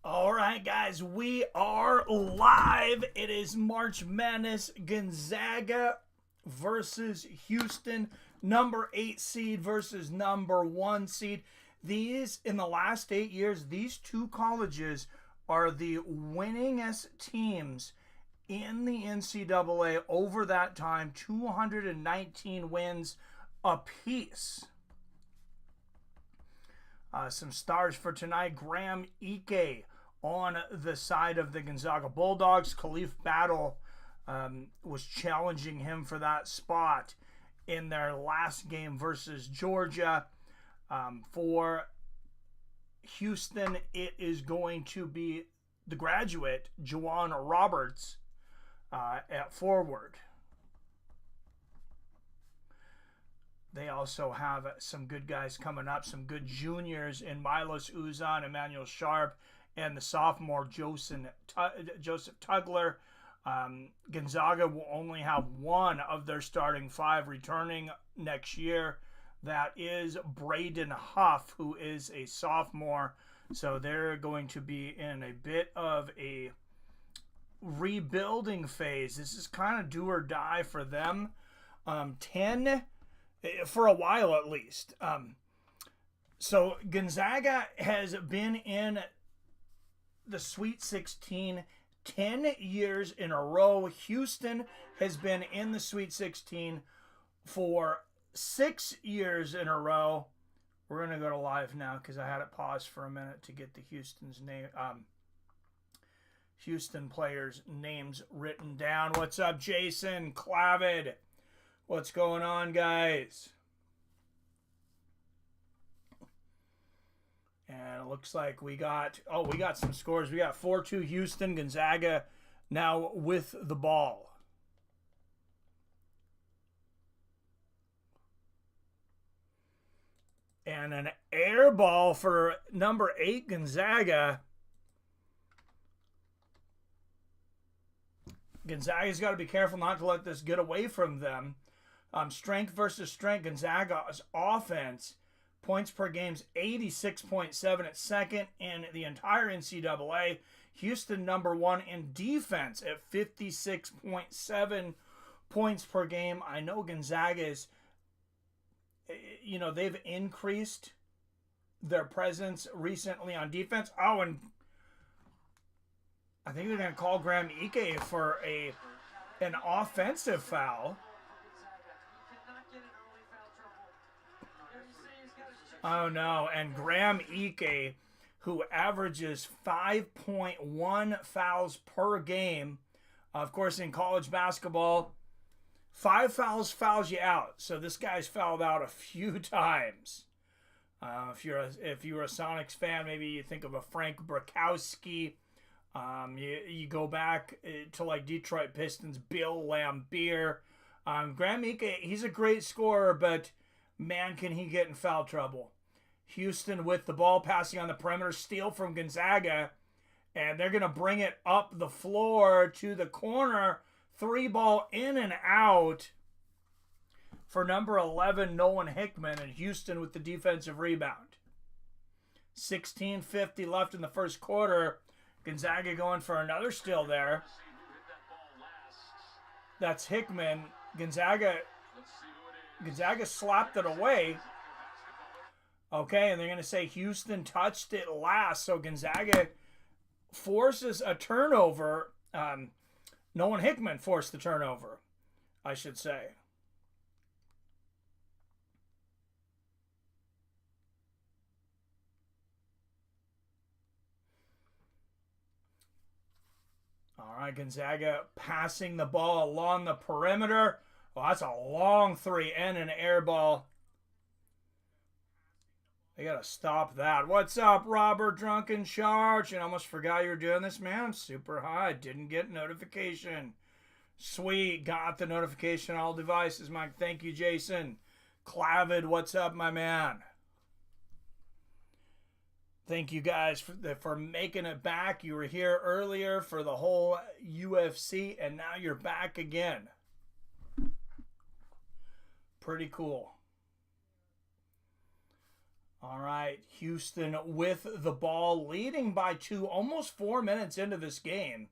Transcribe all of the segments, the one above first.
All right, guys, we are live. It is March Madness. Gonzaga versus Houston, number 8 seed versus number 1 seed. These, in the last 8 years, these two colleges are the winningest teams in the NCAA over that time, 219 wins apiece. Some stars for tonight: Graham Ike on the side of the Gonzaga Bulldogs. Khalif Battle was challenging him for that spot in their last game versus Georgia. For Houston, it is going to be the graduate, Juwan Roberts, at forward. They also have some good guys coming up, some good juniors in Milos Uzan, Emmanuel Sharp, and the sophomore Joseph Tugler. Gonzaga will only have one of their starting 5 returning next year. That is Braden Huff, who is a sophomore. So they're going to be in a bit of a rebuilding phase. This is kind of do or die for them. 10 for a while at least. So Gonzaga has been in the Sweet 16 10 years in a row. Houston has been in the Sweet 16 for 6 years in a row. We're going to go to live now because I had it paused for a minute to get the Houston players' names written down. What's up, Jason Clavid? What's going on, guys? And it looks like we got some scores. We got 4-2 Houston. Gonzaga now with the ball. And an air ball for number 8 Gonzaga. Gonzaga's got to be careful not to let this get away from them. Strength versus strength. Gonzaga's offense, points per game's 86.7 at second in the entire NCAA. Houston number 1 in defense at 56.7 points per game. I know Gonzaga is, they've increased their presence recently on defense. Oh, and I think they're going to call Graham Ike for an offensive foul. Oh, no. And Graham Ike, who averages 5.1 fouls per game. Of course, in college basketball, 5 fouls you out. So this guy's fouled out a few times. If you're a Sonics fan, maybe you think of a Frank Brakowski. You go back to like Detroit Pistons, Bill Laimbeer. Graham Ike, he's a great scorer, but man, can he get in foul trouble. Houston with the ball, passing on the perimeter, steal from Gonzaga, and they're going to bring it up the floor to the corner. 3 ball in and out for number 11, Nolan Hickman, and Houston with the defensive rebound. 16:50 left in the first quarter. Gonzaga going for another steal there. That's Hickman. Gonzaga slapped it away. Okay, and they're going to say Houston touched it last. So Gonzaga forces a turnover. Nolan Hickman forced the turnover, I should say. All right, Gonzaga passing the ball along the perimeter. Well, that's a long 3 and an air ball. They got to stop that. What's up, Robert Drunken Charge? And I almost forgot you were doing this, man. I'm super high. Didn't get notification. Sweet. Got the notification on all devices, Mike. Thank you, Jason. Clavid, what's up, my man? Thank you guys for making it back. You were here earlier for the whole UFC, and now you're back again. Pretty cool. All right, Houston with the ball, leading by 2, almost 4 minutes into this game.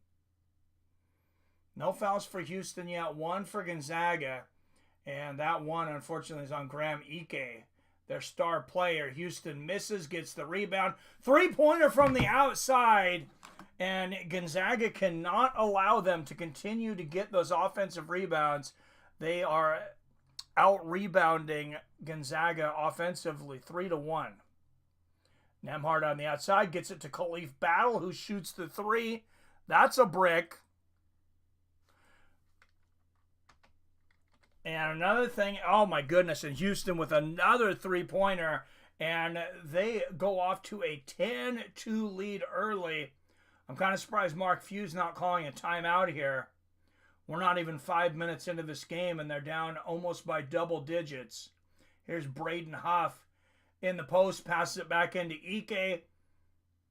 No fouls for Houston yet, 1 for Gonzaga. And that one, unfortunately, is on Graham Ike, their star player. Houston misses, gets the rebound. Three-pointer from the outside. And Gonzaga cannot allow them to continue to get those offensive rebounds. They are out-rebounding Gonzaga offensively, 3-1. Nembhard on the outside gets it to Khalif Battle, who shoots the three. That's a brick. And another thing, oh my goodness, and Houston with another three-pointer, and they go off to a 10-2 lead early. I'm kind of surprised Mark Few's not calling a timeout here. We're not even 5 minutes into this game, and they're down almost by double digits. Here's Braden Huff in the post, passes it back into Ike,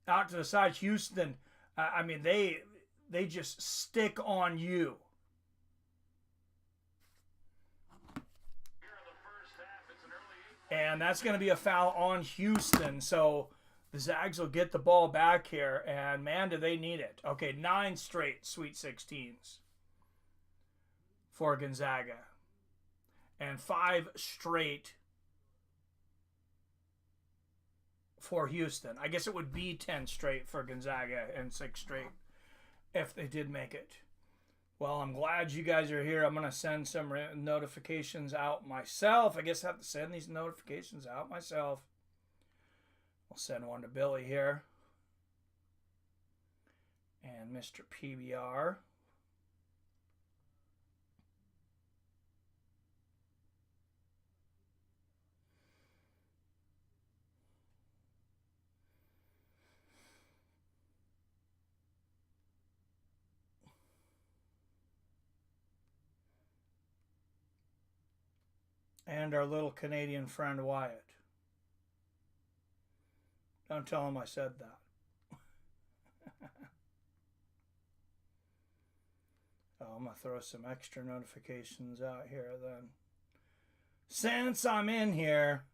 out to the side. Houston, I mean, they just stick on you. And that's going to be a foul on Houston. So the Zags will get the ball back here. And, man, do they need it. Okay, 9 straight Sweet 16s for Gonzaga. And 5 straight for Houston. I guess it would be 10 straight for Gonzaga and 6 straight if they did make it. Well, I'm glad you guys are here. I'm going to send some notifications out myself. I guess I have to send these notifications out myself. I'll send one to Billy here. And Mr. PBR. And our little Canadian friend Wyatt. Don't tell him I said that. I'm going to throw some extra notifications out here then. Since I'm in here,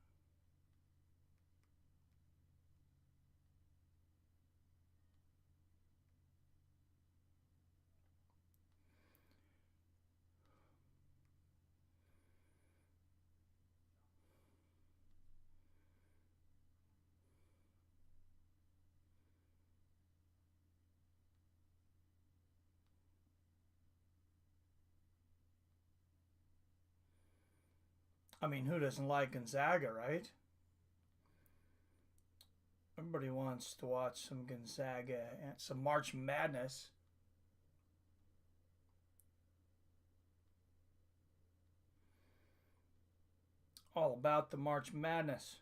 I mean, who doesn't like Gonzaga, right? Everybody wants to watch some Gonzaga and some March Madness. All about the March Madness.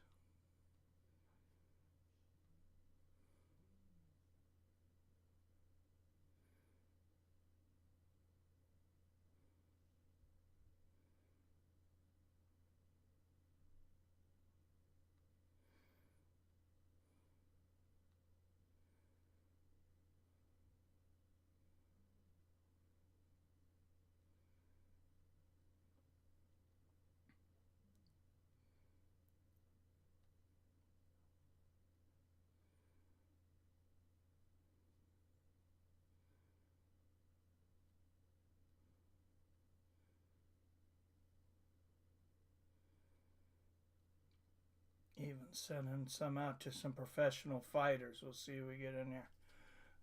Even sending some out to some professional fighters. We'll see who we get in here.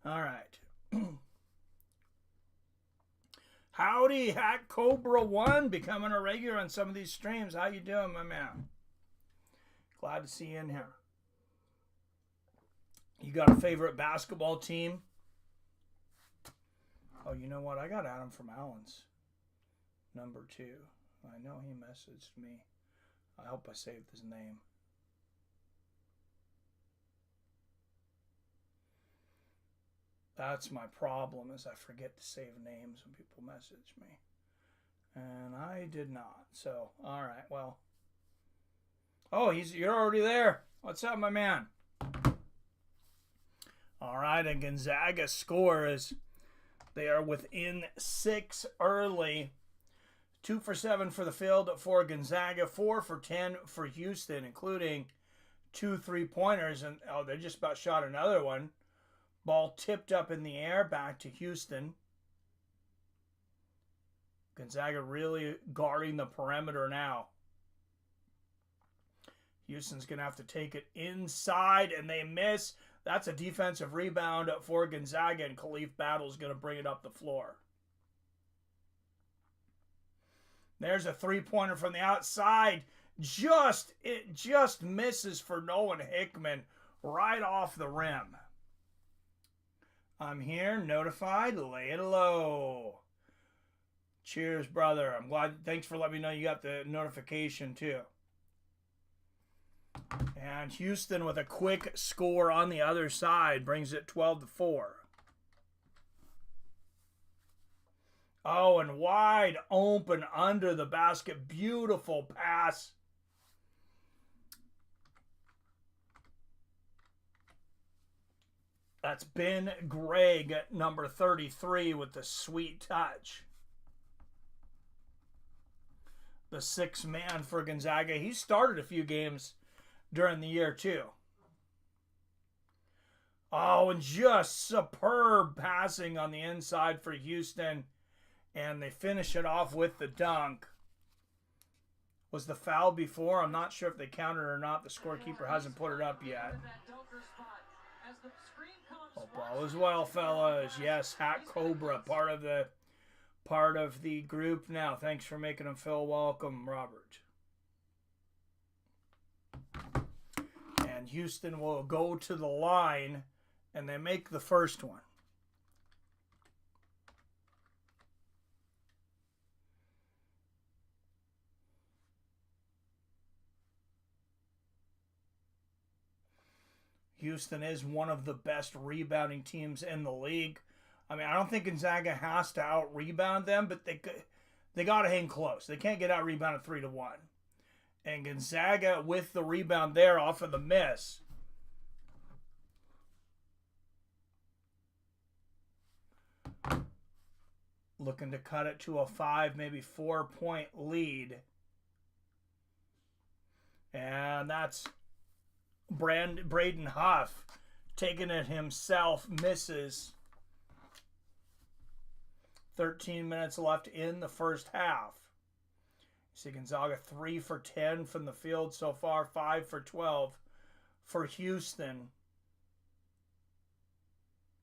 All right. Howdy, Hat Cobra 1, becoming a regular on some of these streams. How you doing, my man? Glad to see you in here. You got a favorite basketball team? Oh, you know what? I got Adam from Allen's. Number 2. I know he messaged me. I hope I saved his name. That's my problem, is I forget to save names when people message me. And I did not. So, all right, well. Oh, you're already there. What's up, my man? All right, and Gonzaga scores. They are within 6 early. 2 for 7 for the field for Gonzaga. 4 for 10 for Houston, including 2 3-pointers, and oh, they just about shot another one. Ball tipped up in the air, back to Houston. Gonzaga really guarding the perimeter now. Houston's going to have to take it inside, and they miss. That's a defensive rebound for Gonzaga, and Khalif Battle's going to bring it up the floor. There's a 3-pointer from the outside. It just misses for Nolan Hickman right off the rim. I'm here, notified, lay it low. Cheers, brother. I'm glad. Thanks for letting me know you got the notification too. And Houston with a quick score on the other side brings it 12-4. Oh, and wide open under the basket. Beautiful pass. That's Ben Gregg, number 33, with the sweet touch. The 6th man for Gonzaga. He started a few games during the year, too. Oh, and just superb passing on the inside for Houston. And they finish it off with the dunk. Was the foul before? I'm not sure if they counted or not. The scorekeeper hasn't put it up yet. Hope all is well, fellas. Yes, Hat Cobra, part of the group now. Thanks for making him feel welcome, Robert. And Houston will go to the line, and they make the first one. Houston is one of the best rebounding teams in the league. I mean, I don't think Gonzaga has to out-rebound them, but they got to hang close. They can't get out-rebounded 3-1. And Gonzaga, with the rebound there off of the miss, looking to cut it to a 5, maybe 4-point lead. And that's Braden Huff taking it himself, misses. 13 minutes left in the first half. You see Gonzaga 3 for 10 from the field so far, 5 for 12 for Houston.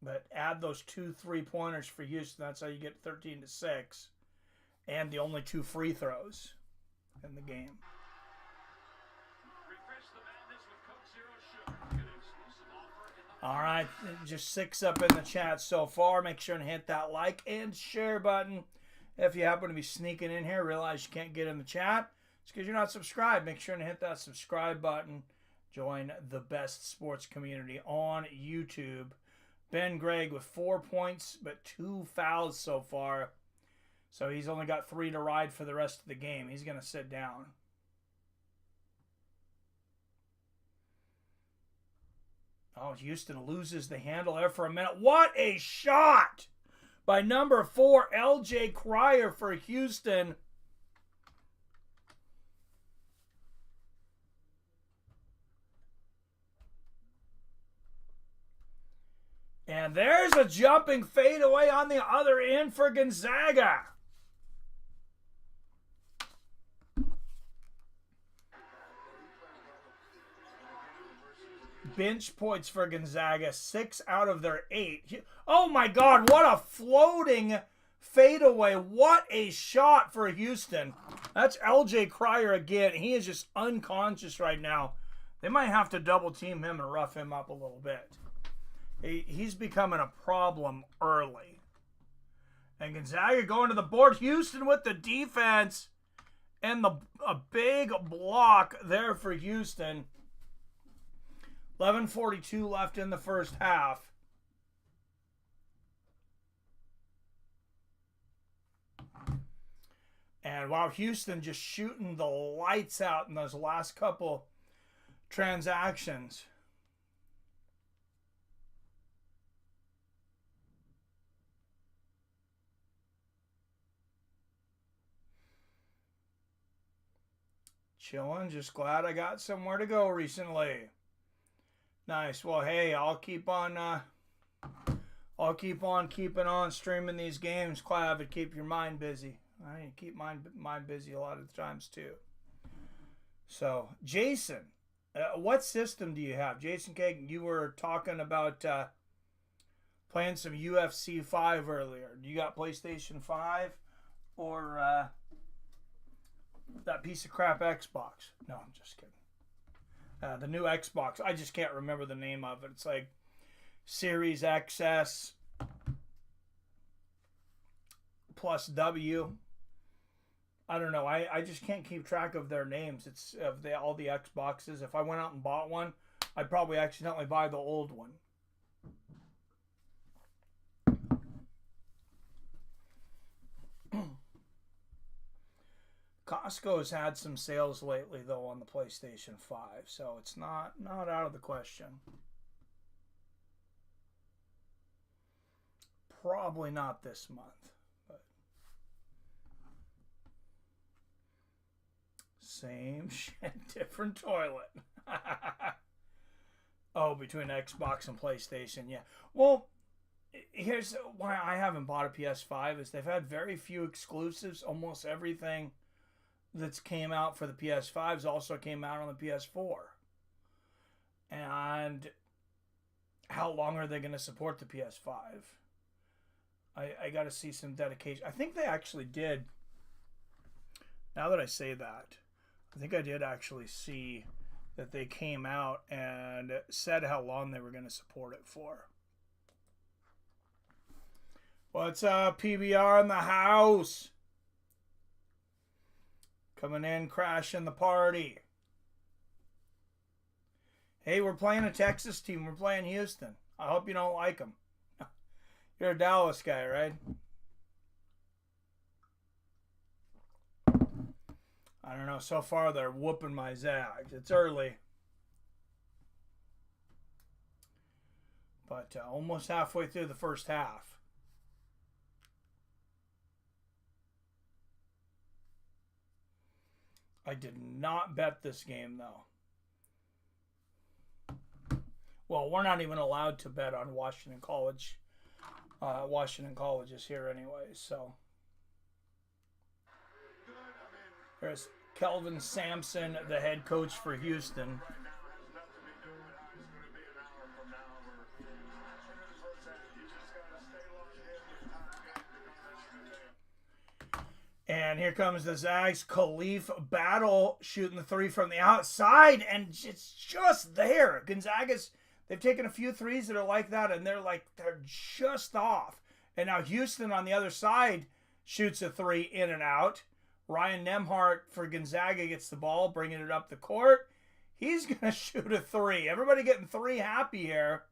But add those 2 3-pointers for Houston. That's how you get 13-6. And the only 2 free throws in the game. All right, just 6 up in the chat so far. Make sure and hit that like and share button. If you happen to be sneaking in here, realize you can't get in the chat. It's because you're not subscribed. Make sure and hit that subscribe button. Join the best sports community on YouTube. Ben Gregg with 4 points, but 2 fouls so far. So he's only got 3 to ride for the rest of the game. He's going to sit down. Oh, Houston loses the handle there for a minute. What a shot by number 4, LJ Cryer for Houston. And there's a jumping fadeaway on the other end for Gonzaga. Bench points for Gonzaga, 6 out of their 8. Oh my God, what a floating fadeaway. What a shot for Houston. That's LJ Cryer again. He is just unconscious right now. They might have to double team him and rough him up a little bit. He's becoming a problem early. And Gonzaga going to the board. Houston with the defense. And a big block there for Houston. 11:42 left in the first half. And wow, Houston just shooting the lights out in those last couple transactions. Chilling, just glad I got somewhere to go recently. Nice. Well, hey, I'll keep on keeping on streaming these games, Clive, and keep your mind busy. I need to keep mind busy a lot of the times too. So, Jason, what system do you have? Jason Kagan, you were talking about playing some UFC 5 earlier. Do you got PlayStation 5 or that piece of crap Xbox? No, I'm just kidding. The new Xbox. I just can't remember the name of it. It's like Series XS plus W. I don't know. I just can't keep track of their names. It's of all the Xboxes. If I went out and bought one, I'd probably accidentally buy the old one. Costco's had some sales lately, though, on the PlayStation 5, so it's not out of the question. Probably not this month, but same shit, different toilet. Oh, between Xbox and PlayStation, yeah. Well, here's why I haven't bought a PS5 is they've had very few exclusives. Almost everything that's came out for the PS5s also came out on the PS4. And how long are they going to support the PS5? I got to see some dedication. I think they actually did. Now that I say that, I think I did actually see that they came out and said how long they were going to support it for. What's up, PBR in the house? Coming in, crashing the party. Hey, we're playing a Texas team. We're playing Houston. I hope you don't like them. You're a Dallas guy, right? I don't know. So far, they're whooping my Zags. It's early. But almost halfway through the first half. I did not bet this game, though. Well, we're not even allowed to bet on Washington College. Washington College is here anyway, so. There's Kelvin Sampson, the head coach for Houston. And here comes the Zags. Khalif Battle shooting the three from the outside, and it's just there. Gonzaga's, they've taken a few threes that are like that, and they're just off. And now Houston on the other side shoots a three in and out. Ryan Nemhart for Gonzaga gets the ball, bringing it up the court. He's going to shoot a three. Everybody getting three happy here.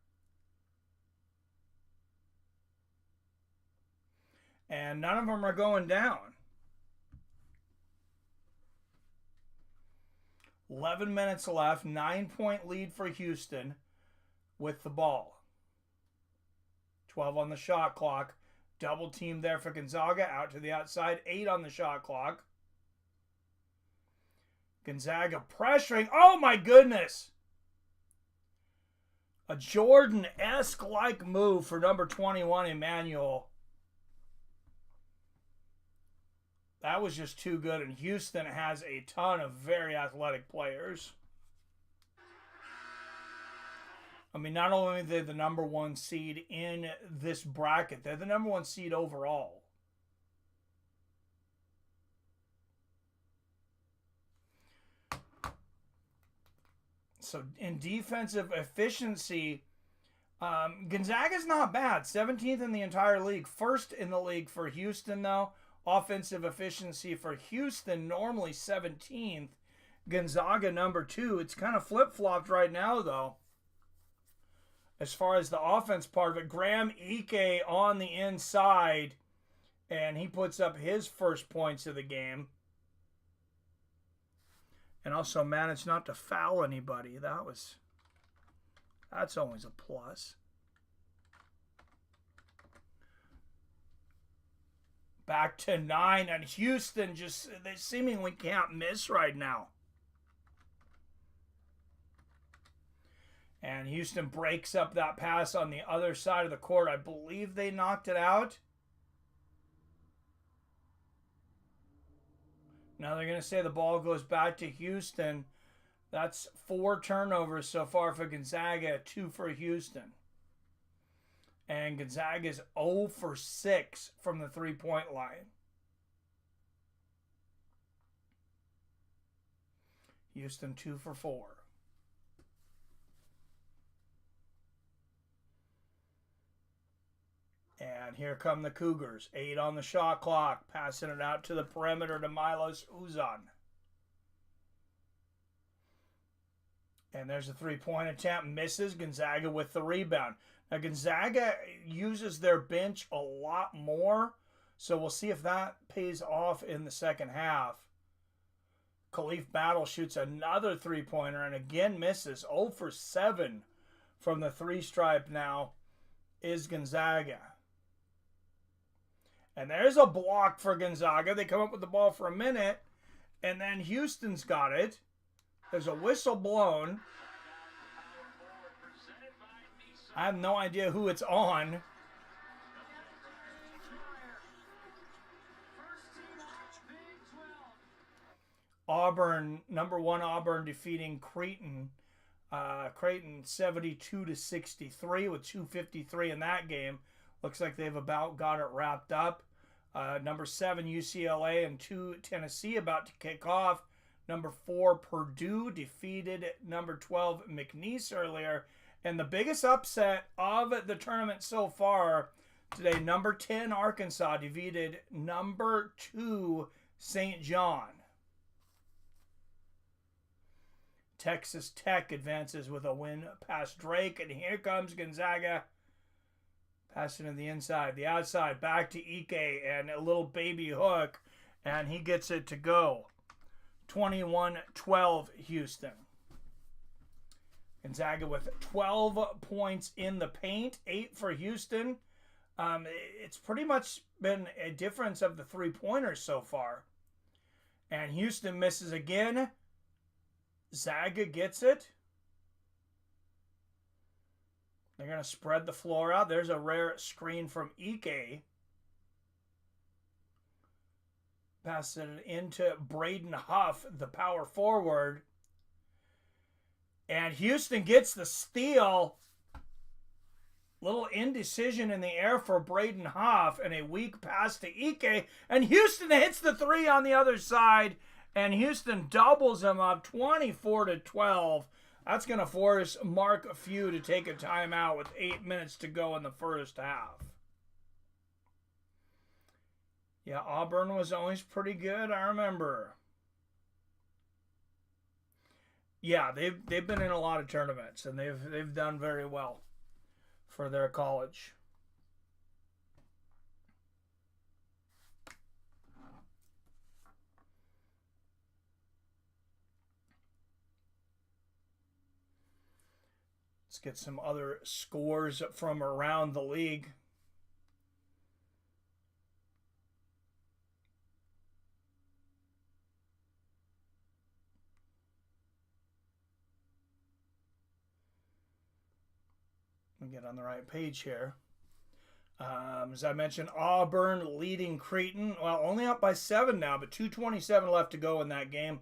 And none of them are going down. 11 minutes left. 9-point lead for Houston with the ball. 12 on the shot clock. Double team there for Gonzaga. Out to the outside. 8 on the shot clock. Gonzaga pressuring. Oh my goodness. A Jordan-esque-like move for number 21, Emmanuel. That was just too good, and Houston has a ton of very athletic players. I mean, not only are they the number one seed in this bracket, they're the number one seed overall. So, in defensive efficiency, Gonzaga's not bad. 17th in the entire league. First in the league for Houston, though. Offensive efficiency for Houston, normally 17th. Gonzaga, number 2. It's kind of flip-flopped right now, though. As far as the offense part of it, Graham Ike on the inside, and he puts up his first points of the game. And also managed not to foul anybody. That's always a plus. Back to 9, and Houston they seemingly can't miss right now. And Houston breaks up that pass on the other side of the court. I believe they knocked it out. Now they're going to say the ball goes back to Houston. That's 4 turnovers so far for Gonzaga, 2 for Houston. And Gonzaga is 0 for 6 from the three-point line. Houston 2 for 4. And here come the Cougars. 8 on the shot clock. Passing it out to the perimeter to Milos Uzan. And there's a three-point attempt. Misses. Gonzaga with the rebound. Now, Gonzaga uses their bench a lot more. So we'll see if that pays off in the second half. Khalif Battle shoots another three-pointer and again misses. 0 for 7 from the three-stripe now is Gonzaga. And there's a block for Gonzaga. They come up with the ball for a minute, and then Houston's got it. There's a whistle blown. I have no idea who it's on. Auburn, number 1 Auburn defeating Creighton. Creighton 72-63 with 2:53 in that game. Looks like they've about got it wrapped up. Number 7 UCLA and 2 Tennessee about to kick off. Number 4 Purdue defeated number 12 McNeese earlier. And the biggest upset of the tournament so far today, number 10 Arkansas defeated number 2 St. John. Texas Tech advances with a win past Drake. And here comes Gonzaga. Passing to the inside, the outside, back to Ike, and a little baby hook, and he gets it to go. 21-12 Houston. Gonzaga with 12 points in the paint, 8 for Houston. It's pretty much been a difference of the three-pointers so far. And Houston misses again. Zaga gets it. They're going to spread the floor out. There's a rare screen from Ike. Pass it into Braden Huff, the power forward. And Houston gets the steal. Little indecision in the air for Braden Huff and a weak pass to Ike. And Houston hits the 3 on the other side. And Houston doubles them up 24-12. That's going to force Mark Few to take a timeout with 8 minutes to go in the first half. Yeah, Auburn was always pretty good, I remember. Yeah, they've been in a lot of tournaments, and they've done very well for their college. Let's get some other scores from around the league. Let me get on the right page here. As I mentioned, Auburn leading Creighton. Well, only up by 7 now, but 2:27 left to go in that game.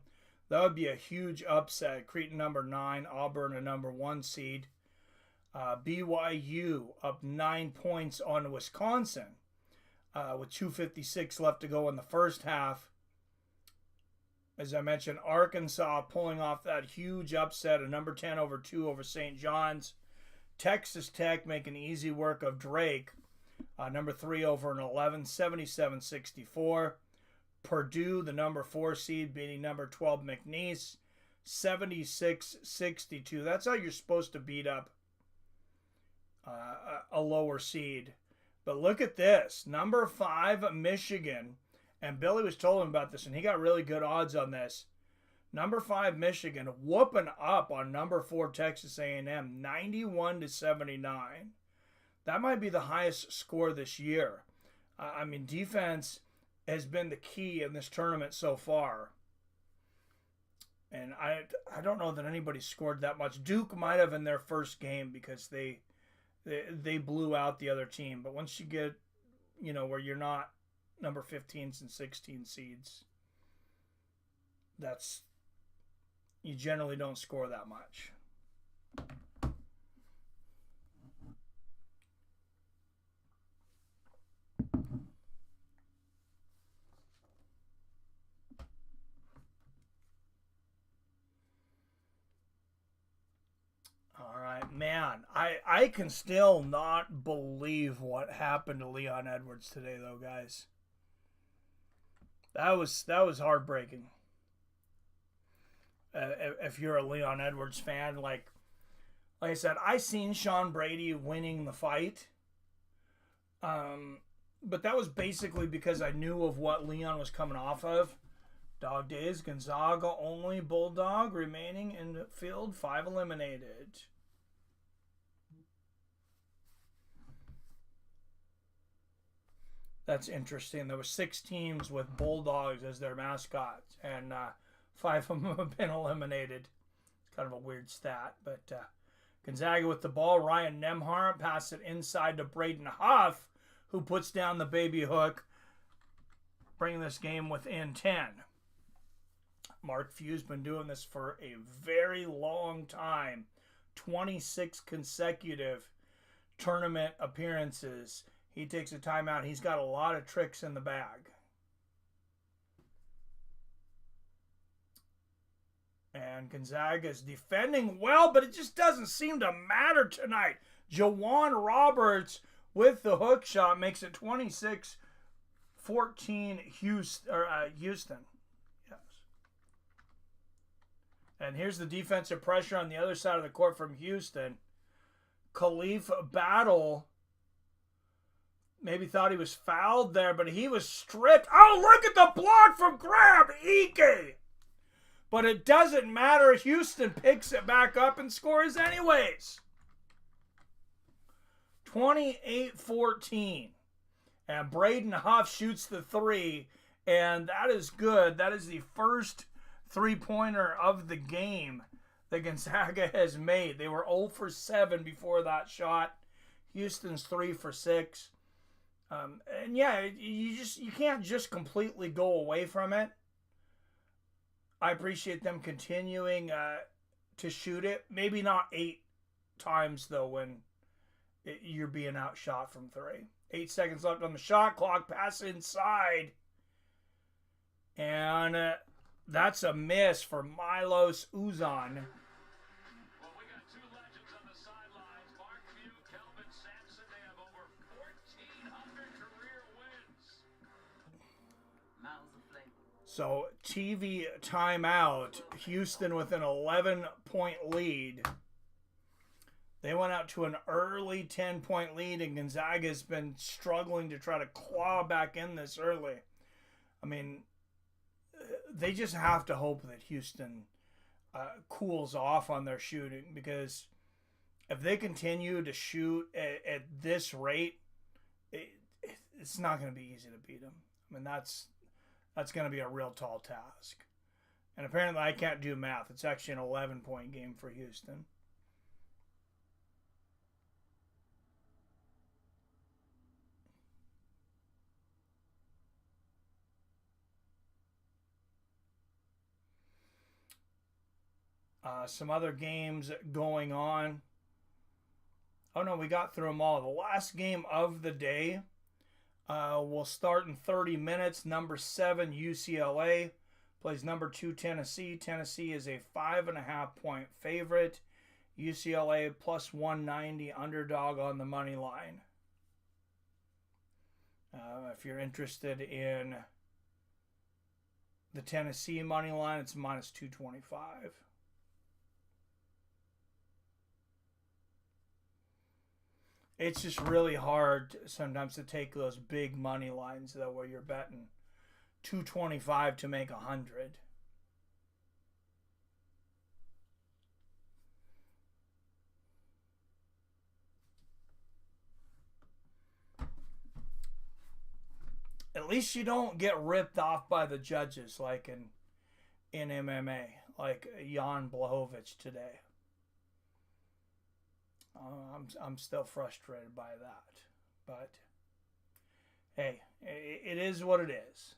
That would be a huge upset. Creighton number 9, Auburn a number 1 seed. BYU up 9 points on Wisconsin with 2:56 left to go in the first half. As I mentioned, Arkansas pulling off that huge upset, a number 10 over 2 over St. John's. Texas Tech making easy work of Drake, number 3 over an 11, 77-64. Purdue, the number 4 seed, beating number 12 McNeese, 76-62. That's how you're supposed to beat up a lower seed. But look at this. Number 5, Michigan. And Billy was told him about this, and he got really good odds on this. Number 5, Michigan, whooping up on number 4, Texas A&M, 91-79. That might be the highest score this year. Defense has been the key in this tournament so far. And I don't know that anybody scored that much. Duke might have in their first game because they blew out the other team. But once you get, where you're not number 15s and 16 seeds, you generally don't score that much. All right, man. I can still not believe what happened to Leon Edwards today, though, guys. That was heartbreaking. If you're a Leon Edwards fan, like I said, I seen Sean Brady winning the fight, but that was basically because I knew of what Leon was coming off of. Dog days, Gonzaga only Bulldog remaining in the field, 5 eliminated. That's interesting. There were 6 teams with Bulldogs as their mascots, and 5 of them have been eliminated. It's kind of a weird stat, but Gonzaga with the ball. Ryan Nemhart passes it inside to Braden Huff, who puts down the baby hook, bringing this game within 10. Mark Few's been doing this for a very long time. 26 consecutive tournament appearances. He takes a timeout. He's got a lot of tricks in the bag. And Gonzaga is defending well, but it just doesn't seem to matter tonight. Jawan Roberts with the hook shot makes it 26-14 Houston. Yes. And here's the defensive pressure on the other side of the court from Houston. Khalif Battle maybe thought he was fouled there, but he was stripped. Oh, look at the block from Graham Ike! But it doesn't matter. Houston picks it back up and scores anyways. 28-14. And Braden Huff shoots the 3. And that is good. That is the first three-pointer of the game that Gonzaga has made. They were 0 for 7 before that shot. Houston's 3 for 6. And yeah, you can't just completely go away from it. I appreciate them continuing to shoot it. Maybe not 8 times, though, when you're being outshot from 3. 8 seconds left on the shot clock. Pass inside. And that's a miss for Milos Uzan. So, TV timeout. Houston with an 11-point lead. They went out to an early 10-point lead, and Gonzaga's been struggling to try to claw back in this early. I mean, they just have to hope that Houston cools off on their shooting, because if they continue to shoot at this rate, it's not going to be easy to beat them. I mean, that's going to be a real tall task. And apparently I can't do math. It's actually an 11-point game for Houston. Some other games going on. Oh, no, we got through them all. The last game of the day will start in 30 minutes. Number 7, UCLA plays number 2, Tennessee. Tennessee is a 5.5-point favorite. UCLA plus 190 underdog on the money line. If you're interested in the Tennessee money line, it's minus 225. It's just really hard sometimes to take those big money lines, though, where you're betting 225 to make 100. At least you don't get ripped off by the judges like in MMA. like Jan Blachowicz today. I'm still frustrated by that. But, hey, it is what it is.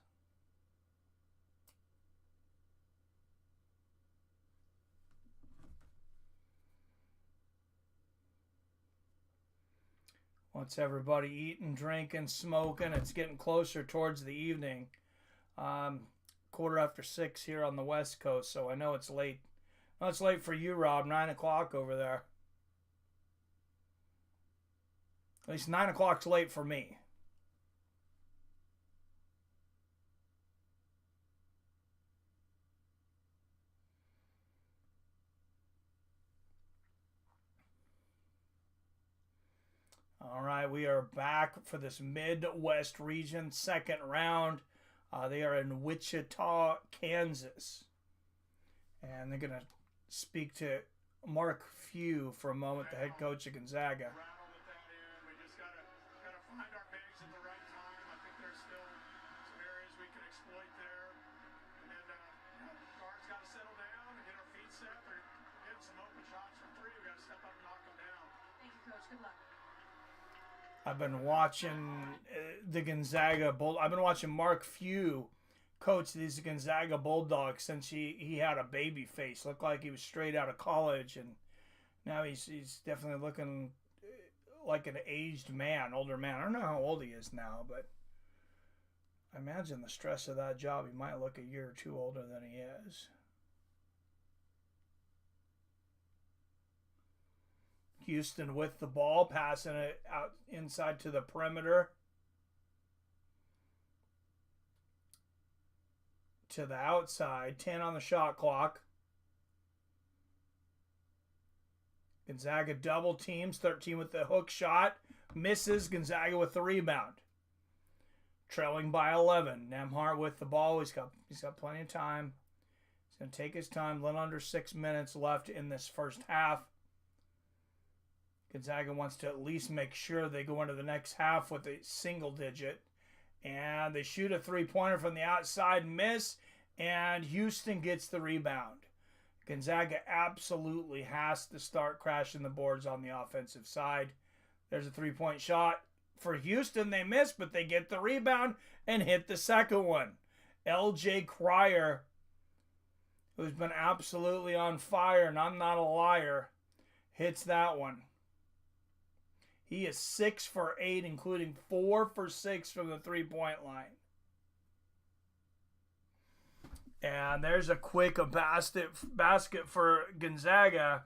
Once everybody eating, drinking, smoking, it's getting closer towards the evening. 6:15 here on the West Coast, so I know it's late. No, it's late for you, Rob. 9 o'clock over there. At least 9 o'clock's late for me. All right, we are back for this Midwest region second round. They are in Wichita, Kansas. And they're going to speak to Mark Few for a moment, the head coach of Gonzaga. I've been watching the Gonzaga Bull. I've been watching Mark Few coach these Gonzaga Bulldogs since he had a baby face. Looked like he was straight out of college, and now he's definitely looking like an aged man, older man. I don't know how old he is now, but I imagine the stress of that job, he might look a year or two older than he is. Houston with the ball, passing it out inside to the perimeter. To the outside, 10 on the shot clock. Gonzaga double teams, 13 with the hook shot. Misses, Gonzaga with the rebound. Trailing by 11. Nembhard with the ball. He's got plenty of time. He's going to take his time. A little under 6 minutes left in this first half. Gonzaga wants to at least make sure they go into the next half with a single digit. And they shoot a three-pointer from the outside, miss, and Houston gets the rebound. Gonzaga absolutely has to start crashing the boards on the offensive side. There's a three-point shot. For Houston, they miss, but they get the rebound and hit the second one. L.J. Cryer, who's been absolutely on fire, and I'm not a liar, hits that one. He is 6 for 8, including 4 for 6 from the three-point line. And there's a quick basket for Gonzaga.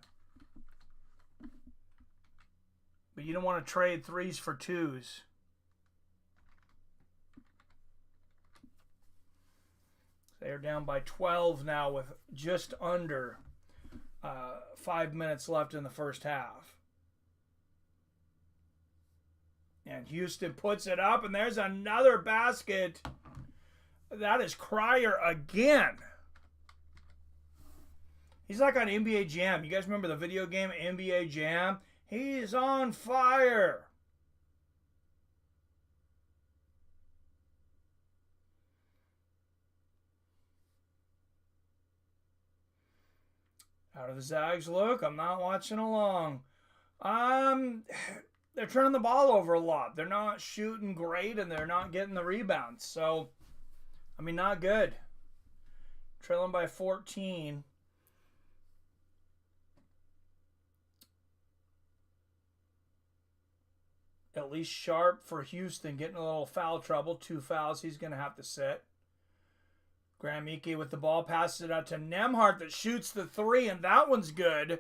But you don't want to trade threes for twos. They're down by 12 now with just under 5 minutes left in the first half. And Houston puts it up, and there's another basket. That is Cryer again. He's like on NBA Jam. You guys remember the video game NBA Jam? He's on fire. How do the Zags look? I'm not watching along. They're turning the ball over a lot. They're not shooting great, and they're not getting the rebounds. So, I mean, not good. Trailing by 14. At least Sharp for Houston getting a little foul trouble. 2 fouls. He's going to have to sit. Graham Ike with the ball. Passes it out to Nembhard that shoots the three, and that one's good.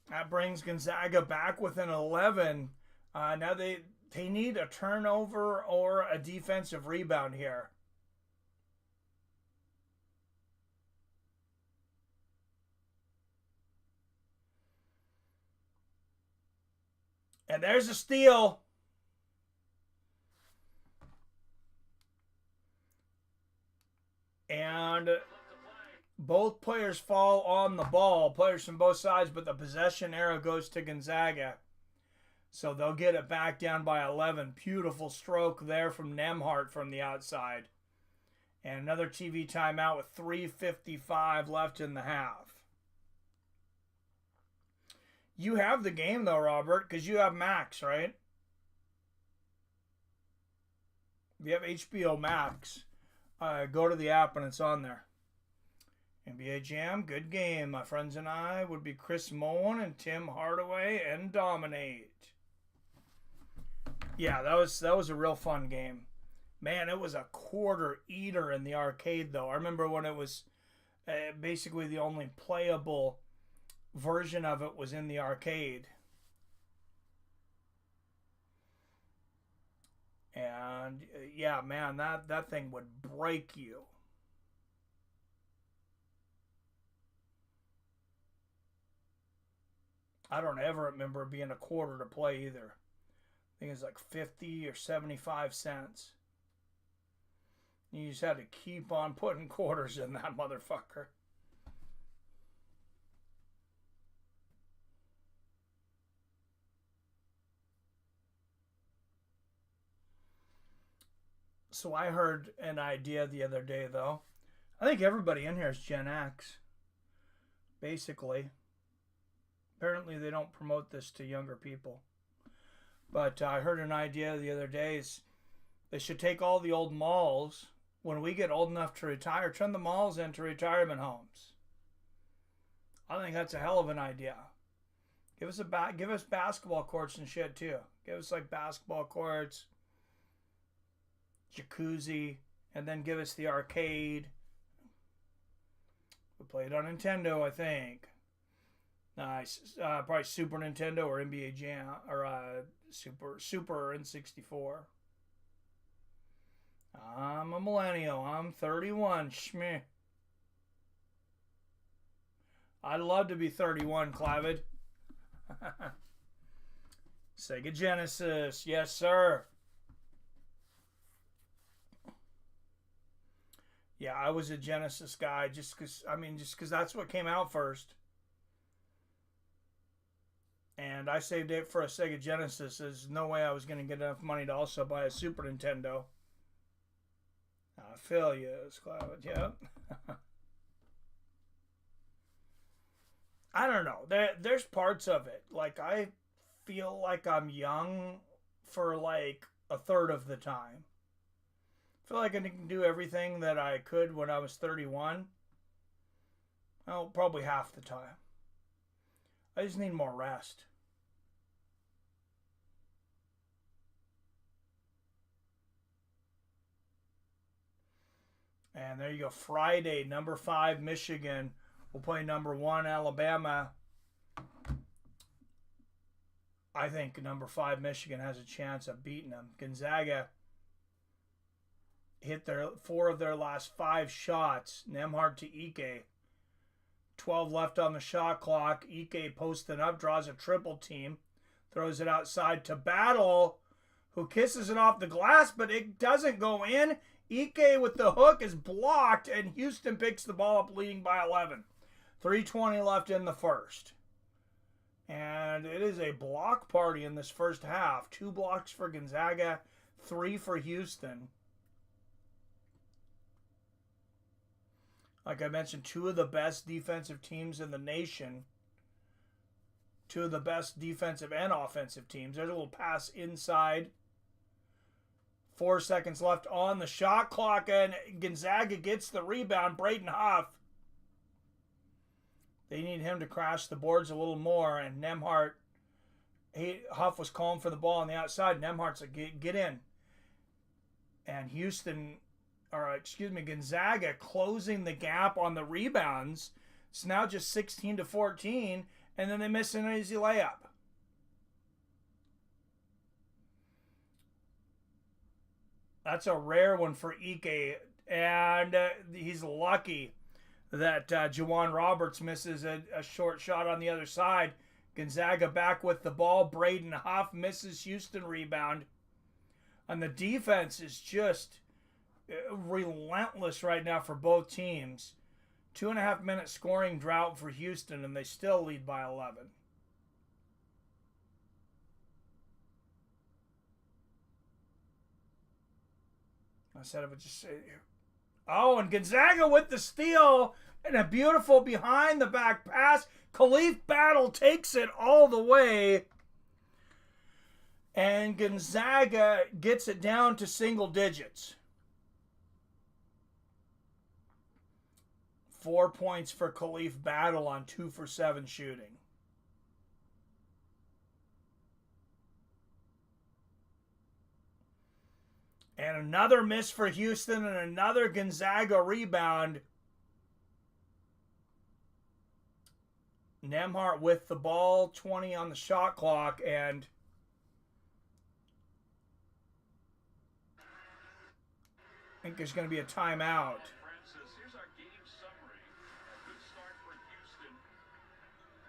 That brings Gonzaga back within 11. Now they need a turnover or a defensive rebound here. And there's a steal. And both players fall on the ball, players from both sides, but the possession arrow goes to Gonzaga. So they'll get it back down by 11. Beautiful stroke there from Nembhard from the outside. And another TV timeout with 3:55 left in the half. You have the game though, Robert, because you have Max, right? If you have HBO Max, go to the app and it's on there. NBA Jam, good game. My friends and I would be Chris Moen and Tim Hardaway and dominate. Yeah, that was a real fun game. Man, it was a quarter eater in the arcade, though. I remember when it was basically the only playable version of it was in the arcade. And yeah, man, that thing would break you. I don't ever remember being a quarter to play either. I think it's like 50 or 75 cents. You just had to keep on putting quarters in that motherfucker. So I heard an idea the other day, though. I think everybody in here is Gen X. Basically. Apparently they don't promote this to younger people. But I heard an idea the other day is they should take all the old malls, when we get old enough to retire, turn the malls into retirement homes. I think that's a hell of an idea. Give us basketball courts and shit too. Give us like basketball courts, jacuzzi, and then give us the arcade. We played on Nintendo, I think. Nice. Probably Super Nintendo or NBA Jam or Super N64. I'm a millennial. I'm 31. Shmeh. I'd love to be 31, Clavid. Sega Genesis. Yes, sir. Yeah, I was a Genesis guy just because that's what came out first. And I saved it for a Sega Genesis. There's no way I was going to get enough money to also buy a Super Nintendo. I feel you, Cloud. Yep. I don't know. There's parts of it. Like, I feel like I'm young for like a third of the time. I feel like I can do everything that I could when I was 31. Well, probably half the time. I just need more rest. And there you go. Friday, number 5, Michigan will play number 1, Alabama. I think number 5, Michigan has a chance of beating them. Gonzaga hit 4 of their last 5 shots. Nembhard to Ike. 12 left on the shot clock. Ike posting up, draws a triple team. Throws it outside to Battle, who kisses it off the glass, but it doesn't go in. Ike with the hook is blocked, and Houston picks the ball up, leading by 11. 3:20 left in the first. And it is a block party in this first half. 2 blocks for Gonzaga, 3 for Houston. Like I mentioned, 2 of the best defensive teams in the nation. 2 of the best defensive and offensive teams. There's a little pass inside. 4 seconds left on the shot clock, and Gonzaga gets the rebound. Braden Huff. They need him to crash the boards a little more, and Huff was calling for the ball on the outside. Nemhart's like, get in. And Gonzaga closing the gap on the rebounds. It's now just 16-14, and then they miss an easy layup. That's a rare one for Ike, and he's lucky that Juwan Roberts misses a short shot on the other side. Gonzaga back with the ball. Braden Huff misses Houston rebound. And the defense is just relentless right now for both teams. 2.5 minute scoring drought for Houston, and they still lead by 11. I said it would just Oh, and Gonzaga with the steal and a beautiful behind the back pass. Khalif Battle takes it all the way. And Gonzaga gets it down to single digits. 4 points for Khalif Battle on 2 for 7 shooting. And another miss for Houston and another Gonzaga rebound. Nembhard with the ball, 20 on the shot clock, and I think there's going to be a timeout. Here's our game summary. A good start for Houston.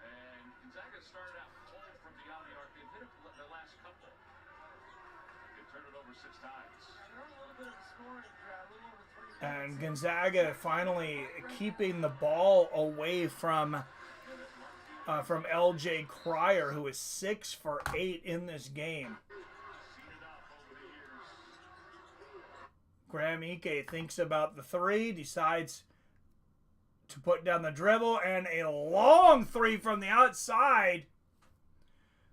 And Gonzaga started out cold from beyond the arc. They've hit it the last couple. They've turned it over 6 times. And Gonzaga finally keeping the ball away from LJ Cryer, who is 6 for 8 in this game. Graham Ike thinks about the 3, decides to put down the dribble, and a long 3 from the outside.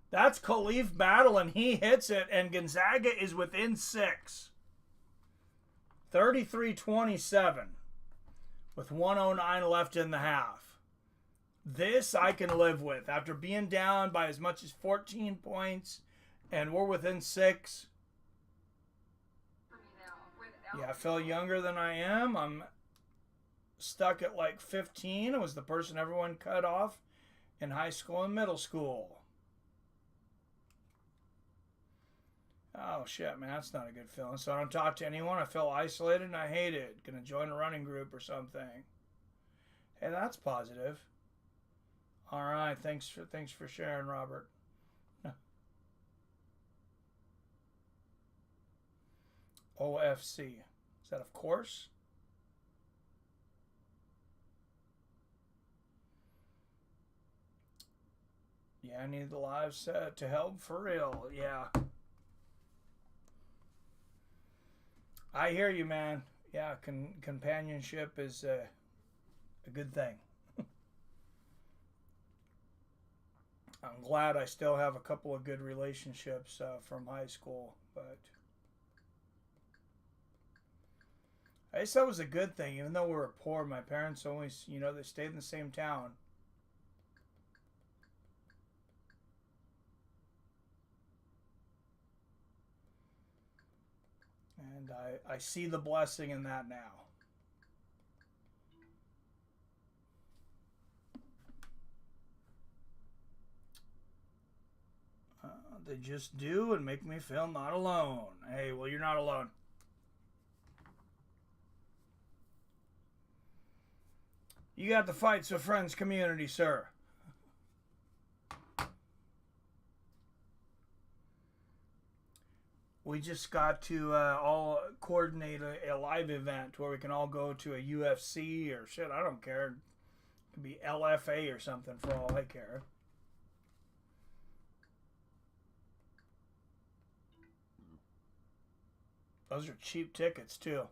That's Khalif Battle, and he hits it, and Gonzaga is within 6. 33-27 with 1:09 left in the half. This I can live with. After being down by as much as 14 points, and we're within 6. Yeah, I feel younger than I am. I'm stuck at like 15. I was the person everyone cut off in high school and middle school. Oh, shit, man, that's not a good feeling. So I don't talk to anyone. I feel isolated, and I hate it. Gonna join a running group or something. Hey, that's positive. All right, thanks for sharing, Robert. OFC. Is that of course? Yeah, I need the live set to help for real. Yeah. I hear you, man. Yeah, companionship is a good thing. I'm glad I still have a couple of good relationships from high school, but I guess that was a good thing. Even though we were poor, my parents always, they stayed in the same town. And I see the blessing in that now. They just do and make me feel not alone. Hey, well, you're not alone. You got the Fights with Friends community, sir. We just got to all coordinate a live event where we can all go to a UFC or shit. I don't care. It could be LFA or something for all I care. Those are cheap tickets, too.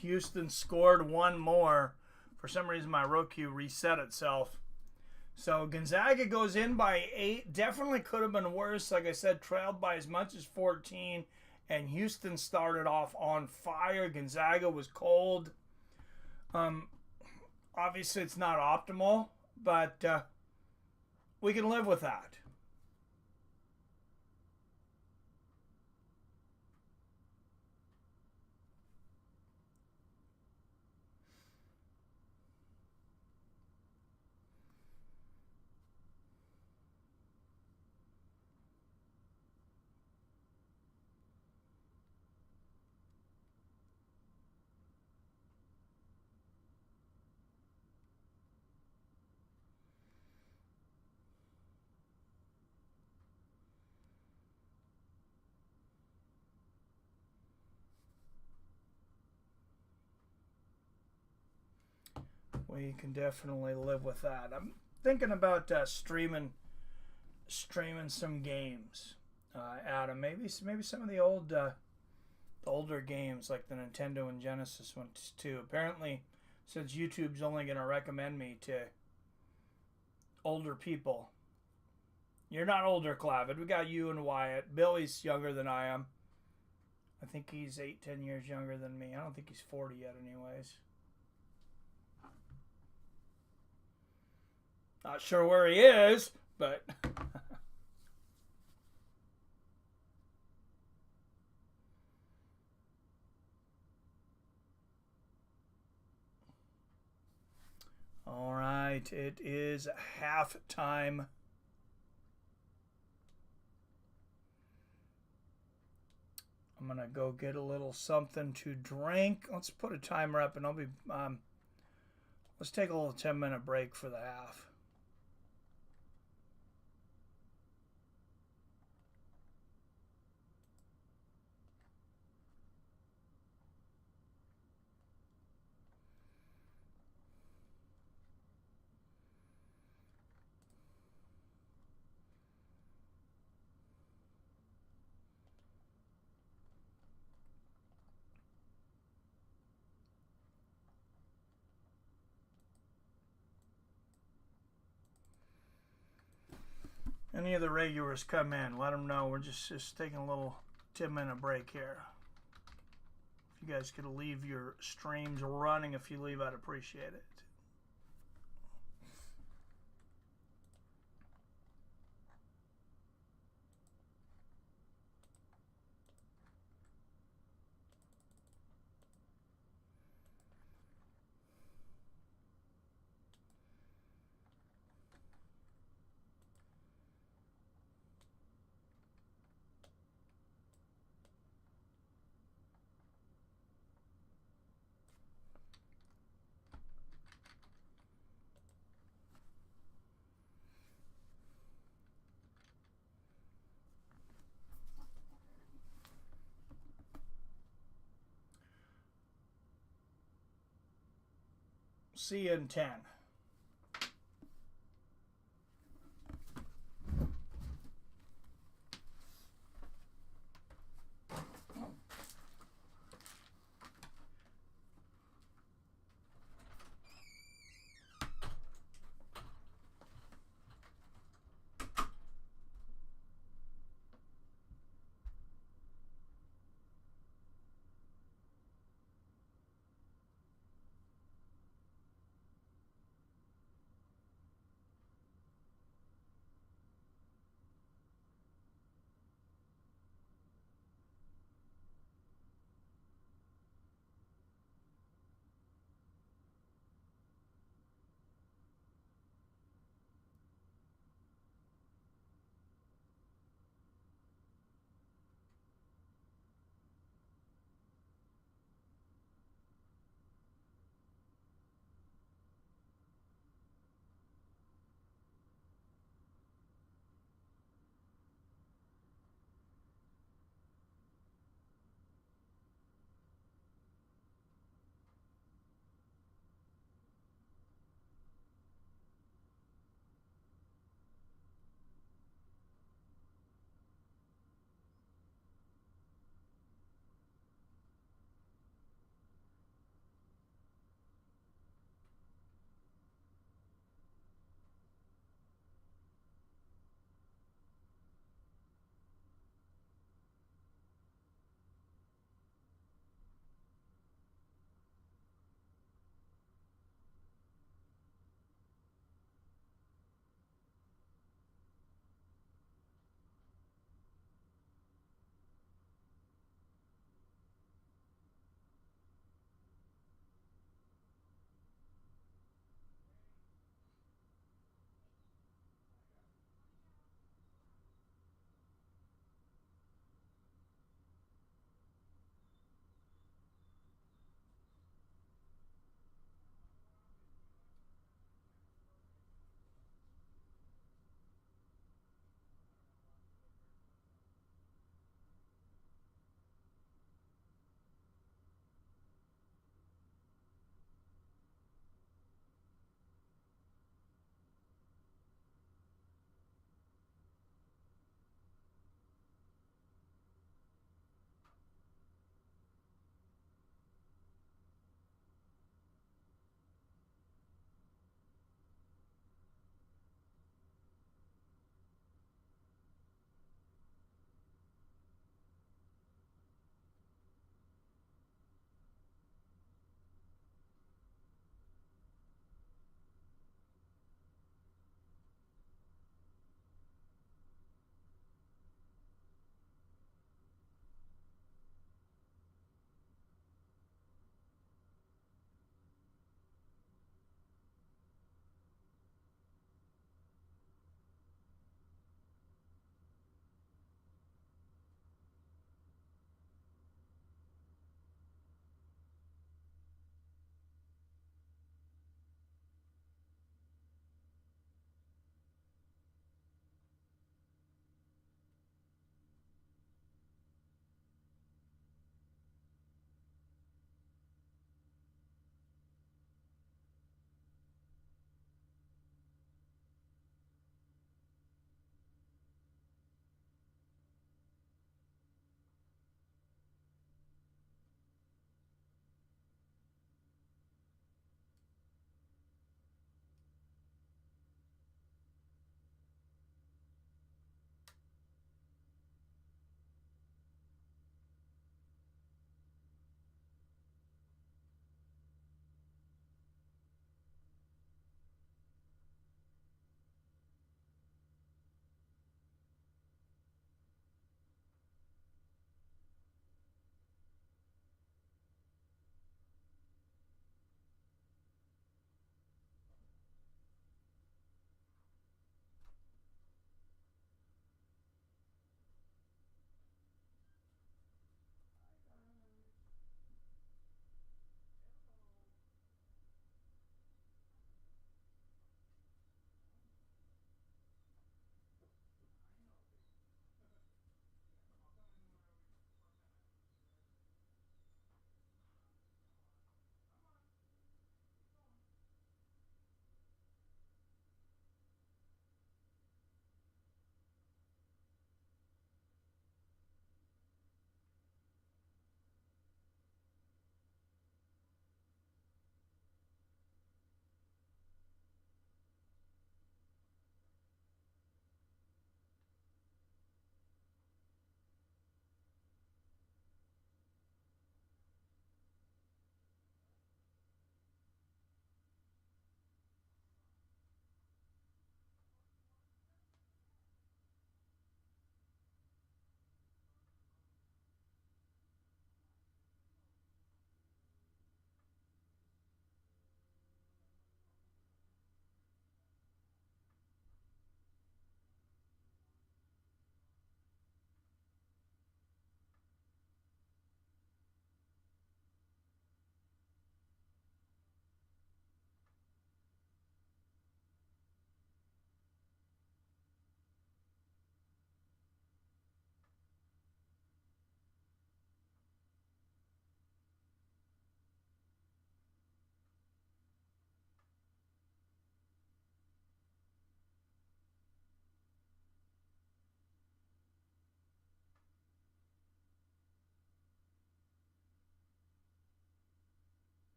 Houston scored one more. For some reason, my Roku reset itself. So Gonzaga goes in by 8. Definitely could have been worse. Like I said, trailed by as much as 14. And Houston started off on fire. Gonzaga was cold. Obviously, it's not optimal, but we can live with that. We can definitely live with that. I'm thinking about streaming some games, Adam. Maybe some of the older games like the Nintendo and Genesis ones too. Apparently, since YouTube's only going to recommend me to older people. You're not older, Clavid. We got you and Wyatt. Billy's younger than I am. I think he's 8-10 years younger than me. I don't think he's 40 yet anyways. Not sure where he is, but... All right, it is halftime. I'm going to go get a little something to drink. Let's put a timer up, and I'll be... let's take a little 10-minute break for the half. Any of the regulars come in, let them know. We're just taking a little 10-minute break here. If you guys could leave your streams running, if you leave, I'd appreciate it. See you in 10.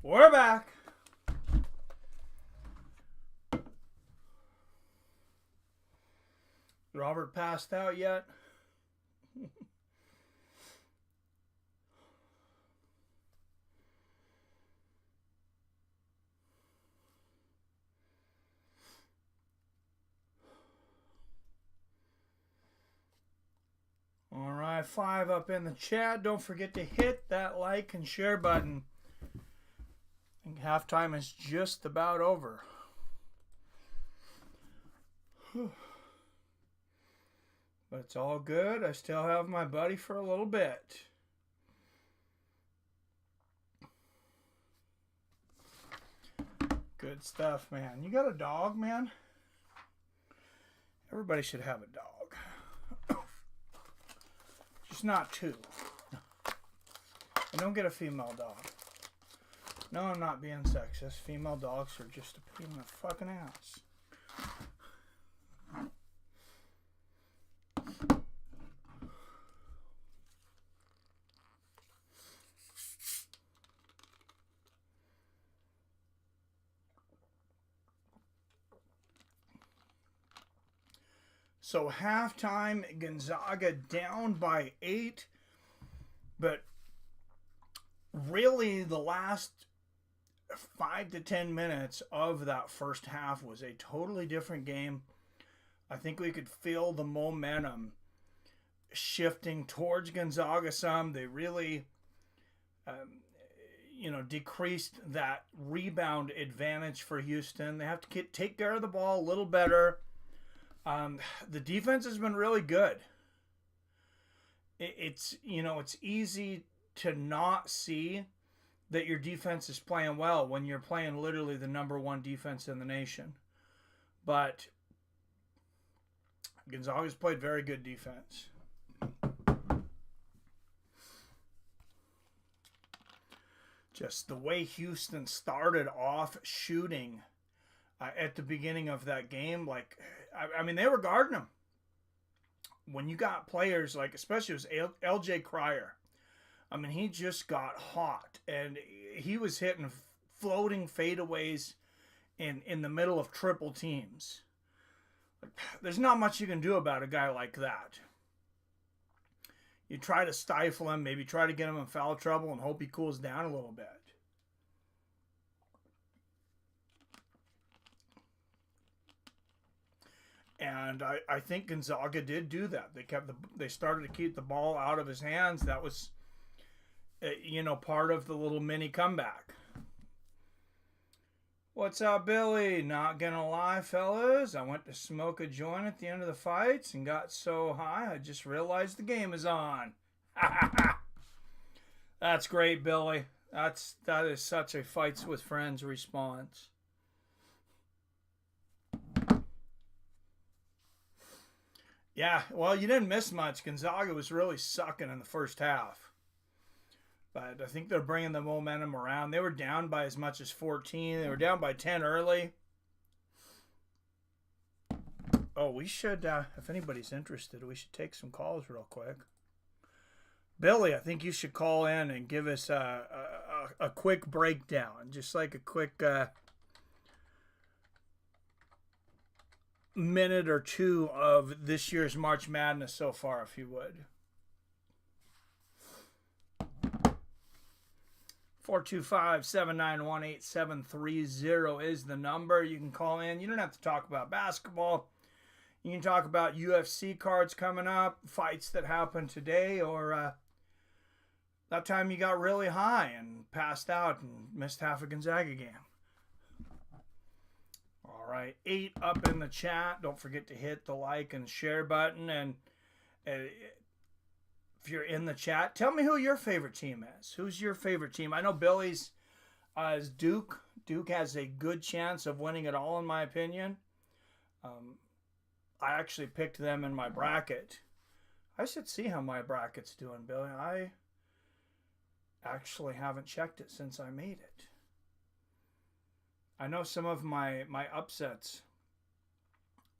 We're back. Robert passed out yet? All right, 5 up in the chat. Don't forget to hit that like and share button. I think halftime is just about over. Whew. But it's all good. I still have my buddy for a little bit. Good stuff, man. You got a dog, man? Everybody should have a dog. Just not 2. And don't get a female dog. No, I'm not being sexist. Female dogs are just a pain in the fucking ass. So halftime, Gonzaga down by 8. But really the last 5 to 10 minutes of that first half was a totally different game. I think we could feel the momentum shifting towards Gonzaga some. They really, decreased that rebound advantage for Houston. They have to take care of the ball a little better. The defense has been really good. It's easy to not see that your defense is playing well when you're playing literally the number 1 defense in the nation. But Gonzaga's played very good defense. Just the way Houston started off shooting at the beginning of that game, they were guarding them. When you got players like, especially it was LJ Cryer, he just got hot, and he was hitting floating fadeaways in the middle of triple teams. There's not much you can do about a guy like that. You try to stifle him, maybe try to get him in foul trouble and hope he cools down a little bit. And I think Gonzaga did do that. They started to keep the ball out of his hands. That was, part of the little mini comeback. What's up, Billy? Not gonna lie, fellas. I went to smoke a joint at the end of the fights and got so high I just realized the game is on. That's great, Billy. That is such a fights with friends response. Yeah, well, you didn't miss much. Gonzaga was really sucking in the first half. But I think they're bringing the momentum around. They were down by as much as 14. They were down by 10 early. Oh, we should, if anybody's interested, we should take some calls real quick. Billy, I think you should call in and give us a quick breakdown. Just like a quick minute or two of this year's March Madness so far, if you would. 425-791-8730 is the number. You can call in. You don't have to talk about basketball. You can talk about UFC cards coming up, fights that happened today, or that time you got really high and passed out and missed half a Gonzaga game. All right, 8 up in the chat. Don't forget to hit the like and share button. And if you're in the chat, tell me who your favorite team is. Who's your favorite team? I know Billy's is Duke. Duke has a good chance of winning it all, in my opinion. I actually picked them in my bracket. I should see how my bracket's doing, Billy. I actually haven't checked it since I made it. I know some of my upsets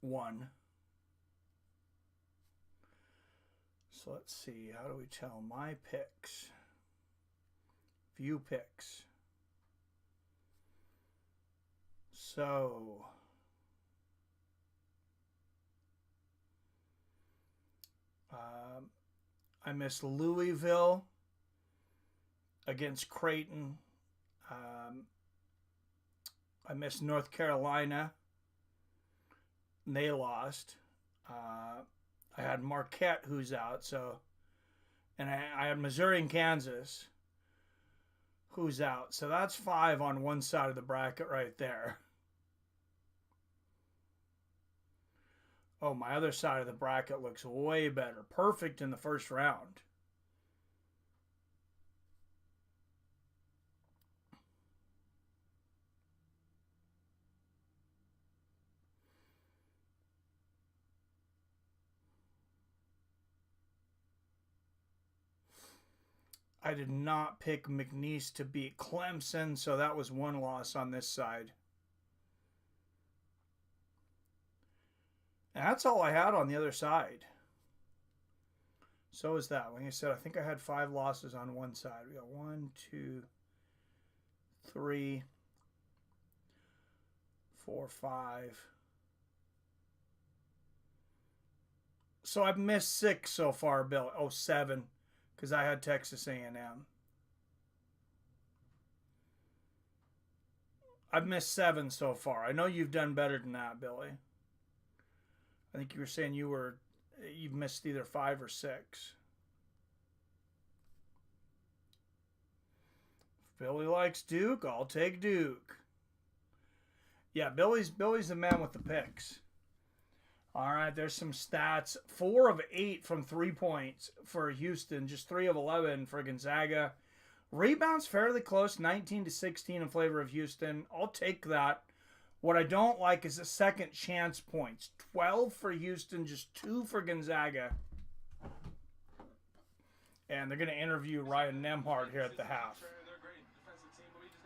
won. So let's see. How do we tell my picks? View picks. So I missed Louisville against Creighton. I missed North Carolina. They lost. I had Marquette, who's out. And I had Missouri and Kansas, who's out. So that's 5 on one side of the bracket right there. Oh, my other side of the bracket looks way better. Perfect in the first round. I did not pick McNeese to beat Clemson, so that was one loss on this side. And that's all I had on the other side. So is that. Like I said, I think I had 5 losses on one side. We got 1, 2, 3, 4, 5. So I've missed 6 so far, Bill. Oh, 7, because I had Texas A&M. I've missed 7 so far. I know you've done better than that, Billy. I think you were saying you've missed either 5 or 6. If Billy likes Duke, I'll take Duke. Yeah, Billy's the man with the picks. All right, there's some stats. 4 of 8 from 3 points for Houston, just 3 of 11 for Gonzaga. Rebounds fairly close, 19 to 16 in favor of Houston. I'll take that. What I don't like is the second chance points. 12 for Houston, just 2 for Gonzaga. And they're going to interview Ryan Nembhard here at the half.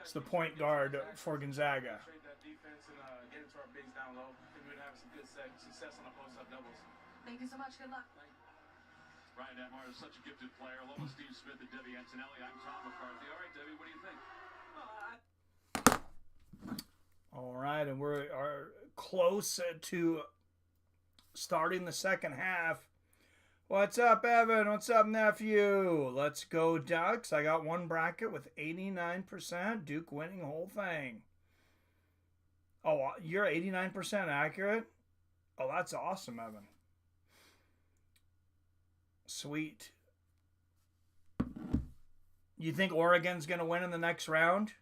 It's the point guard for Gonzaga. Thank you so much. Good luck. Ryan Nembhard is such a gifted player, along with Steve Smith and Debbie Antonelli. I'm Tom McCarthy. All right, Debbie, what do you think? All right, and we're close to starting the second half. What's up, Evan? What's up, nephew? Let's go, Ducks. I got one bracket with 89%. Duke winning the whole thing. Oh, you're 89% accurate? Oh, that's awesome, Evan. Sweet. You think Oregon's going to win in the next round?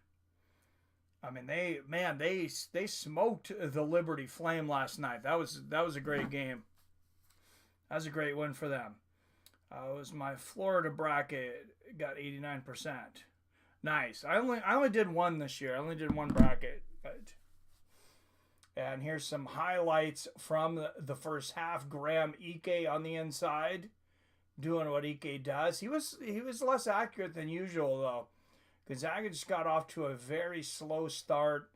I mean, they smoked the Liberty Flame last night. That was a great game. That was a great win for them. It was my Florida bracket, got 89%. Nice. I only did one this year. I only did one bracket. And here's some highlights from the first half. Graham Ike on the inside, doing what Ike does. He was less accurate than usual though. Gonzaga just got off to a very slow start.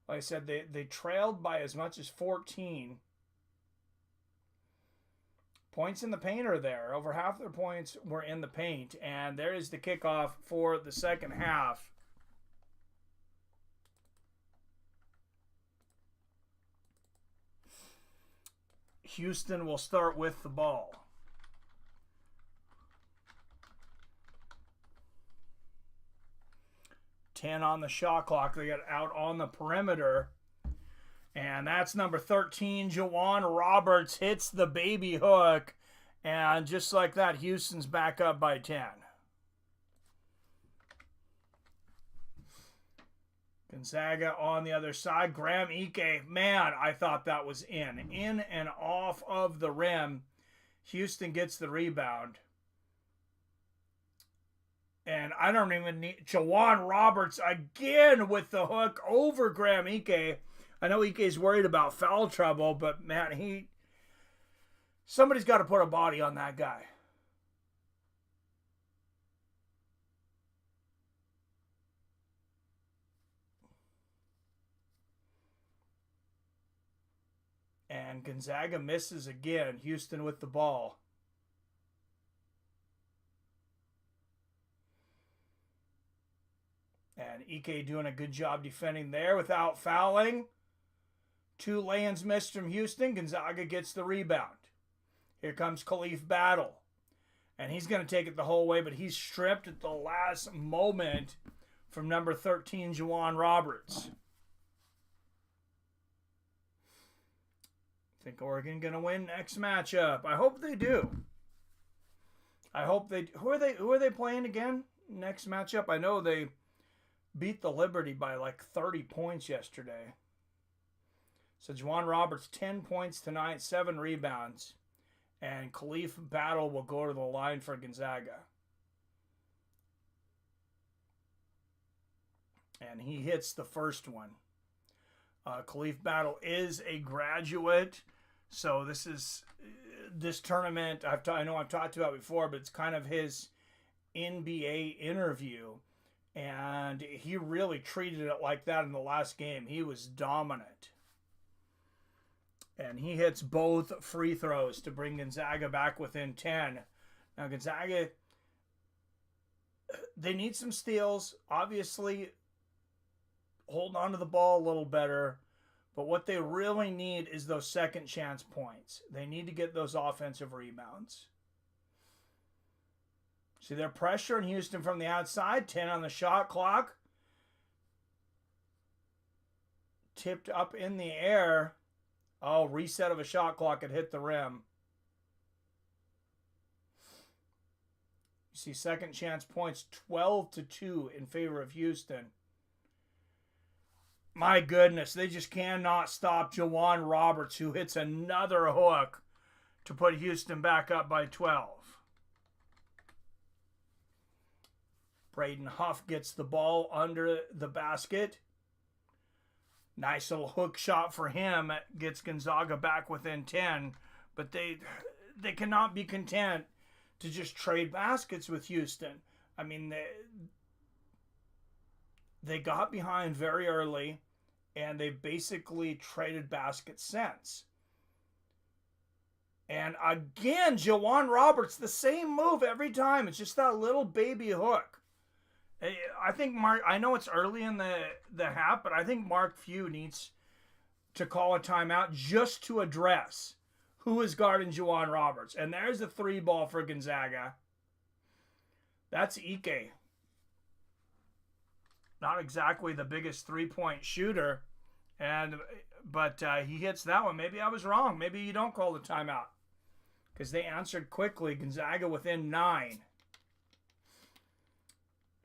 Like I said, they trailed by as much as 14. Points in the paint are there. Over half their points were in the paint. And there is the kickoff for the second half. Houston will start with the ball. $10 on the shot clock. They got out on the perimeter. And that's number 13, Jawan Roberts hits the baby hook. And just like that, Houston's back up by 10. Gonzaga on the other side. Graham Ike, man, I thought that was in. In and off of the rim. Houston gets the rebound. And I don't even need Jawan Roberts again with the hook over Graham Ike. I know Ike's worried about foul trouble, but man, somebody's got to put a body on that guy. And Gonzaga misses again. Houston with the ball. And Ike doing a good job defending there without fouling. 2 layins missed from Houston. Gonzaga gets the rebound. Here comes Khalif Battle. And he's going to take it the whole way, but he's stripped at the last moment from number 13, Juwan Roberts. Think Oregon going to win next matchup? I hope they do. I hope they. Who are they playing again? Next matchup? I know they beat the Liberty by like 30 points yesterday. So Juwan Roberts, 10 points tonight, 7 rebounds. And Khalif Battle will go to the line for Gonzaga. And he hits the first one. Khalif Battle is a graduate. So this tournament, I know I've talked about it before, but it's kind of his NBA interview. And he really treated it like that in the last game. He was dominant. And he hits both free throws to bring Gonzaga back within 10. Now, Gonzaga, they need some steals. Obviously, hold on to the ball a little better. But what they really need is those second chance points. They need to get those offensive rebounds. See, they're pressuring Houston from the outside. 10 on the shot clock. Tipped up in the air. Oh, reset of a shot clock had hit the rim. You see second chance points 12-2 in favor of Houston. My goodness, they just cannot stop Juwan Roberts, who hits another hook to put Houston back up by 12. Braden Huff gets the ball under the basket. Nice little hook shot for him. Gets Gonzaga back within 10. But they cannot be content to just trade baskets with Houston. I mean, they got behind very early, and they basically traded baskets since. And again, Juwan Roberts, the same move every time. It's just that little baby hook. I think I know it's early in the half, but I think Mark Few needs to call a timeout just to address who is guarding Juwan Roberts. And there's a 3-ball for Gonzaga. That's Ike. Not exactly the biggest 3-point shooter, but he hits that one. Maybe I was wrong. Maybe you don't call the timeout, because they answered quickly. Gonzaga within 9.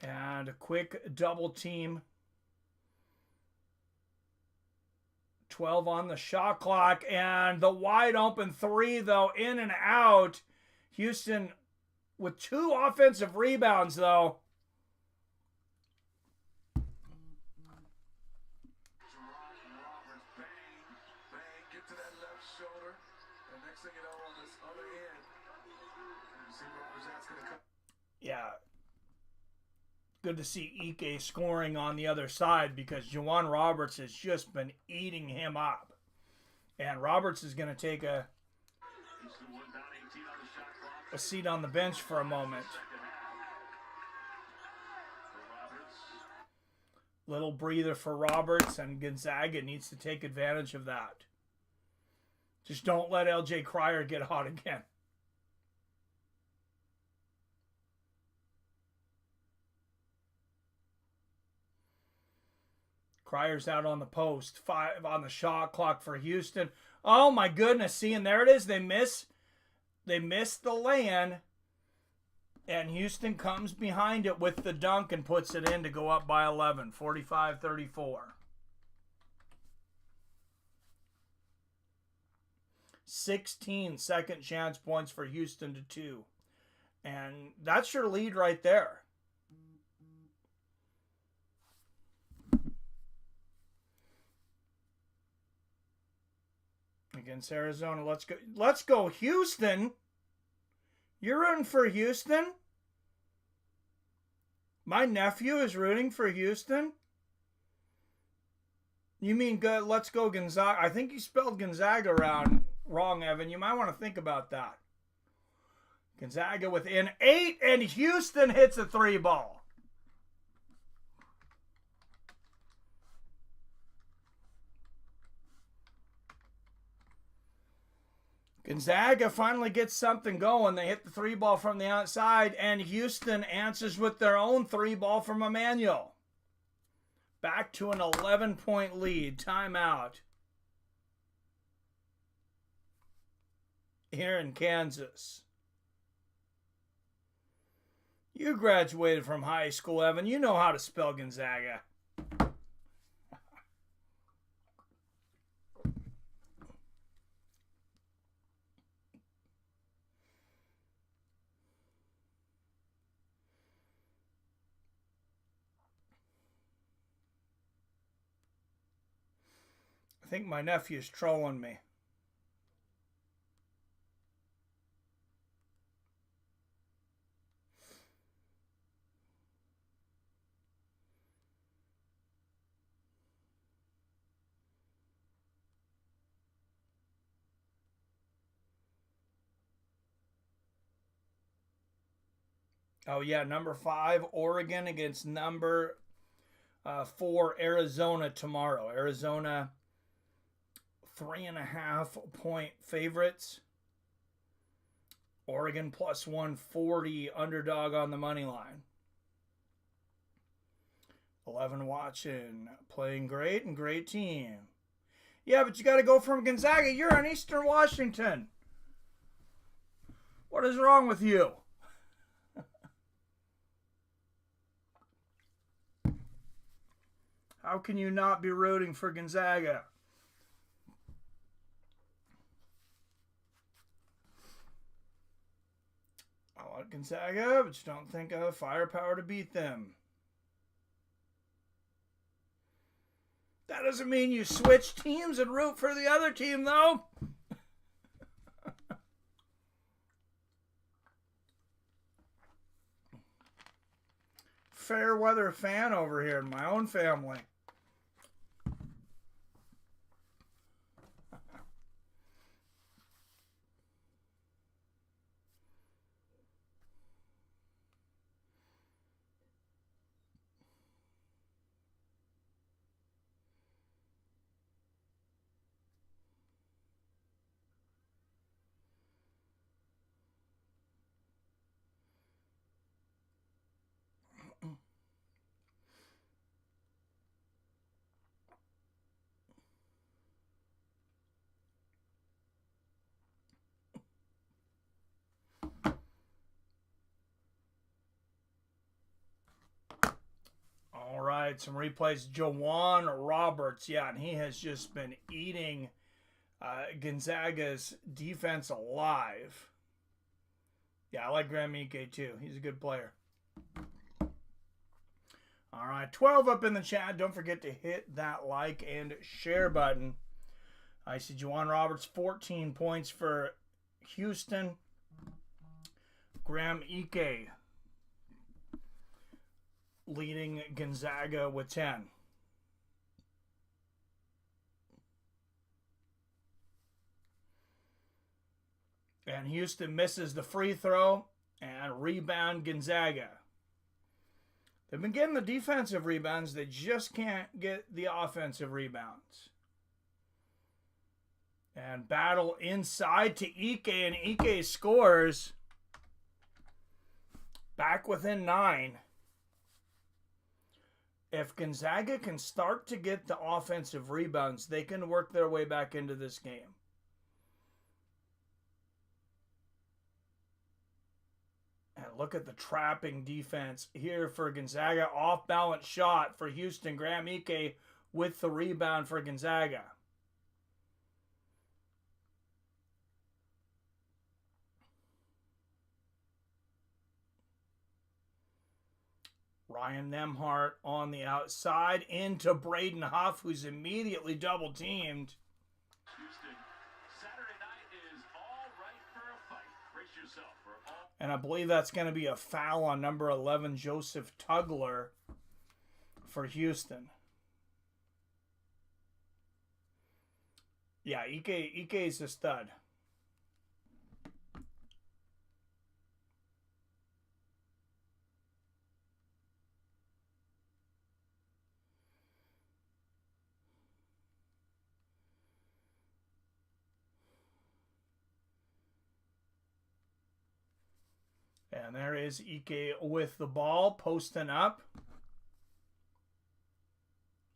And a quick double team. 12 on the shot clock. And the wide open 3, though, in and out. Houston with 2 offensive rebounds, though. Yeah. Good to see Ike scoring on the other side, because Juwan Roberts has just been eating him up. And Roberts is going to take a seat on the bench for a moment. Little breather for Roberts, and Gonzaga needs to take advantage of that. Just don't let LJ Cryer get hot again. Cryer's out on the post. 5 on the shot clock for Houston. Oh my goodness. See, and there it is. They miss the lay-in. And Houston comes behind it with the dunk and puts it in to go up by 11. 45-34. 16 second chance points for Houston to 2. And that's your lead right there. Against Arizona. Let's go Houston. You're rooting for Houston? My nephew is rooting for Houston? You mean let's go Gonzaga? I think you spelled Gonzaga wrong, Evan. You might want to think about that. Gonzaga within 8, and Houston hits a 3-ball. Gonzaga finally gets something going. They hit the 3-ball from the outside, and Houston answers with their own 3-ball from Emmanuel. Back to an 11-point lead. Timeout here in Kansas. You graduated from high school, Evan. You know how to spell Gonzaga. I think my nephew's trolling me. Oh, yeah, number 5, Oregon against number 4, Arizona tomorrow. Arizona, 3.5-point favorites. Oregon plus 140, underdog on the money line. 11 watching, playing great and great team. Yeah, but you got to go from Gonzaga. You're in Eastern Washington. What is wrong with you? How can you not be rooting for Gonzaga? I like Gonzaga, but you don't think I have firepower to beat them. That doesn't mean you switch teams and root for the other team, though. Fair weather fan over here in my own family. All right, some replays. Juwan Roberts, yeah, and he has just been eating Gonzaga's defense alive. Yeah, I like Graham Ike too. He's a good player. All right, 12 up in the chat. Don't forget to hit that like and share button. I see Juwan Roberts, 14 points for Houston. Graham Ike leading Gonzaga with 10. And Houston misses the free throw and rebound Gonzaga. They've been getting the defensive rebounds. They just can't get the offensive rebounds. And battle inside to Ike, and Ike scores. Back within 9. If Gonzaga can start to get the offensive rebounds, they can work their way back into this game. And look at the trapping defense here for Gonzaga. Off-balance shot for Houston. Graham Ike with the rebound for Gonzaga. Ryan Nembhard on the outside into Braden Huff, who's immediately double-teamed. Houston, Saturday night is all right for a fight. Brace yourself for all. And I believe that's going to be a foul on number 11, Joseph Tugler, for Houston. Yeah, Ike's a stud. And there is Ike with the ball, posting up.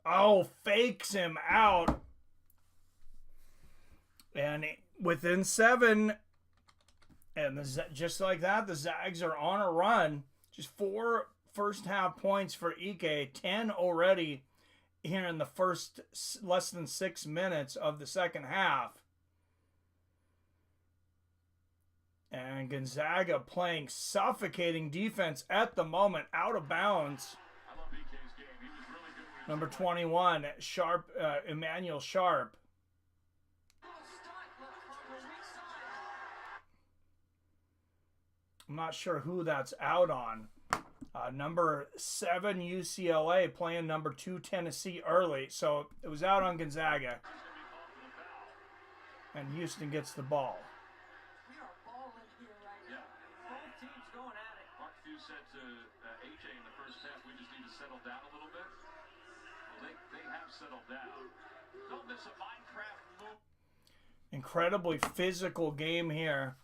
Oh, fakes him out. And within 7, and just like that, the Zags are on a run. Just 4 first half points for Ike, 10 already here in the first less than 6 minutes of the second half. And Gonzaga playing suffocating defense at the moment, out of bounds. I love BK's game. He was really good. Number 21, Sharp, Emmanuel Sharp. I'm not sure who that's out on. Number 7, UCLA playing number 2, Tennessee early. So it was out on Gonzaga. And Houston gets the ball. Said to AJ in the first half, we just need to settle down a little bit. Well, they have settled down. Don't miss a Minecraft move. Incredibly physical game here.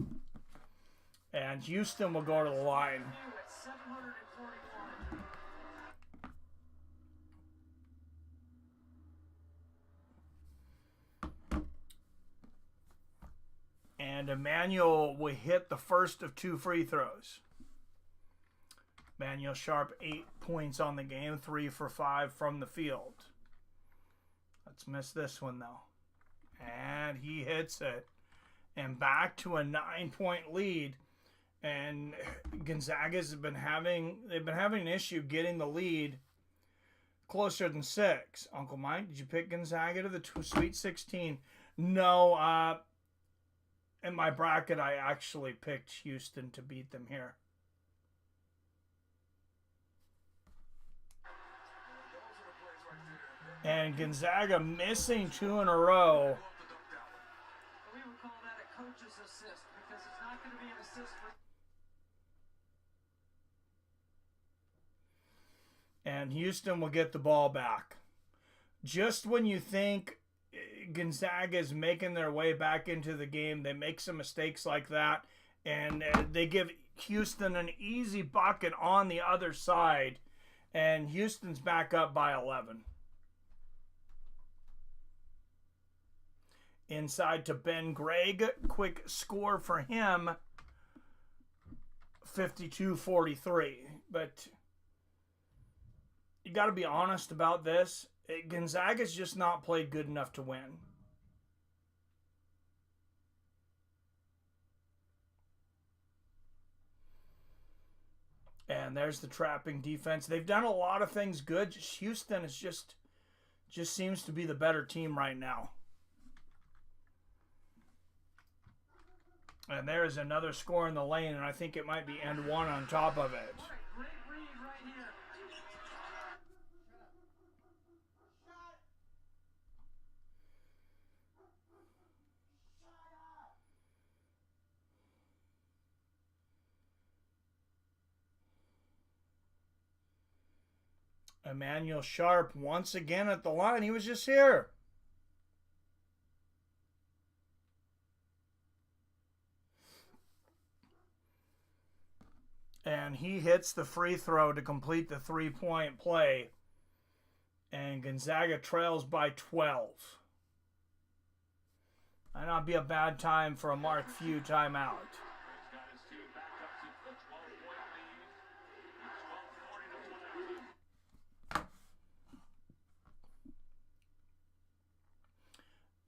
And Houston will go to the line. And Emmanuel will hit the first of 2 free throws. Emmanuel Sharp, 8 points on the game, 3 for 5 from the field. Let's miss this one, though. And he hits it. And back to a 9-point lead. And Gonzaga's been having an issue getting the lead closer than 6. Uncle Mike, did you pick Gonzaga to the Sweet 16? No, in my bracket, I actually picked Houston to beat them here. And Gonzaga missing 2 in a row. We would call that a coach's assist because it's not going to be an assist for. And Houston will get the ball back. Just when you think Gonzaga is making their way back into the game, they make some mistakes like that. And they give Houston an easy bucket on the other side. And Houston's back up by 11. Inside to Ben Gregg. Quick score for him. 52-43. But you got to be honest about this. Gonzaga's just not played good enough to win. And there's the trapping defense. They've done a lot of things good. Houston is just seems to be the better team right now. And there's another score in the lane, and I think it might be end 1 on top of it. Great read right here. Emmanuel Sharp once again at the line. He was just here. And he hits the free throw to complete the 3-point play. And Gonzaga trails by 12. Might not be a bad time for a Mark Few timeout.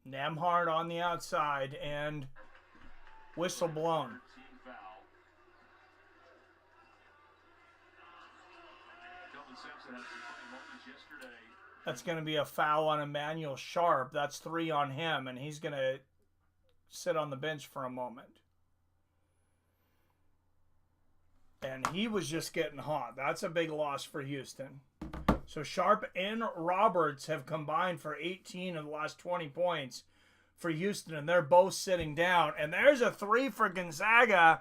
Nembhard on the outside and whistle blown. That's going to be a foul on Emmanuel Sharp. That's 3 on him, and he's going to sit on the bench for a moment. And he was just getting hot. That's a big loss for Houston. So Sharp and Roberts have combined for 18 of the last 20 points for Houston, and they're both sitting down. And there's a 3 for Gonzaga.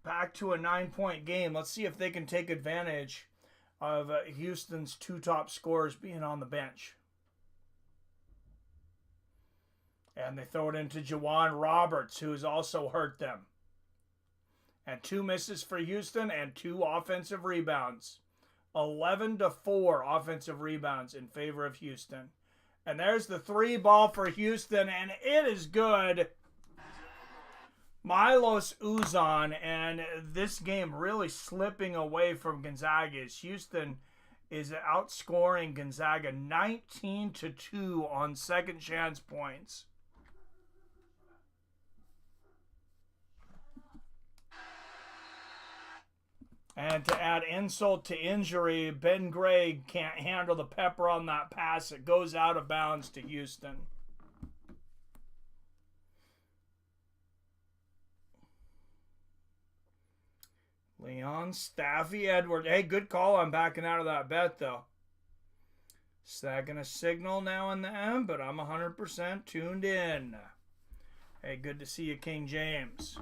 Back to a 9-point game. Let's see if they can take advantage of Houston's 2 top scorers being on the bench. And they throw it into Juwan Roberts, who has also hurt them. And 2 misses for Houston and 2 offensive rebounds. 11-4 offensive rebounds in favor of Houston. And there's the 3 ball for Houston, and it is good. Milos Uzan, and this game really slipping away from Gonzaga as Houston is outscoring Gonzaga 19-2 on second chance points. And to add insult to injury, Ben Gray can't handle the pepper on that pass. It goes out of bounds to Houston. Leon Staffy Edwards. Hey, good call on backing out of that bet, though. Second a signal now and then, but I'm 100% tuned in. Hey, good to see you, King James.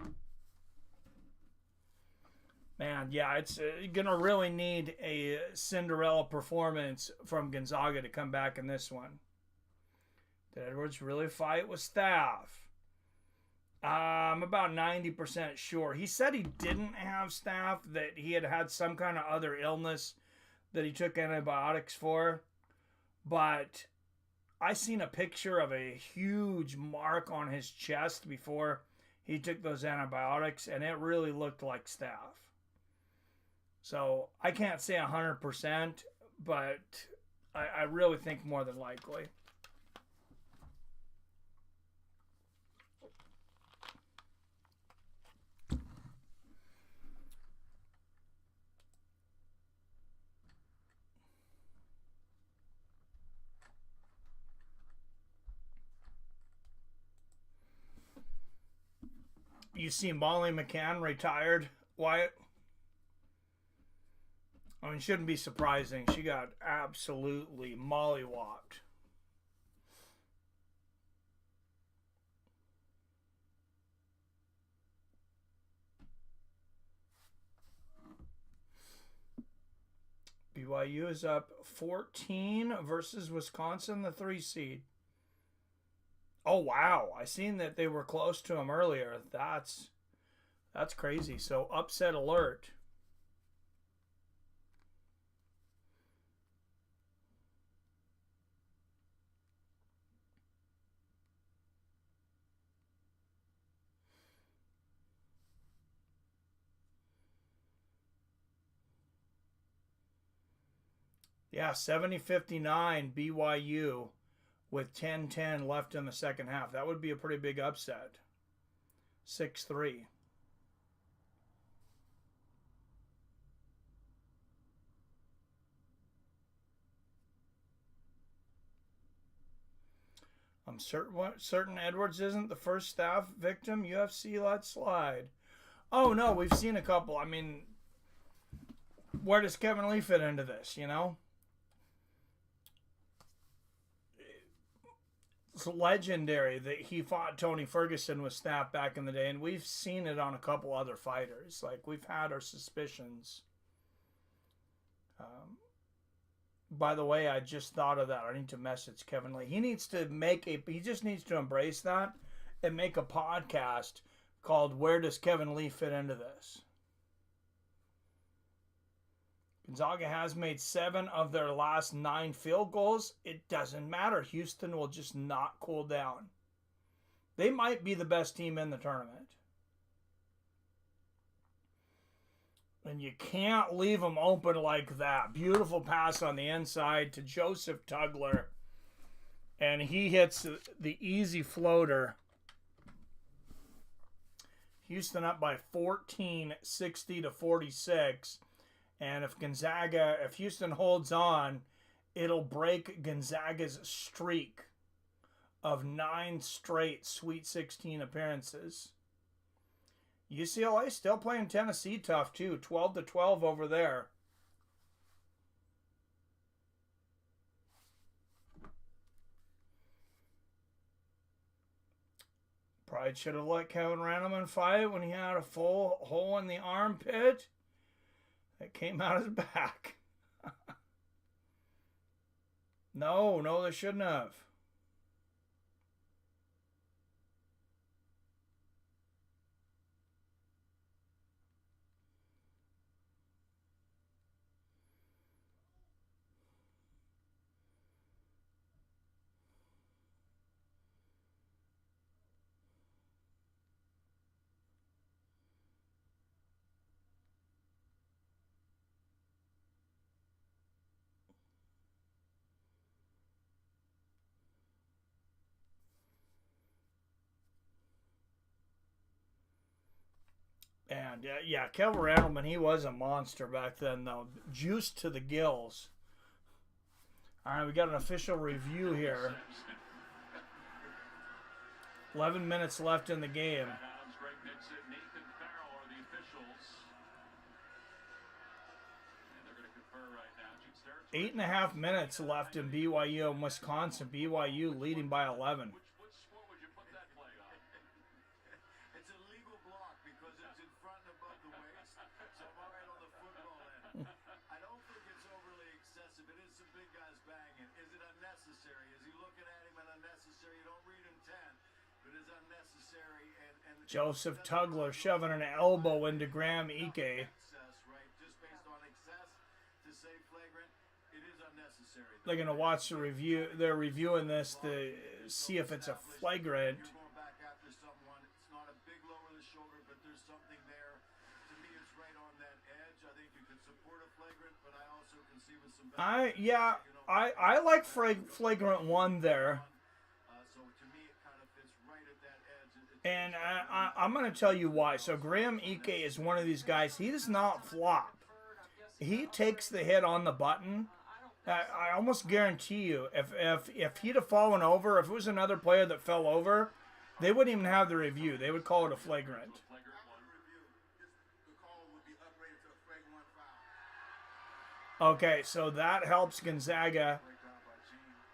Man, yeah, it's going to really need a Cinderella performance from Gonzaga to come back in this one. Did Edwards really fight with Staff? I'm about 90% sure. He said he didn't have Staff, that he had had some kind of other illness that he took antibiotics for. But I seen a picture of a huge mark on his chest before he took those antibiotics, and it really looked like Staff. So I can't say 100%, but I really think more than likely. You see Molly McCann retired, Wyatt? I mean, shouldn't be surprising. She got absolutely mollywopped. BYU is up 14 versus Wisconsin, the 3 seed. Oh, wow. I seen that they were close to them earlier. That's crazy. So, upset alert. Yeah, 70-59 BYU with 10-10 left in the second half. That would be a pretty big upset. 6-3. I'm certain Edwards isn't the first Staff victim. UFC let slide. Oh, no, we've seen a couple. I mean, where does Kevin Lee fit into this, you know? It's legendary that he fought Tony Ferguson with Staff back in the day, and we've seen it on a couple other fighters. Like, we've had our suspicions. By the way, I just thought of that. I need to message Kevin Lee. He just needs to embrace that and make a podcast called Where Does Kevin Lee Fit Into This? Gonzaga has made 7 of their last 9 field goals. It doesn't matter. Houston will just not cool down. They might be the best team in the tournament. And you can't leave them open like that. Beautiful pass on the inside to Joseph Tugler. And he hits the easy floater. Houston up by 14, 60-46. And if Houston holds on, it'll break Gonzaga's streak of 9 straight Sweet 16 appearances. UCLA still playing Tennessee tough too, 12-12 over there. Probably should have let Kevin Randleman fight when he had a full hole in the armpit that came out his back. No, they shouldn't have. And, yeah, Kevin Randleman, he was a monster back then, though. Juiced to the gills. All right, we got an official review here. 11 minutes left in the game. Nathan Farrell are the officials. And they're going to confer right now. 8.5 minutes left in BYU and Wisconsin. BYU leading by 11. Which sport would you put that play on? It's a legal block because it's in front and above the waist. So I'm all right on the football end. I don't think it's overly excessive. It is some big guys banging. Is it unnecessary? Is he looking at him and unnecessary? You don't read intent, but it's unnecessary. And Joseph Tugler shoving an elbow into Graham Ike. excess, right? Just based on excess to say flagrant, it is unnecessary. They're going to watch the review. They're reviewing this to see if it's a flagrant. You're going back after someone. It's not a big lower the shoulder, but there's something there. To me, it's right on that edge. I think you could support a flagrant, but I also can see with some. I like flagrant one there. So to me, it kind of fits right at that edge. And I'm going to tell you why. So Graham Ike is one of these guys. He does not flop. He takes the hit on the button. I almost guarantee you, if he'd have fallen over, if it was another player that fell over, they wouldn't even have the review. They would call it a flagrant. Okay, so that helps Gonzaga.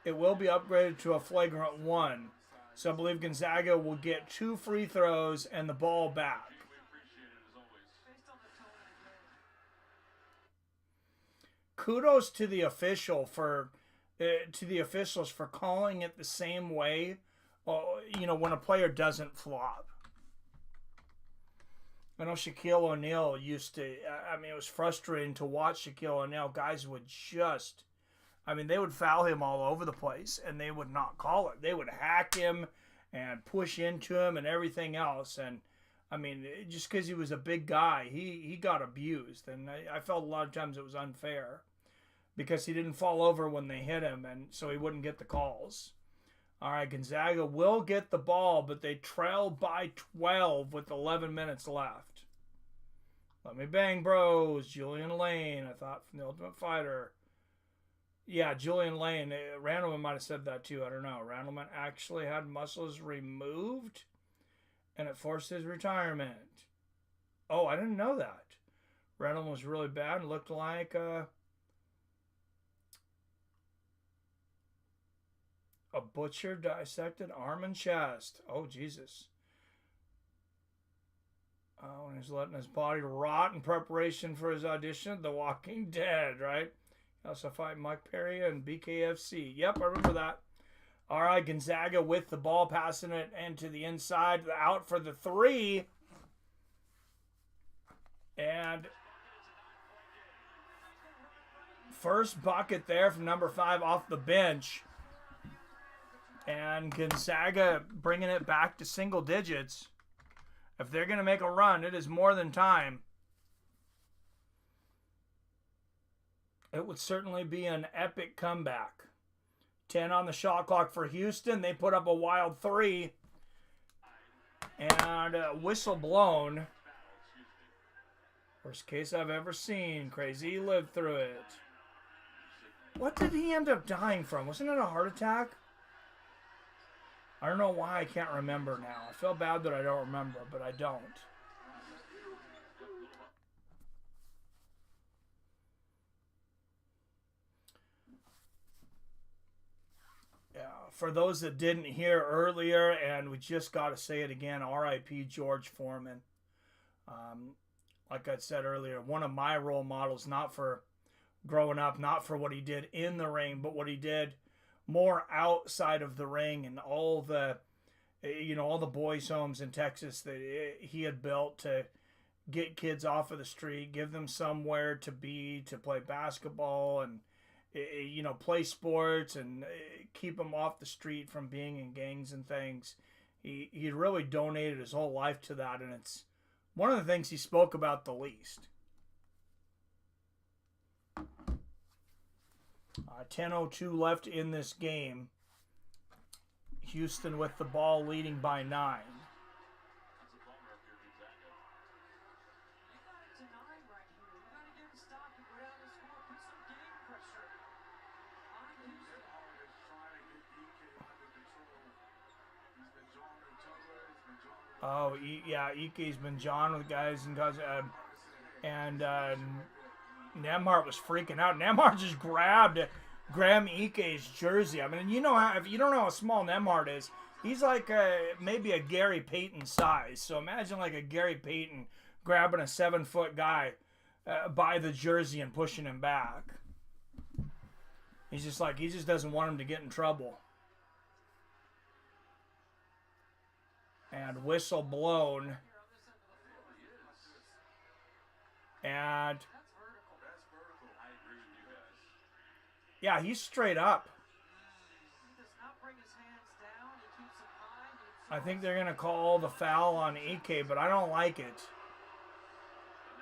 It will be upgraded to a flagrant one. So I believe Gonzaga will get 2 free throws and the ball back. We appreciate it as always. Based on the tone of the game. Kudos to the officials for calling it the same way. When a player doesn't flop. I know Shaquille O'Neal used to. It was frustrating to watch Shaquille O'Neal. Guys would just. They would foul him all over the place, and they would not call it. They would hack him and push into him and everything else. And, just because he was a big guy, he got abused. And I felt a lot of times it was unfair because he didn't fall over when they hit him, and so he wouldn't get the calls. All right, Gonzaga will get the ball, but they trail by 12 with 11 minutes left. Let me bang, bros. Julian Lane, I thought, from the Ultimate Fighter. Yeah, Julian Lane. Randleman might have said that too. I don't know. Randleman actually had muscles removed, and it forced his retirement. Oh, I didn't know that. Randleman was really bad and looked like a butcher dissected arm and chest. Oh, Jesus. When he's letting his body rot in preparation for his audition, The Walking Dead, right? He also fight Mike Perry and BKFC. Yep, I remember that. All right, Gonzaga with the ball, passing it into the inside, out for the 3. And first bucket there from number 5 off the bench. And Gonzaga bringing it back to single digits. If they're going to make a run, it is more than time. It would certainly be an epic comeback. 10 on the shot clock for Houston. They put up a wild 3. And whistle blown. Worst case I've ever seen. Crazy lived through it. What did he end up dying from? Wasn't it a heart attack? I don't know why I can't remember now. I feel bad that I don't remember, but I don't. Yeah, for those that didn't hear earlier, and we just got to say it again, R.I.P. George Foreman. Like I said earlier, one of my role models, not for growing up, not for what he did in the ring, but what he did more outside of the ring, and all the boys' homes in Texas that he had built to get kids off of the street, give them somewhere to be, to play basketball and, play sports and keep them off the street from being in gangs and things. He really donated his whole life to that, and it's one of the things he spoke about the least. 10:02 left in this game. Houston with the ball leading by 9. Oh, yeah, Ike's been John with guys and Nemhart was freaking out. Nemhart just grabbed Graham Ike's jersey. I mean, you know how, if you don't know how small Nemhart is, he's like maybe a Gary Payton size. So imagine like a Gary Payton grabbing a 7-foot guy by the jersey and pushing him back. He's just like, he just doesn't want him to get in trouble. And whistle blown. And yeah, he's straight up. I think they're going to call the foul on Ike, but I don't like it.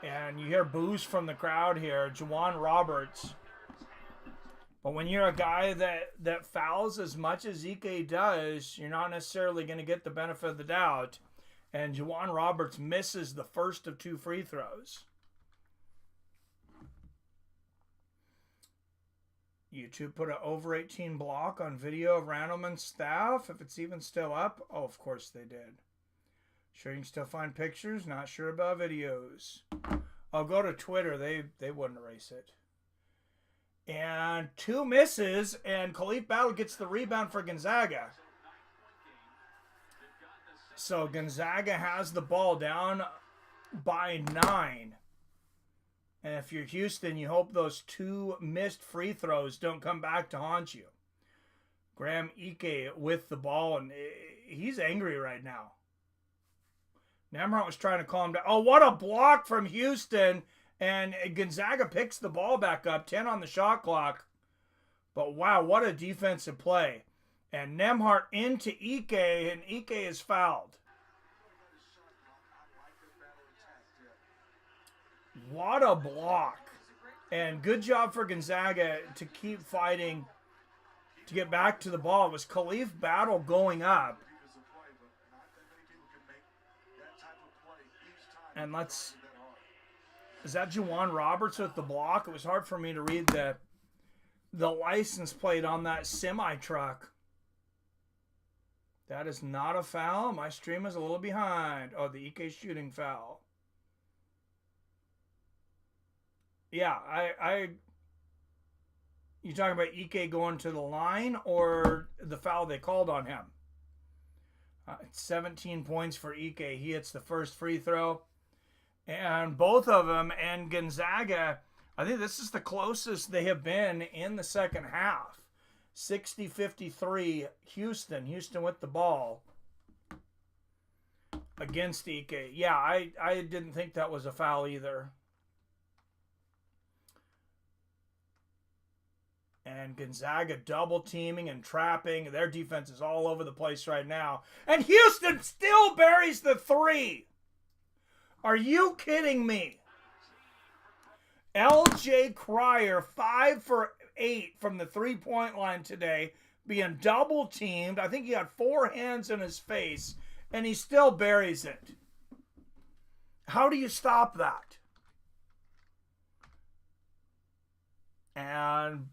And you hear boos from the crowd here. Juwan Roberts. But when you're a guy that fouls as much as Ike does, you're not necessarily going to get the benefit of the doubt. And Juwan Roberts misses the first of 2 free throws. YouTube put an over 18 block on video of Randleman's staff, if it's even still up. Oh, of course they did. Sure you can still find pictures, not sure about videos. I'll go to Twitter, they wouldn't erase it. And 2 misses, and Khalif Battle gets the rebound for Gonzaga. So Gonzaga has the ball down by 9. And if you're Houston, you hope those 2 missed free throws don't come back to haunt you. Graham Ike with the ball, and he's angry right now. Nemhart was trying to calm down. Oh, what a block from Houston. And Gonzaga picks the ball back up, 10 on the shot clock. But wow, what a defensive play. And Nemhart into Ike, and Ike is fouled. What a block. And good job for Gonzaga to keep fighting to get back to the ball. It was Khalif Battle going up. And is that Juwan Roberts with the block? It was hard for me to read the license plate on that semi-truck. That is not a foul. My stream is a little behind. Oh, the Ike shooting foul. Yeah, you talking about Ike going to the line or the foul they called on him? It's 17 points for Ike. He hits the first free throw. And both of them, and Gonzaga, I think this is the closest they have been in the second half. 60-53 Houston. Houston with the ball against Ike. Yeah, I didn't think that was a foul either. And Gonzaga double teaming and trapping. Their defense is all over the place right now. And Houston still buries the 3. Are you kidding me? L.J. Cryer, 5 for 8 from the 3-point line today, being double teamed. I think he had 4 hands in his face, and he still buries it. How do you stop that? And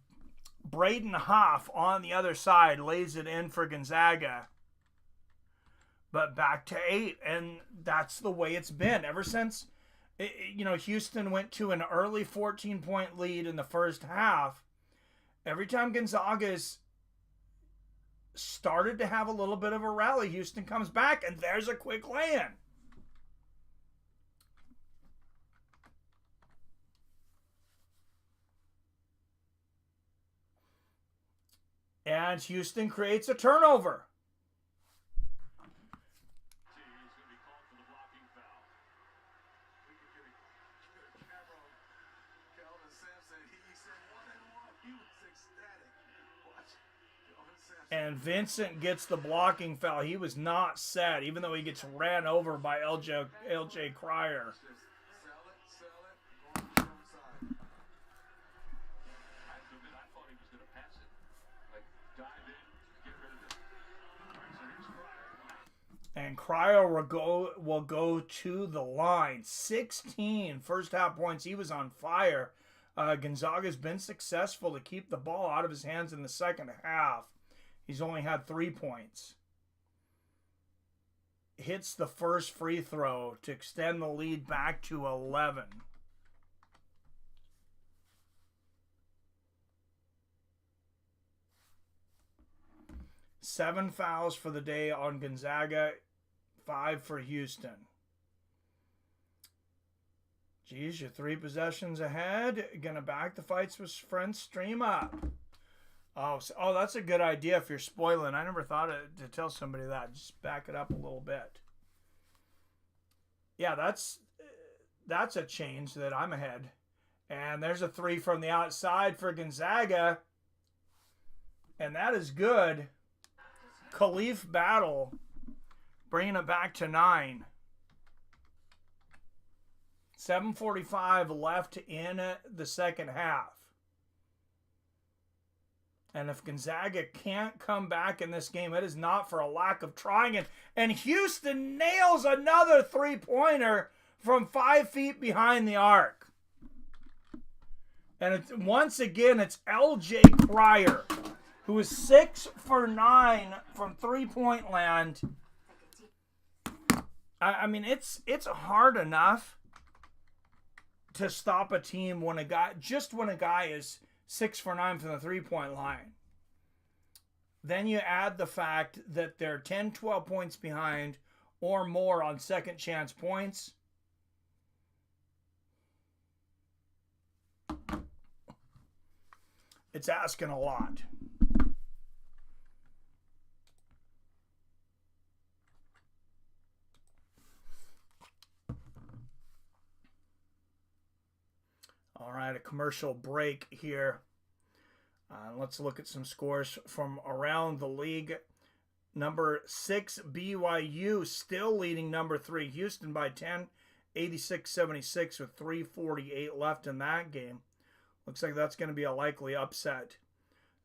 Braden Hoff on the other side lays it in for Gonzaga. But back to 8, and that's the way it's been ever since. Houston went to an early 14-point lead in the first half. Every time Gonzaga's started to have a little bit of a rally, Houston comes back, and there's a quick lay-in. And Houston creates a turnover. And Vincent gets the blocking foul. He was not set, even though he gets ran over by L.J. Cryer. And Cryer will go to the line. 16 first half points. He was on fire. Gonzaga's been successful to keep the ball out of his hands in the second half. He's only had 3 points. hits the first free throw to extend the lead back to 11. Seven fouls for the day on Gonzaga, 5 for Houston. Geez, you're 3 possessions ahead. Gonna back the fights with friends. Stream up. Oh, that's a good idea if you're spoiling. I never thought to tell somebody that. Just back it up a little bit. Yeah, that's a change that I'm ahead. And there's a 3 from the outside for Gonzaga. And that is good. Khalif Battle bringing it back to 9. 7:45 left in the second half. And if Gonzaga can't come back in this game, it is not for a lack of trying. And Houston nails another 3-pointer from 5 feet behind the arc. And once again, it's L.J. Cryer, who is 6 for 9 from 3-point land. I mean, it's hard enough to stop a team when a guy is 6 for 9 from the 3-point line. Then you add the fact that they're 10, 12 points behind or more on second chance points. It's asking a lot. All right, a commercial break here. Let's look at some scores from around the league. Number 6, BYU, still leading number 3, Houston by 10, 86-76 with 3:48 left in that game. Looks like that's going to be a likely upset.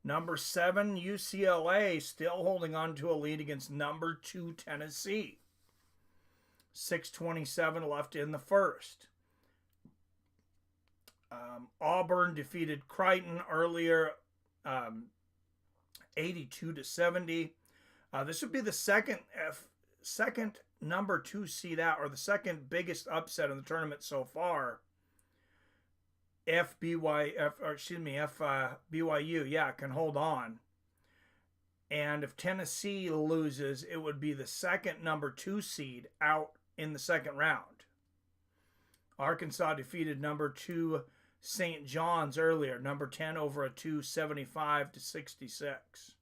Number 7, UCLA, still holding on to a lead against number 2, Tennessee. 6:27 left in the first. Auburn defeated Creighton earlier, 82-70. This would be the second number 2 seed out, or the second biggest upset in the tournament so far. If BYU, can hold on. And if Tennessee loses, it would be the second number 2 seed out in the second round. Arkansas defeated number 2 St. John's earlier, number 10 over a 2, 75-66.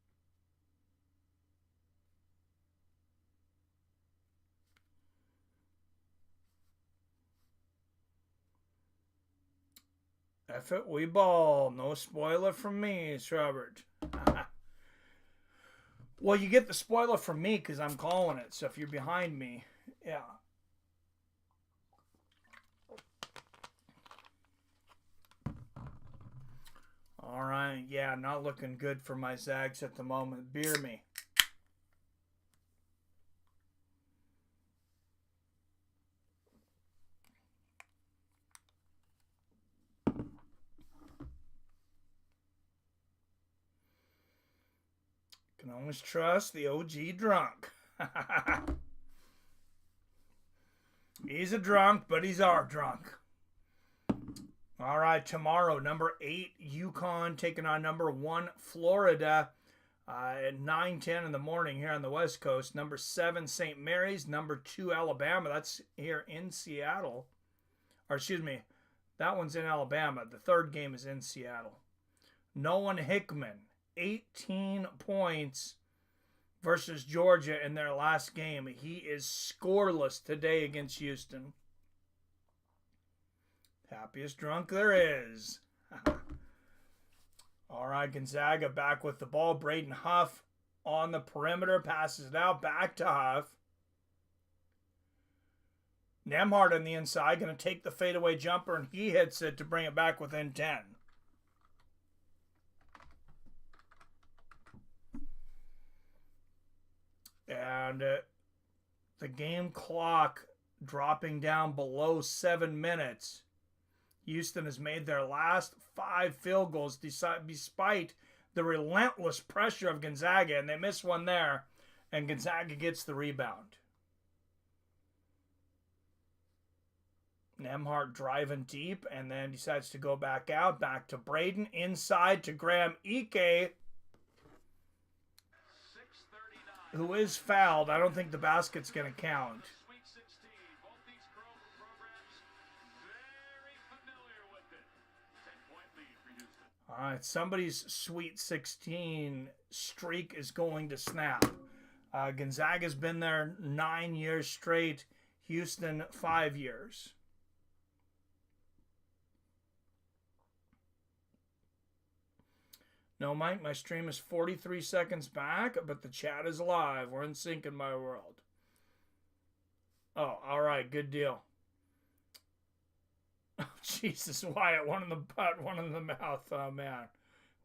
F it, we ball. No spoiler from me, Robert. Well, you get the spoiler from me because I'm calling it. So if you're behind me, yeah. All right, yeah, not looking good for my Zags at the moment. Beer me. Can always trust the OG drunk. He's a drunk, but he's our drunk. All right, tomorrow, number 8, UConn taking on number 1, Florida at 9:10 in the morning here on the West Coast. Number 7, St. Mary's. Number 2, Alabama. That's here in Seattle. Or excuse me, that one's in Alabama. The third game is in Seattle. Nolan Hickman, 18 points versus Georgia in their last game. He is scoreless today against Houston. Happiest drunk there is. All right, Gonzaga back with the ball. Braden Huff on the perimeter. Passes it out. Back to Huff. Nemhard on the inside. Going to take the fadeaway jumper, and he hits it to bring it back within 10. And the game clock dropping down below 7 minutes. Houston has made their last 5 field goals despite the relentless pressure of Gonzaga, and they miss one there, and Gonzaga gets the rebound. Nemhart driving deep and then decides to go back out. Back to Braden. Inside to Graham Ike, who is fouled. I don't think the basket's going to count. Sweet 16. Both these programs very familiar with it. 10-point lead for Houston. All right, somebody's Sweet 16 streak is going to snap. Gonzaga's been there 9 years straight. Houston, 5 years. No, Mike, my stream is 43 seconds back, but the chat is alive. We're in sync in my world. Oh, all right, good deal. Oh, Jesus, Wyatt, one in the butt, one in the mouth. Oh, man.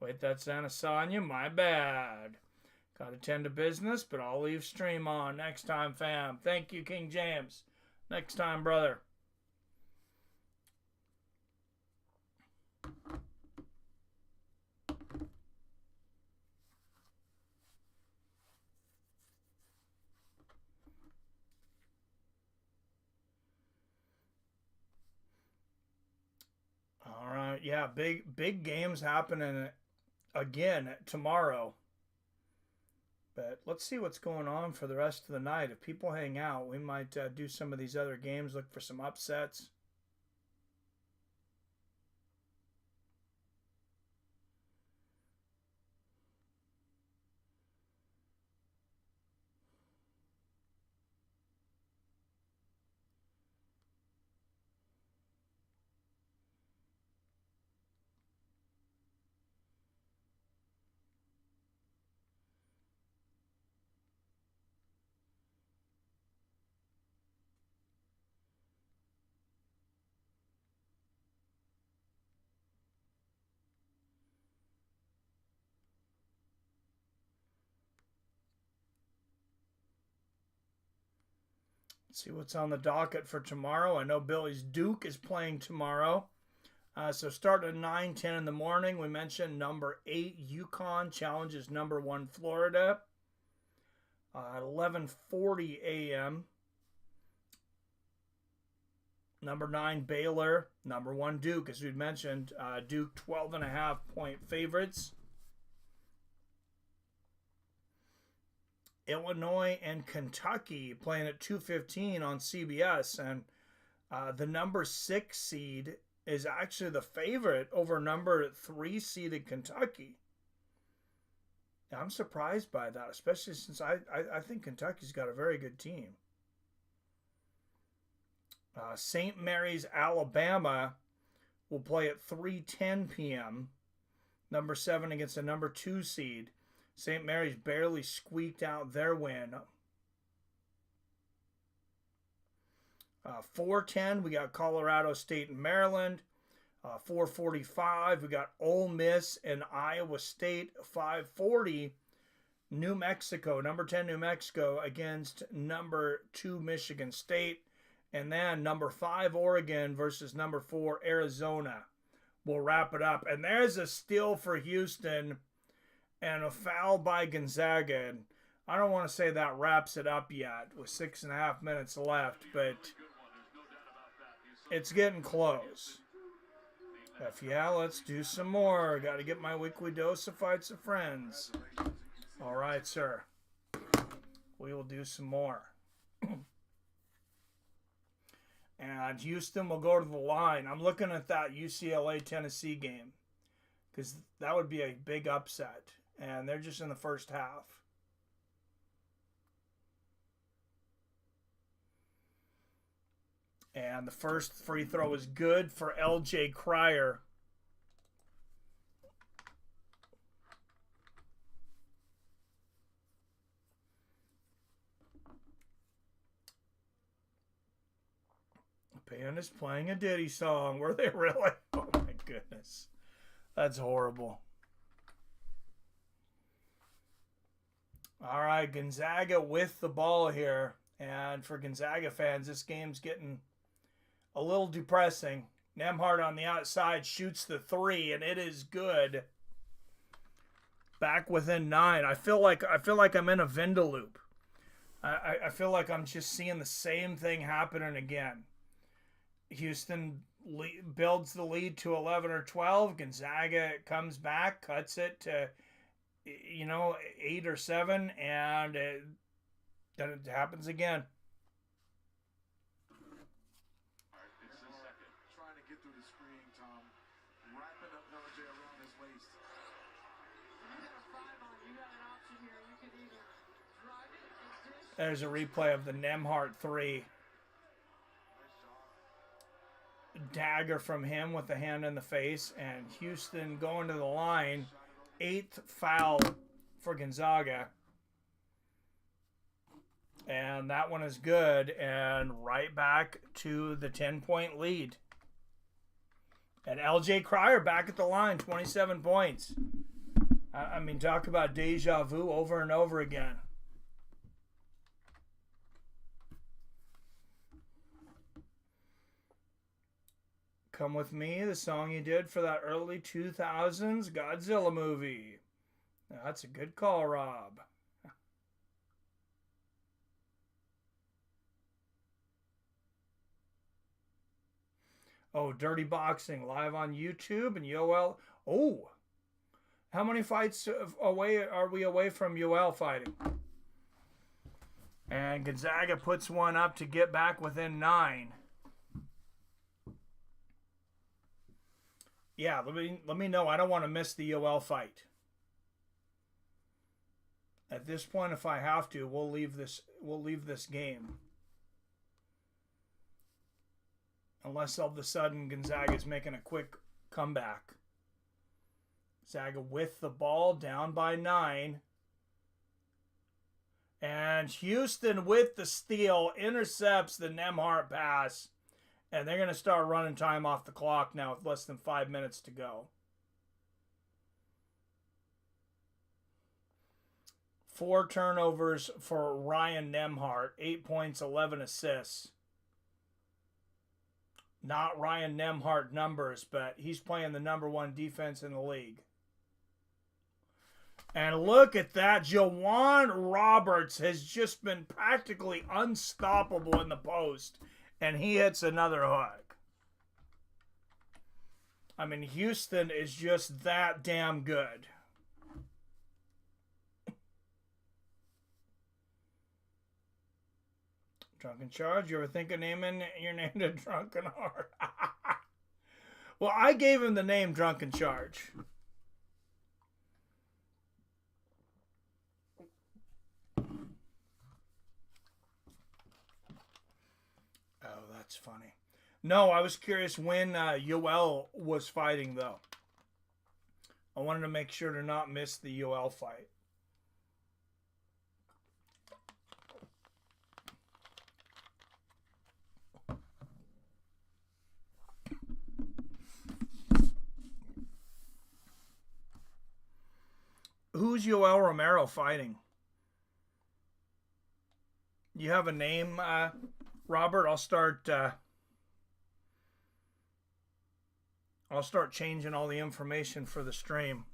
Wait, that's Anasanya? My bad. Got to tend to business, but I'll leave stream on next time, fam. Thank you, King James. Next time, brother. All right, yeah, big games happening again tomorrow. But let's see what's going on for the rest of the night. If people hang out, we might do some of these other games, look for some upsets. Let's see what's on the docket for tomorrow. I know Billy's Duke is playing tomorrow. So starting at 9:10 in the morning, we mentioned number 8 UConn challenges number 1 Florida. At 11:40 a.m. Number 9 Baylor, number 1 Duke, as we'd mentioned. Duke 12.5-point favorites. Illinois and Kentucky playing at 2:15 on CBS, and the number 6 seed is actually the favorite over number 3 seeded Kentucky. I'm surprised by that, especially since I think Kentucky's got a very good team. St. Mary's, Alabama will play at 3:10 p.m. Number 7 against the number 2 seed. St. Mary's barely squeaked out their win. 4:10, we got Colorado State and Maryland. 4:45, we got Ole Miss and Iowa State. 5:40, New Mexico, number 10 New Mexico against number 2 Michigan State. And then number 5 Oregon versus number 4 Arizona. We'll wrap it up. And there's a steal for Houston and a foul by Gonzaga. And I don't want to say that wraps it up yet with 6.5 minutes left, but it's getting close. If yeah, let's do some more. Got to get my weekly dose of Fights of Friends. All right, sir. We will do some more. And Houston will go to the line. I'm looking at that UCLA-Tennessee game because that would be a big upset. And they're just in the first half. And the first free throw is good for L.J. Cryer. The band is playing a Diddy song. Were they really? Oh my goodness. That's horrible. All right, Gonzaga with the ball here. And for Gonzaga fans, this game's getting a little depressing. Nemhart on the outside shoots the 3, and it is good. Back within 9. I feel like I'm in a Vindaloop. I feel like I'm just seeing the same thing happening again. Houston builds the lead to 11 or 12. Gonzaga comes back, cuts it to, 8 or 7, and then it happens again. It's the second. Trying to get through the screen, Tom. Wrapping up LJ around his waist. You got a 5 on. You got an option here. You could either drive it and dish. There's a replay of the Nembhard 3. Dagger from him with the hand in the face, and Houston going to the line. 8th foul for Gonzaga. And that one is good, and right back to the 10-point lead. And LJ Cryer back at the line, 27 points. I mean, talk about deja vu over and over again. Come With Me, the song you did for that early 2000s Godzilla movie. That's a good call, Rob. Oh, Dirty Boxing live on YouTube and Yoel. Oh, how many fights away are we away from Yoel fighting? And Gonzaga puts one up to get back within 9. Yeah, let me know. I don't want to miss the Yoel fight. At this point, if I have to, we'll leave this game. Unless all of a sudden Gonzaga is making a quick comeback. Gonzaga with the ball, down by 9. And Houston with the steal intercepts the Nembhard pass. And they're going to start running time off the clock now with less than 5 minutes to go. 4 turnovers for Ryan Nembhard. 8 points, 11 assists. Not Ryan Nembhard numbers, but he's playing the number 1 defense in the league. And look at that. Jawan Roberts has just been practically unstoppable in the post. And he hits another hook. I mean, Houston is just that damn good. Drunken Charge, you ever think of naming your name to Drunken Heart? Well, I gave him the name Drunken Charge. Oh, that's funny. No, I was curious when Yoel was fighting, though. I wanted to make sure to not miss the Yoel fight. Who's Yoel Romero fighting? You have a name, Robert? I'll start changing all the information for the stream.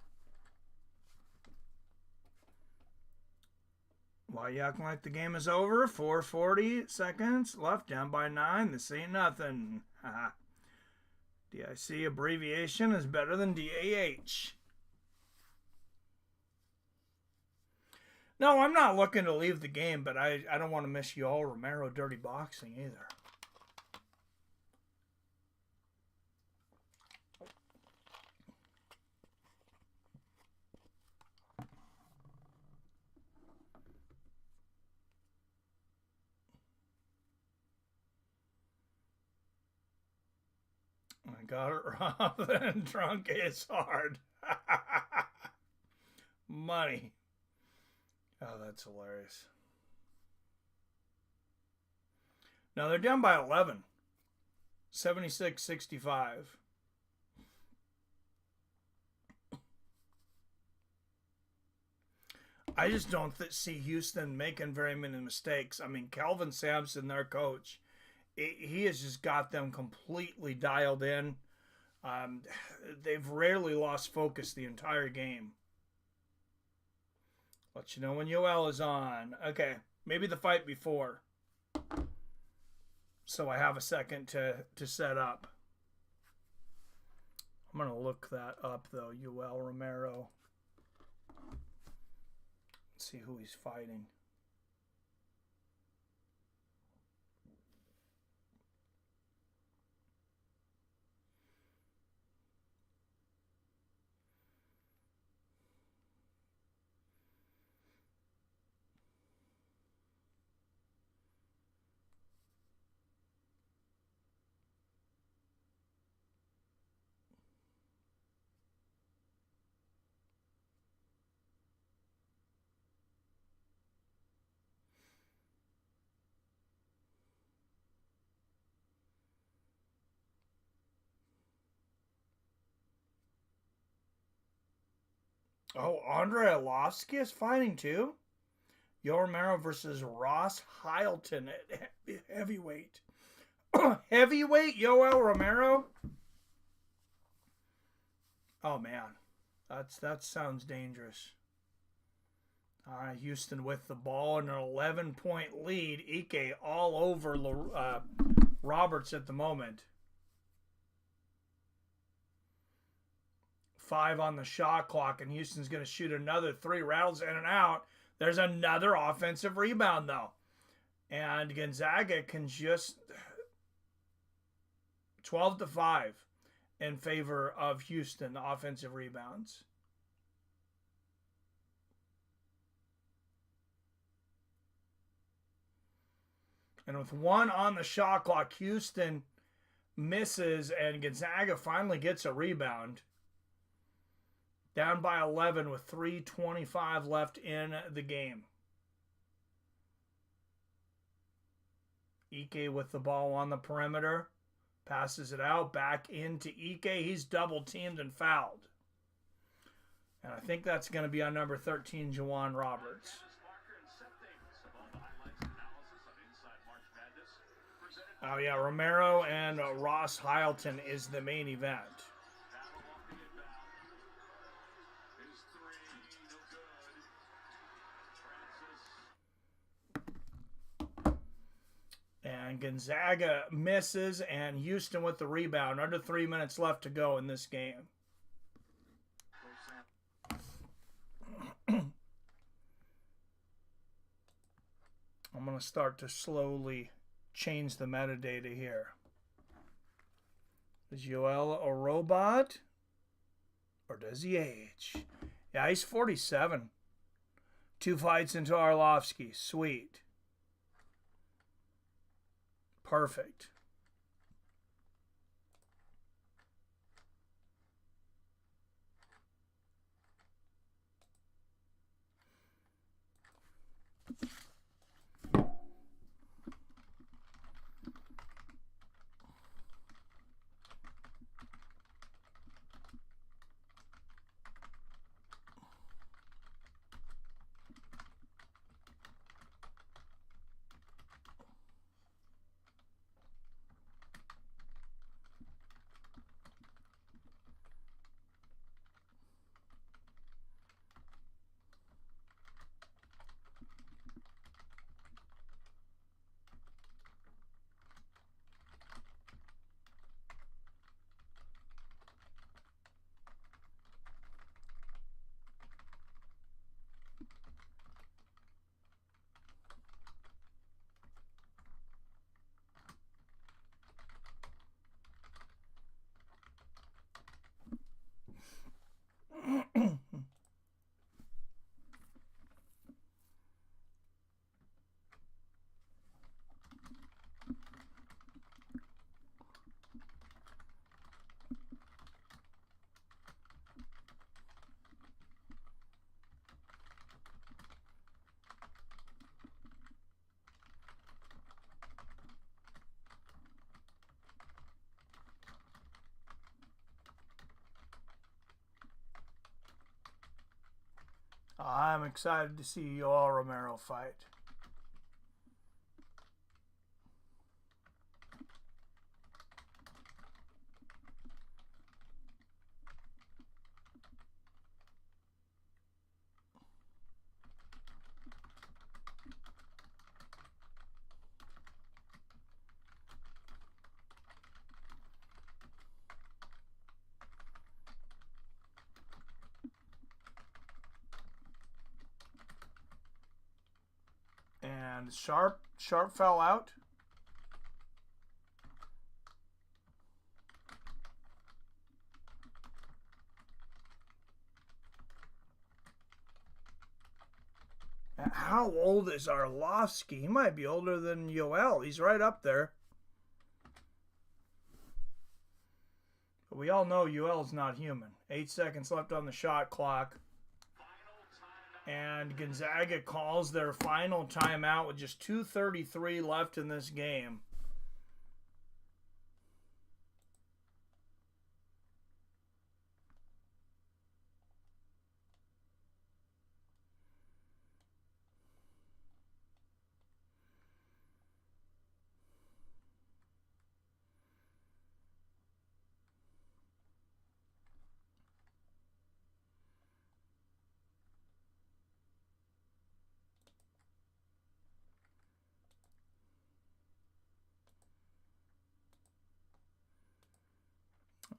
Why you acting like the game is over? 4:40 seconds left, down by 9. This ain't nothing. DIC abbreviation is better than DAH. No, I'm not looking to leave the game, but I don't want to miss Yoel Romero Dirty Boxing either. I got it wrong. Then drunk is hard. Money. Oh, that's hilarious. Now they're down by 11. 76-65. I just don't see Houston making very many mistakes. I mean, Kelvin Sampson, their coach, he has just got them completely dialed in. They've rarely lost focus the entire game. Let you know when Yoel is on. Okay, maybe the fight before. so I have a second to set up. I'm going to look that up, though. Yoel Romero. Let's see who he's fighting. Oh, Andrei Arlovski is fighting too? Yoel Romero versus Ras Hylton at heavyweight. Heavyweight Yoel Romero? Oh man, that sounds dangerous. All right, Houston with the ball in an 11-point lead. Ike all over Roberts at the moment. 5 on the shot clock, and Houston's going to shoot another 3. Rattles in and out. There's another offensive rebound, though. And Gonzaga can just 12-5 in favor of Houston offensive rebounds. And with 1 on the shot clock, Houston misses, and Gonzaga finally gets a rebound. Down by 11 with 3:25 left in the game. Ike with the ball on the perimeter. Passes it out. Back into Ike. He's double teamed and fouled. And I think that's going to be on number 13, Juwan Roberts. Oh, yeah. Romero and Ras Hylton is the main event. And Gonzaga misses, and Houston with the rebound. Under 3 minutes left to go in this game. I'm going to start to slowly change the metadata here. Is Yoel a robot? Or does he age? Yeah, he's 47. 2 fights into Arlovski. Sweet. Perfect. I'm excited to see Yoel Romero fight. on. Sharp fell out. How old is Arlovski? He might be older than Yoel. He's right up there. But we all know Yoel's not human. 8 seconds left on the shot clock. And Gonzaga calls their final timeout with just 2:33 left in this game.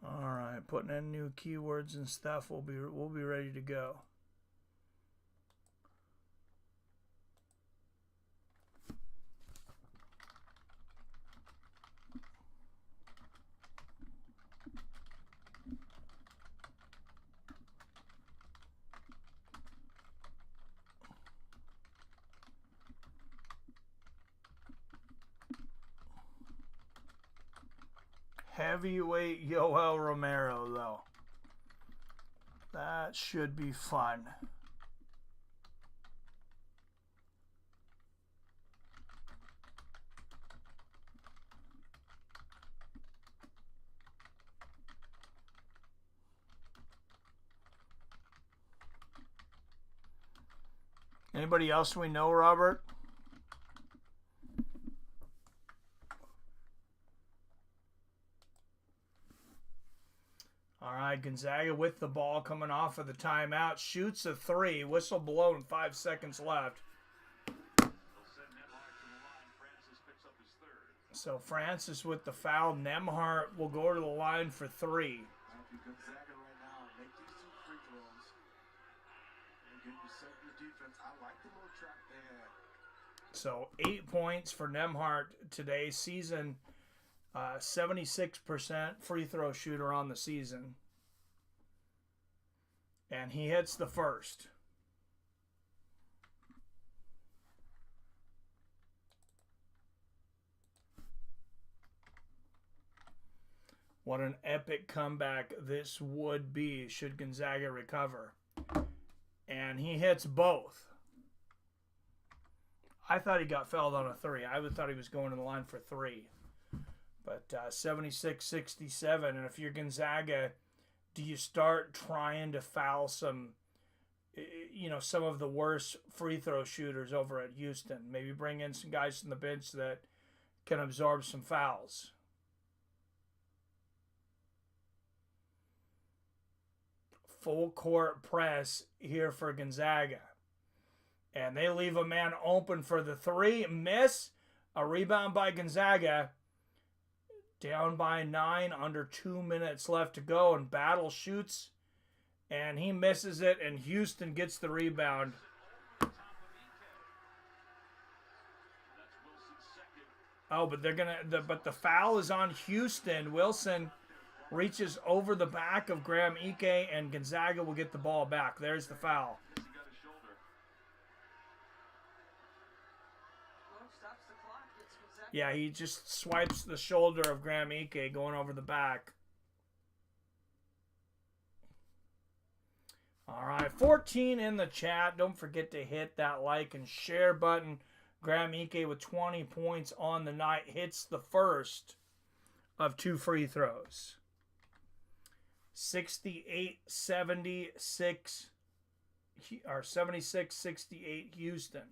All right, putting in new keywords and stuff. We'll be ready to go. Heavyweight Yoel Romero, though. That should be fun. Anybody else we know, Robert? All right, Gonzaga with the ball coming off of the timeout. Shoots a three. Whistle blown, 5 seconds left. So Francis with the foul. Nembhard will go to the line for three. Gonzaga right now, make these 2 free throws. And get you set your defense. I like the little trap they had. So 8 points for Nembhard today. Season 76% free throw shooter on the season. And he hits the first. What an epic comeback this would be should Gonzaga recover. And he hits both. I thought he got fouled on a three. I would thought he was going to the line for three. But 76-67, and if you're Gonzaga, do you start trying to foul some of the worst free throw shooters over at Houston? Maybe bring in some guys from the bench that can absorb some fouls. Full court press here for Gonzaga. And they leave a man open for the three. Miss. A rebound by Gonzaga. Down by 9, under 2 minutes left to go, and Battle shoots, and he misses it, and Houston gets the rebound. Oh, but but the foul is on Houston. Wilson reaches over the back of Graham Ike, and Gonzaga will get the ball back. There's the foul. Yeah, he just swipes the shoulder of Graham Ike going over the back. All right, 14 in the chat. Don't forget to hit that like and share button. Graham Ike with 20 points on the night hits the first of 2 free throws. 68-76 or 76-68 Houston.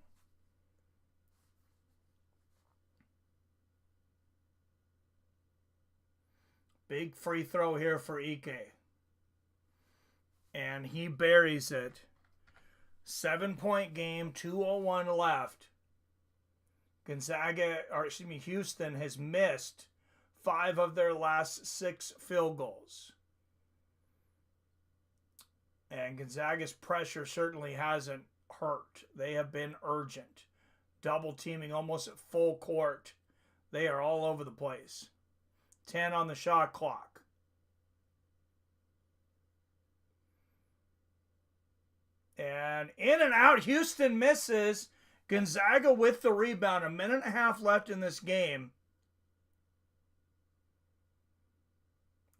Big free throw here for Ike. And he buries it. 7-point game, 2:01 left. Houston has missed 5 of their last 6 field goals. And Gonzaga's pressure certainly hasn't hurt. They have been urgent. double teaming almost at full court. They are all over the place. 10 on the shot clock. And in and out, Houston misses. Gonzaga with the rebound. 1.5 minutes left in this game.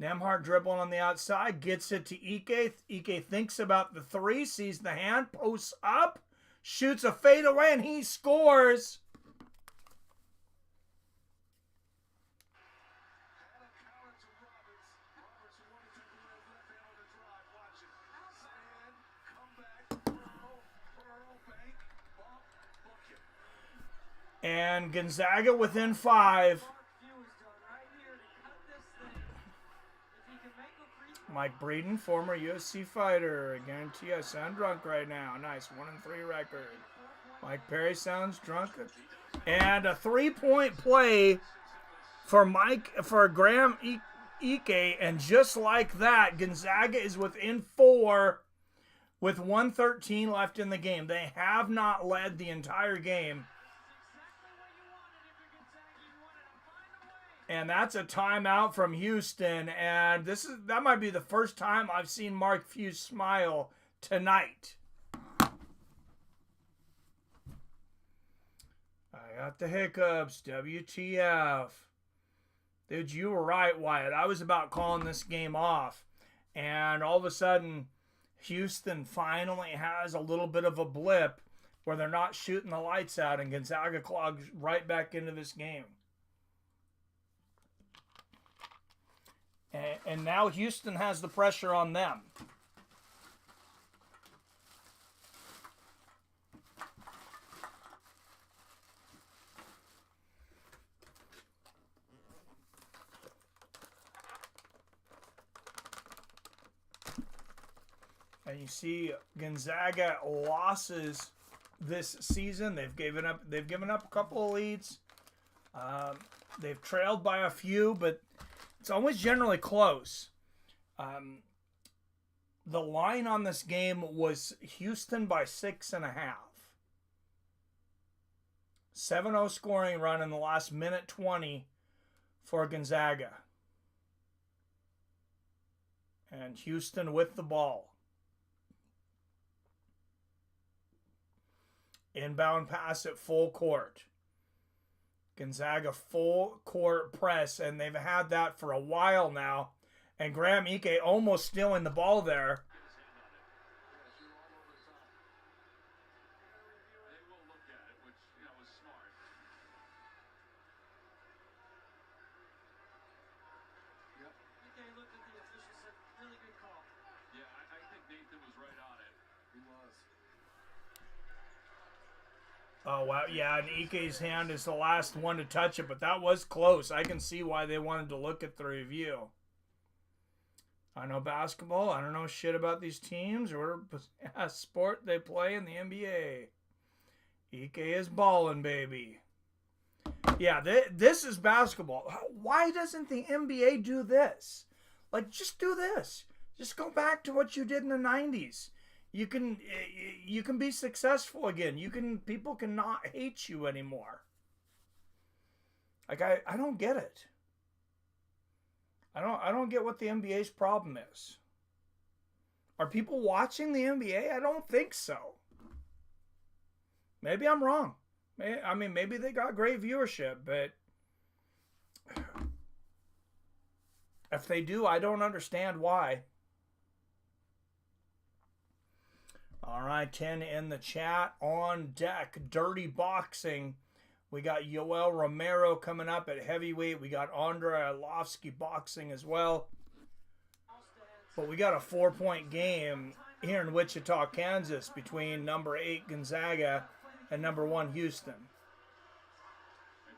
Nembhard dribbling on the outside, gets it to Ike. Ike thinks about the three, sees the hand, posts up, shoots a fadeaway, and he scores. And Gonzaga within 5. Mike Breeden, former UFC fighter. I guarantee I sound drunk right now. Nice 1-3 record. Mike Perry sounds drunk. And a 3-point play for Graham Ike. And just like that, Gonzaga is within 4 with 1:13 left in the game. They have not led the entire game. And that's a timeout from Houston. And that might be the first time I've seen Mark Few smile tonight. I got the hiccups. WTF. Dude, you were right, Wyatt. I was about calling this game off. And all of a sudden, Houston finally has a little bit of a blip where they're not shooting the lights out. And Gonzaga clogs right back into this game. And now Houston has the pressure on them. And you see Gonzaga losses this season. They've given up a couple of leads. They've trailed by a few, but it's always generally close. The line on this game was Houston by 6.5. 7-0 scoring run in the last minute 20 for Gonzaga. And Houston with the ball. Inbound pass at full court. Gonzaga full court press, and they've had that for a while now. And Graham Ike almost stealing the ball there. They will look at it, which, is smart. Yep. They looked at the official, said, really good call. Yeah, I think Nathan was right on it. He was. Oh, wow. Yeah, and Ike's hand is the last one to touch it, but that was close. I can see why they wanted to look at the review. I know basketball. I don't know shit about these teams or sport they play in the NBA. Ike is balling, baby. Yeah, this is basketball. Why doesn't the NBA do this? Like, just do this. Just go back to what you did in the 90s. You can be successful again. People cannot hate you anymore. Like, I don't get it. I don't get what the NBA's problem is. Are people watching the NBA? I don't think so. Maybe I'm wrong. Maybe they got great viewership, but if they do, I don't understand why. All right, 10 in the chat. On deck, Dirty Boxing. We got Yoel Romero coming up at heavyweight. We got Andrei Arlovski boxing as well. But we got a 4-point game here in Wichita, Kansas between number 8 Gonzaga and number 1 Houston. And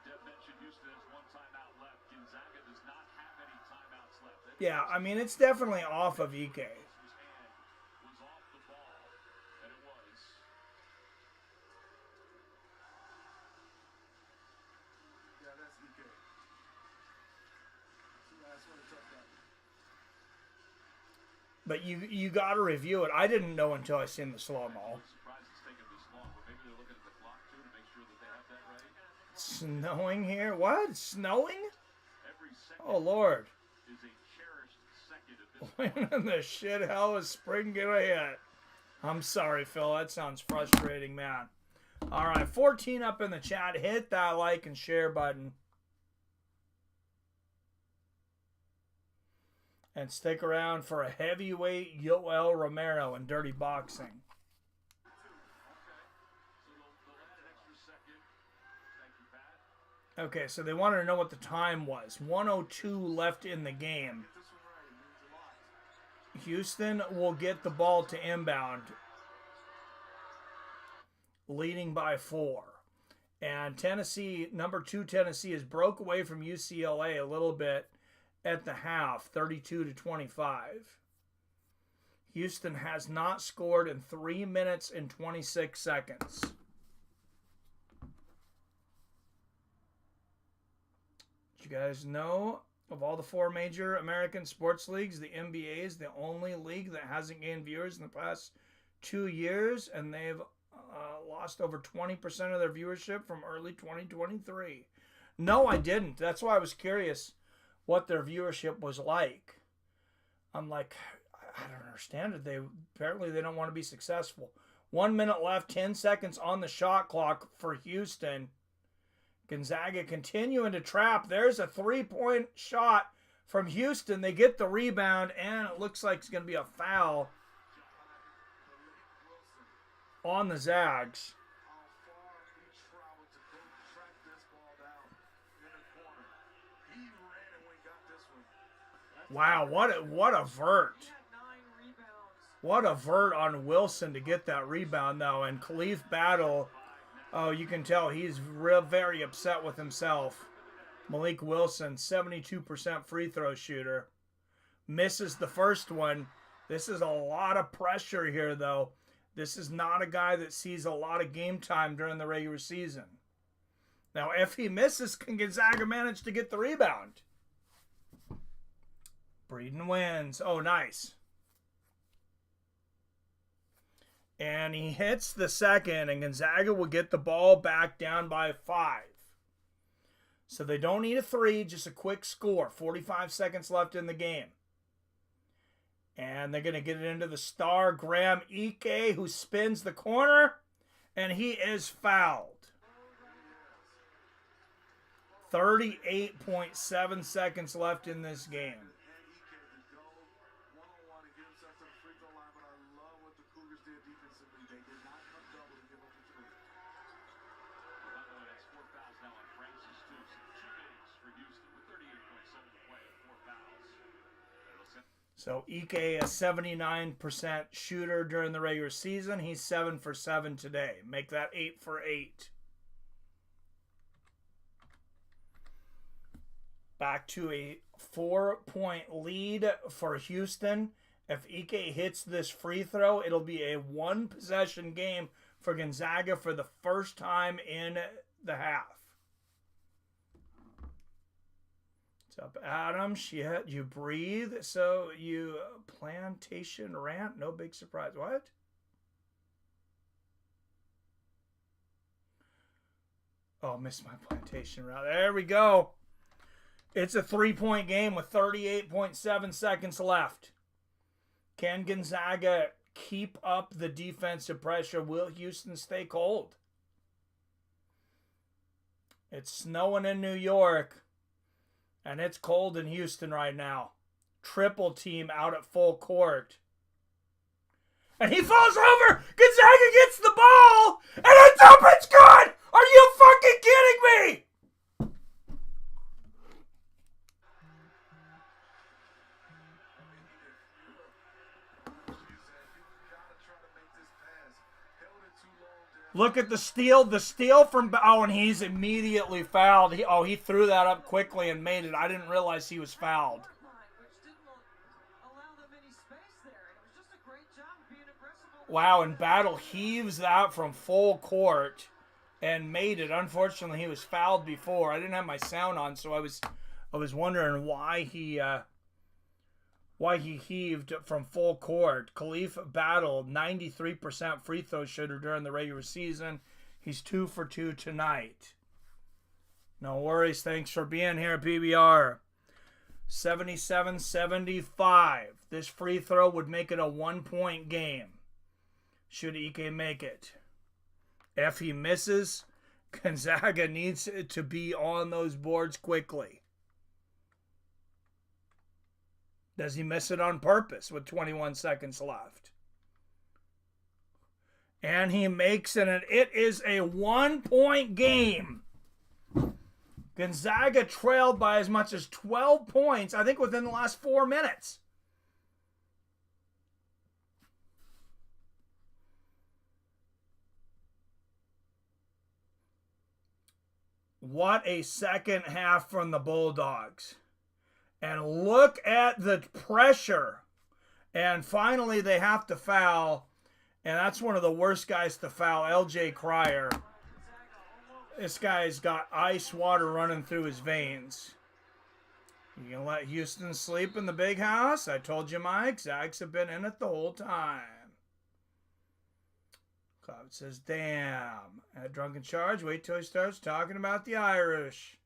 Deb mentioned Houston has one timeout left. Gonzaga does not have any timeouts left. Yeah, it's definitely off of Ike. His hand was off the ball, and it was. Yeah, that's Ike. That's what it took that. But you got to review it. I didn't know until I seen the slow-mo. I'm surprised it's taken this long, but maybe they're looking at the clock too to make sure that they have Snowing here? What? Snowing? Every second Oh, Lord. is a cherished second of this. When the shit hell is spring gonna hit? I'm sorry, Phil. That sounds frustrating, man. All right, 14 up in the chat. Hit that like and share button. And stick around for a heavyweight Yoel Romero in Dirty Boxing. Okay. So they'll add an extra second. Thank you, Pat. Okay, so they wanted to know what the time was. 1:02 left in the game. Houston will get the ball to inbound, leading by 4. And Tennessee, number 2 Tennessee, has broke away from UCLA a little bit at the half, 32-25. Houston has not scored in 3 minutes and 26 seconds. Did you guys know, of all the 4 major American sports leagues, the NBA is the only league that hasn't gained viewers in the past 2 years, and they've lost over 20% of their viewership from early 2023. No, I didn't. That's why I was curious what their viewership was like. I'm like, I don't understand it. Apparently they don't want to be successful. 1 minute left, 10 seconds on the shot clock for Houston. Gonzaga continuing to trap. There's a 3-point shot from Houston. They get the rebound, and it looks like it's going to be a foul on the Zags. Wow, what a vert. What a vert on Wilson to get that rebound, though. And Khalif Battle, oh, you can tell he's very upset with himself. Malik Wilson, 72% free throw shooter. Misses the first one. This is a lot of pressure here, though. This is not a guy that sees a lot of game time during the regular season. Now, if he misses, can Gonzaga manage to get the rebound? Breeden wins. Oh, nice. And he hits the second, and Gonzaga will get the ball back down by 5. So they don't need a 3, just a quick score. 45 seconds left in the game. And they're going to get it into the star, Graham Ike, who spins the corner, and he is fouled. 38.7 seconds left in this game. So Ike, a 79% shooter during the regular season. He's 7 for 7 today. Make that 8 for 8. Back to a 4-point lead for Houston. If Ike hits this free throw, it'll be a 1-possession game for Gonzaga for the first time in the half. What's up, Adam? Shit, you breathe, so you plantation rant? No big surprise. What? Oh, missed my plantation rant. There we go. It's a 3-point game with 38.7 seconds left. Can Gonzaga keep up the defensive pressure? Will Houston stay cold? It's snowing in New York. And it's cold in Houston right now. Triple team out at full court. And he falls over! Gonzaga gets the ball! And it's up! It's good! Are you fucking kidding me? Look at the steal. The steal from... Oh, and he's immediately fouled. He threw that up quickly and made it. I didn't realize he was fouled. Wow, and Battle heaves that from full court and made it. Unfortunately, he was fouled before. I didn't have my sound on, so I was wondering why he heaved from full court. Khalif Battle, 93% free throw shooter during the regular season. He's 2 for 2 tonight. No worries. Thanks for being here, PBR. 77-75. This free throw would make it a 1-point game. Should Ike make it? If he misses, Gonzaga needs to be on those boards quickly. Does he miss it on purpose with 21 seconds left? And he makes it, and it is a 1-point game. Gonzaga trailed by as much as 12 points, I think, within the last 4 minutes. What a second half from the Bulldogs. And look at the pressure. And finally, they have to foul. And that's one of the worst guys to foul, LJ Cryer. This guy's got ice water running through his veins. You gonna let Houston sleep in the big house? I told you, Mike. Zags have been in it the whole time. Cloud says, damn. At drunken charge, wait till he starts talking about the Irish.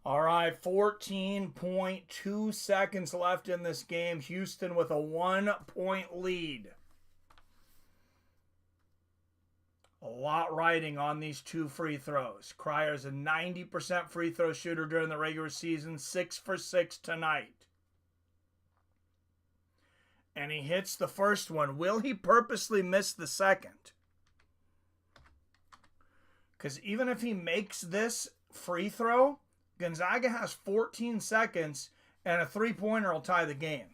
All right, 14.2 seconds left in this game. Houston with a 1-point lead. A lot riding on these two free throws. Cryer's a 90% free throw shooter during the regular season, 6 for 6 tonight. And he hits the first one. Will he purposely miss the second? Because even if he makes this free throw, Gonzaga has 14 seconds and a three-pointer will tie the game.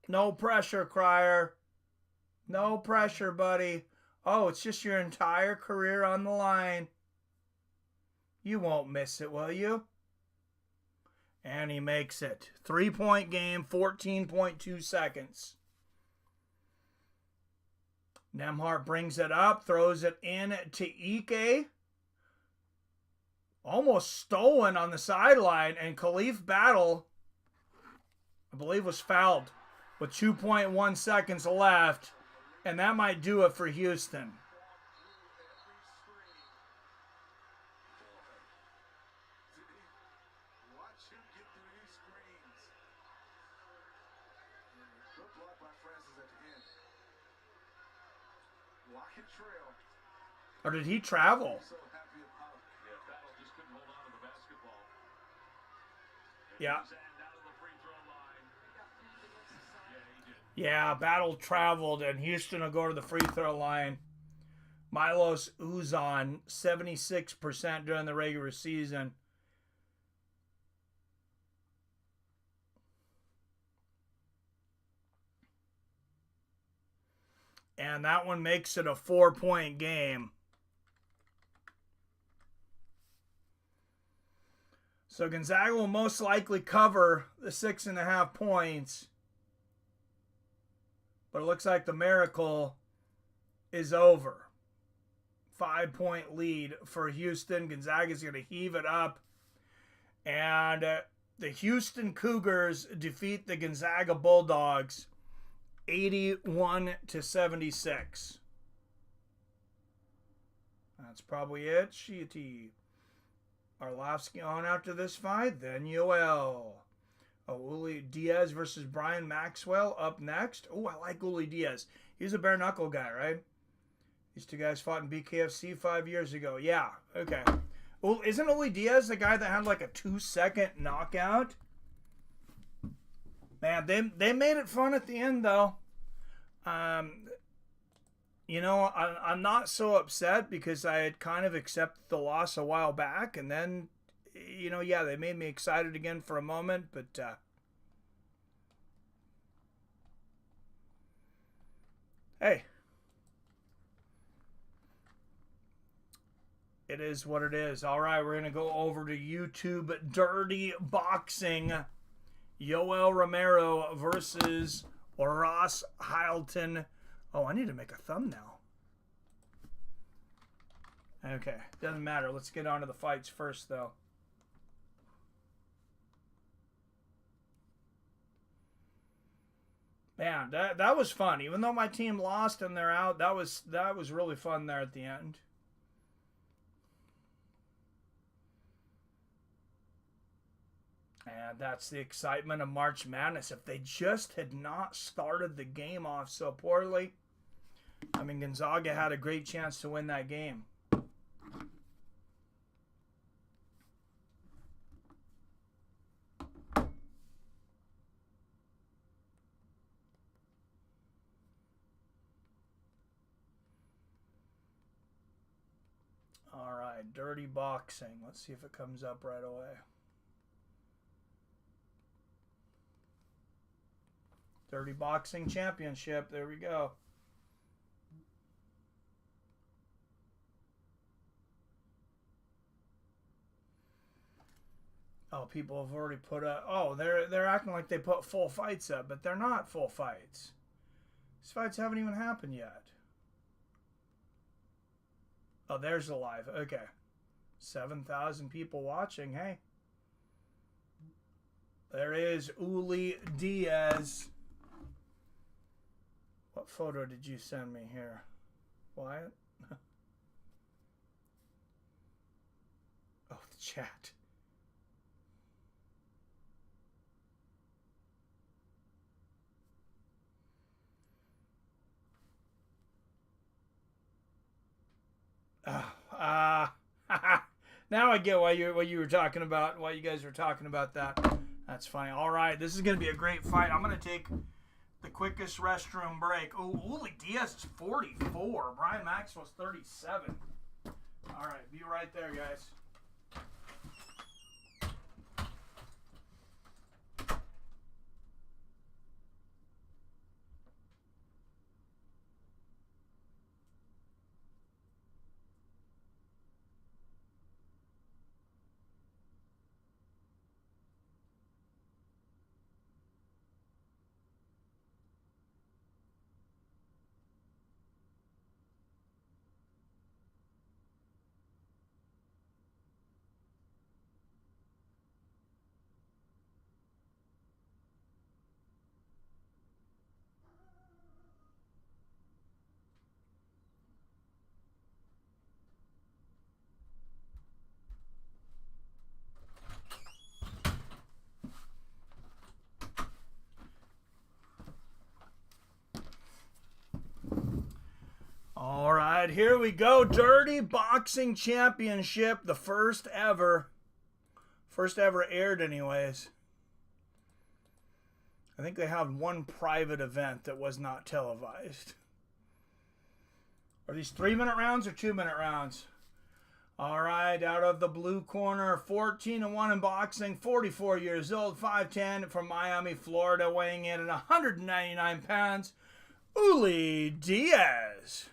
No pressure, Cryer. No pressure, buddy. Oh, it's just your entire career on the line. You won't miss it, will you? And he makes it. 3-point game, 14.2 seconds. Nembhard brings it up, throws it in to Ike. Almost stolen on the sideline, and Khalif Battle, I believe, was fouled with 2.1 seconds left, and that might do it for Houston. Watch him get through these screens. Good block by Francis at the end. Walk and trail. Or did he travel? So happy about. Yeah, Battle just couldn't hold on to the basketball. Yeah. And down to the free throw line. Yeah, he did. Yeah, Battle traveled, and Houston will go to the free throw line. Milos Uzan, 76% during the regular season. And that one makes it a 4-point game. So Gonzaga will most likely cover the 6.5 points. But it looks like the miracle is over. 5-point lead for Houston. Gonzaga's going to heave it up. And the Houston Cougars defeat the Gonzaga Bulldogs 81-76. That's probably it. Shitty. Arlovski on after this fight. Then Yoel. Uli Diaz versus Brian Maxwell up next. Oh, I like Uli Diaz. He's a bare knuckle guy, right? These two guys fought in BKFC 5 years ago. Yeah, okay. Well, isn't Uli Diaz the guy that had like a 2-second knockout? Man, they made it fun at the end, though. You know, I'm not so upset because I had kind of accepted the loss a while back. And then, you know, yeah, they made me excited again for a moment. But, hey. It is what it is. All right, we're going to go over to YouTube Dirty Boxing. Yoel Romero versus Ras Hylton. Oh, I need to make a thumbnail. Okay, doesn't matter. Let's get on to the fights first, though. Man, that was fun. Even though my team lost and they're out, that was really fun there at the end. And that's the excitement of March Madness. If they just had not started the game off so poorly, I mean, Gonzaga had a great chance to win that game. All right, dirty boxing. Let's see if it comes up right away. Dirty Boxing Championship. There we go. Oh, people have already put up. Oh, they're acting like they put full fights up, but they're not full fights. These fights haven't even happened yet. Oh, there's the live. Okay. 7,000 people watching. Hey. There is Uli Diaz. What photo did you send me here? Wyatt? Oh, the chat. Now I get what you were talking about, why you guys were talking about that. That's funny. All right, this is going to be a great fight. I'm going to take the quickest restroom break. Oh, Uli Diaz is 44. Brian Maxwell's 37. All right, be right there, guys. All right, here we go. Dirty Boxing Championship, the first ever aired anyways. I think they have one private event that was not televised. Are these 3-minute rounds or 2-minute rounds? All right, out of the blue corner, 14-1 in boxing, 44 years old, 5'10", from Miami, Florida, weighing in at 199 pounds, Uli Diaz.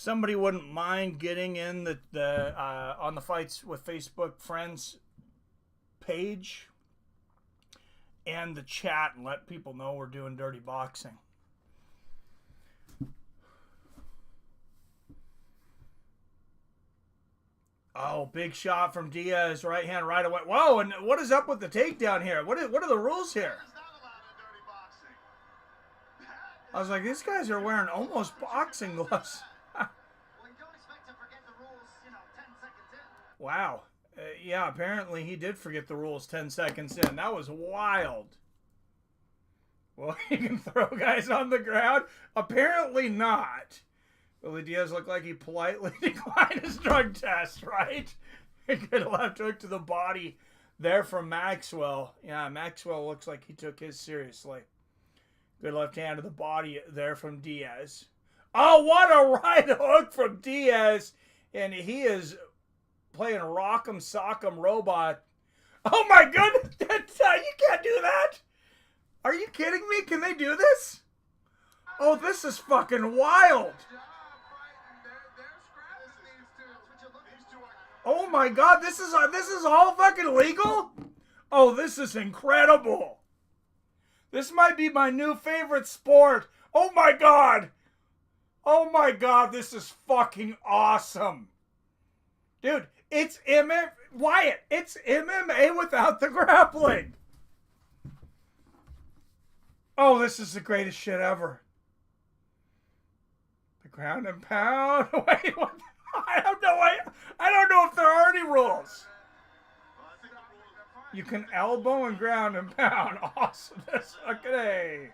Somebody wouldn't mind getting in the on the Fights with Facebook Friends page and the chat and let people know we're doing dirty boxing. Oh, big shot from Diaz, right hand, right away. Whoa, and what is up with the takedown here? What are the rules here? I was like, these guys are wearing almost boxing gloves. Wow. Yeah, apparently he did forget the rules 10 seconds in. That was wild. Well, he can throw guys on the ground? Apparently not. Uli Diaz looked like he politely declined his drug test, right? Good left hook to the body there from Maxwell. Yeah, Maxwell looks like he took his seriously. Good left hand to the body there from Diaz. Oh, what a right hook from Diaz. And he is playing Rock'em Sock'em Robot. Oh my goodness! You can't do that! Are you kidding me? Can they do this? Oh, this is fucking wild! Oh Oh my God, this is all fucking legal? Oh, this is incredible. This might be my new favorite sport. Oh my God. Oh my God, this is fucking awesome. Dude, it's MMA. Wyatt, it's MMA without the grappling. Oh, this is the greatest shit ever. The ground and pound. Wait, what? I don't know. I don't know if there are any rules. You can elbow and ground and pound. Awesome. That's fucking A.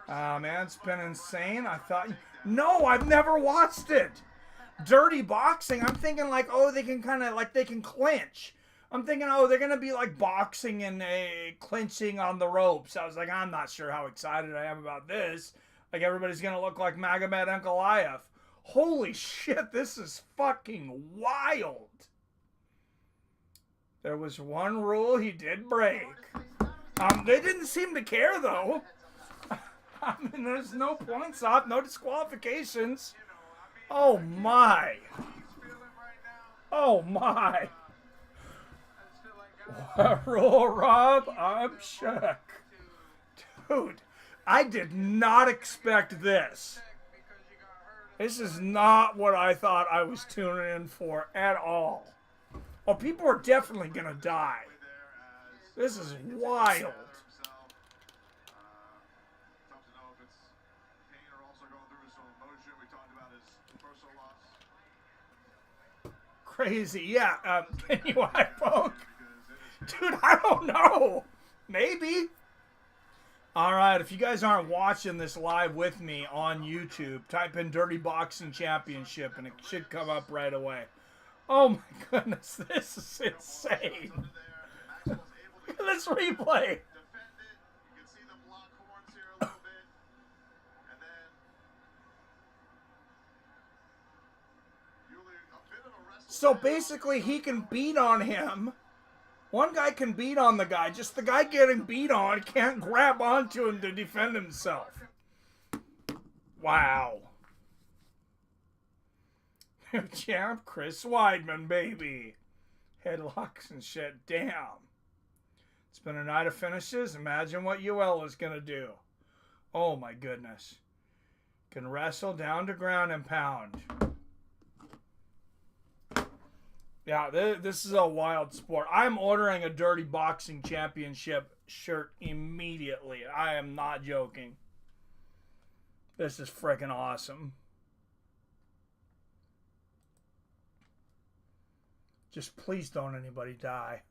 Oh, man, it's been insane. I thought... No, I've never watched it. Dirty boxing. I'm thinking like, oh, they can kind of like, they can clinch. I'm thinking, oh, they're going to be like boxing and clinching on the ropes. I was like, I'm not sure how excited I am about this. Like, everybody's going to look like Magomed Ankalaev. Holy shit, this is fucking wild. There was one rule he did break. They didn't seem to care, though. I mean, there's no points off, no disqualifications. Oh, my. Oh, my. What rule, Rob? I'm shook. Dude, I did not expect this. This is not what I thought I was tuning in for at all. Oh, people are definitely going to die. This is wild. Crazy. Yeah, can you iPhone? Dude, I don't know. Maybe. All right, if you guys aren't watching this live with me on YouTube, type in Dirty Boxing Championship and it should come up right away. Oh my goodness, this is insane. Look at this replay. So basically he can beat on him. One guy can beat on the guy. Just the guy getting beat on can't grab onto him to defend himself. Wow. Champ Chris Weidman, baby. Headlocks and shit. Damn. It's been a night of finishes. Imagine what Yoel is going to do. Oh my goodness. Can wrestle down to ground and pound. Yeah, this is a wild sport. I'm ordering a Dirty Boxing Championship shirt immediately. I am not joking. This is freaking awesome. Just please don't anybody die.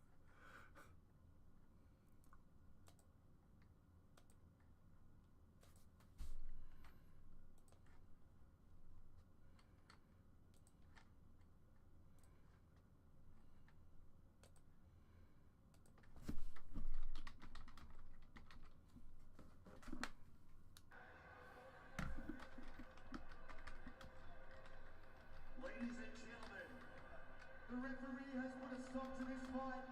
The referee has put a stop to this fight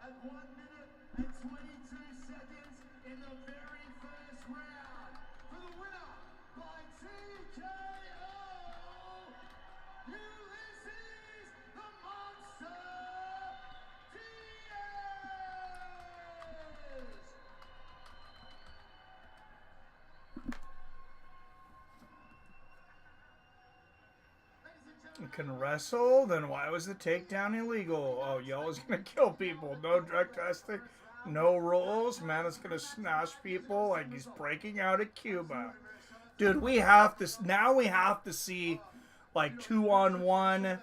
at 1 minute and 22 seconds in the very first round. For the winner by TKO, Ulysses the Monster Diaz! Can wrestle, then why was the takedown illegal? Oh, y'all is gonna kill people. No drug testing, no rules. Man is gonna smash people like he's breaking out of Cuba. Dude, we have to now. We have to see like 2-on-1,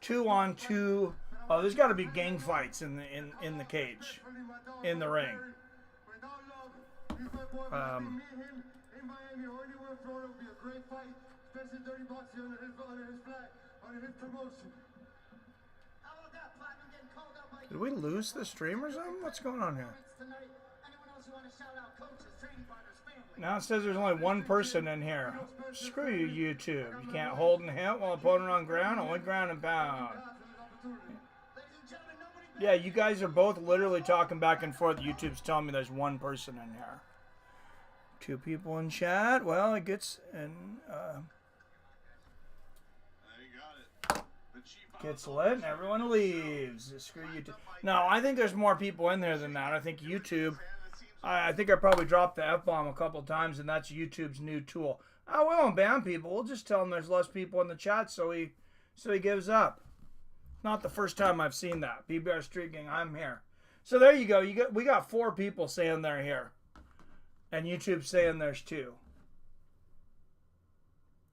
2-on-2. Oh, there's got to be gang fights in the cage, in the ring. Did we lose the stream or something? What's going on here? Now it says there's only one person in here. Screw you, YouTube. You can't hold and hit while opponent on ground. Only ground and pound. Yeah, you guys are both literally talking back and forth. YouTube's telling me there's one person in here. 2 people in chat. Well, it gets... and. There you got it. The Gets lit and everyone leaves. Screw YouTube. No, I think there's more people in there than that. I think YouTube. I think I probably dropped the F-bomb a couple times, and that's YouTube's new tool. Oh, we won't ban people. We'll just tell him there's less people in the chat, so he gives up. Not the first time I've seen that. PBR Street Gang, I'm here. So there you go. We got 4 people saying they're here, and YouTube saying there's 2.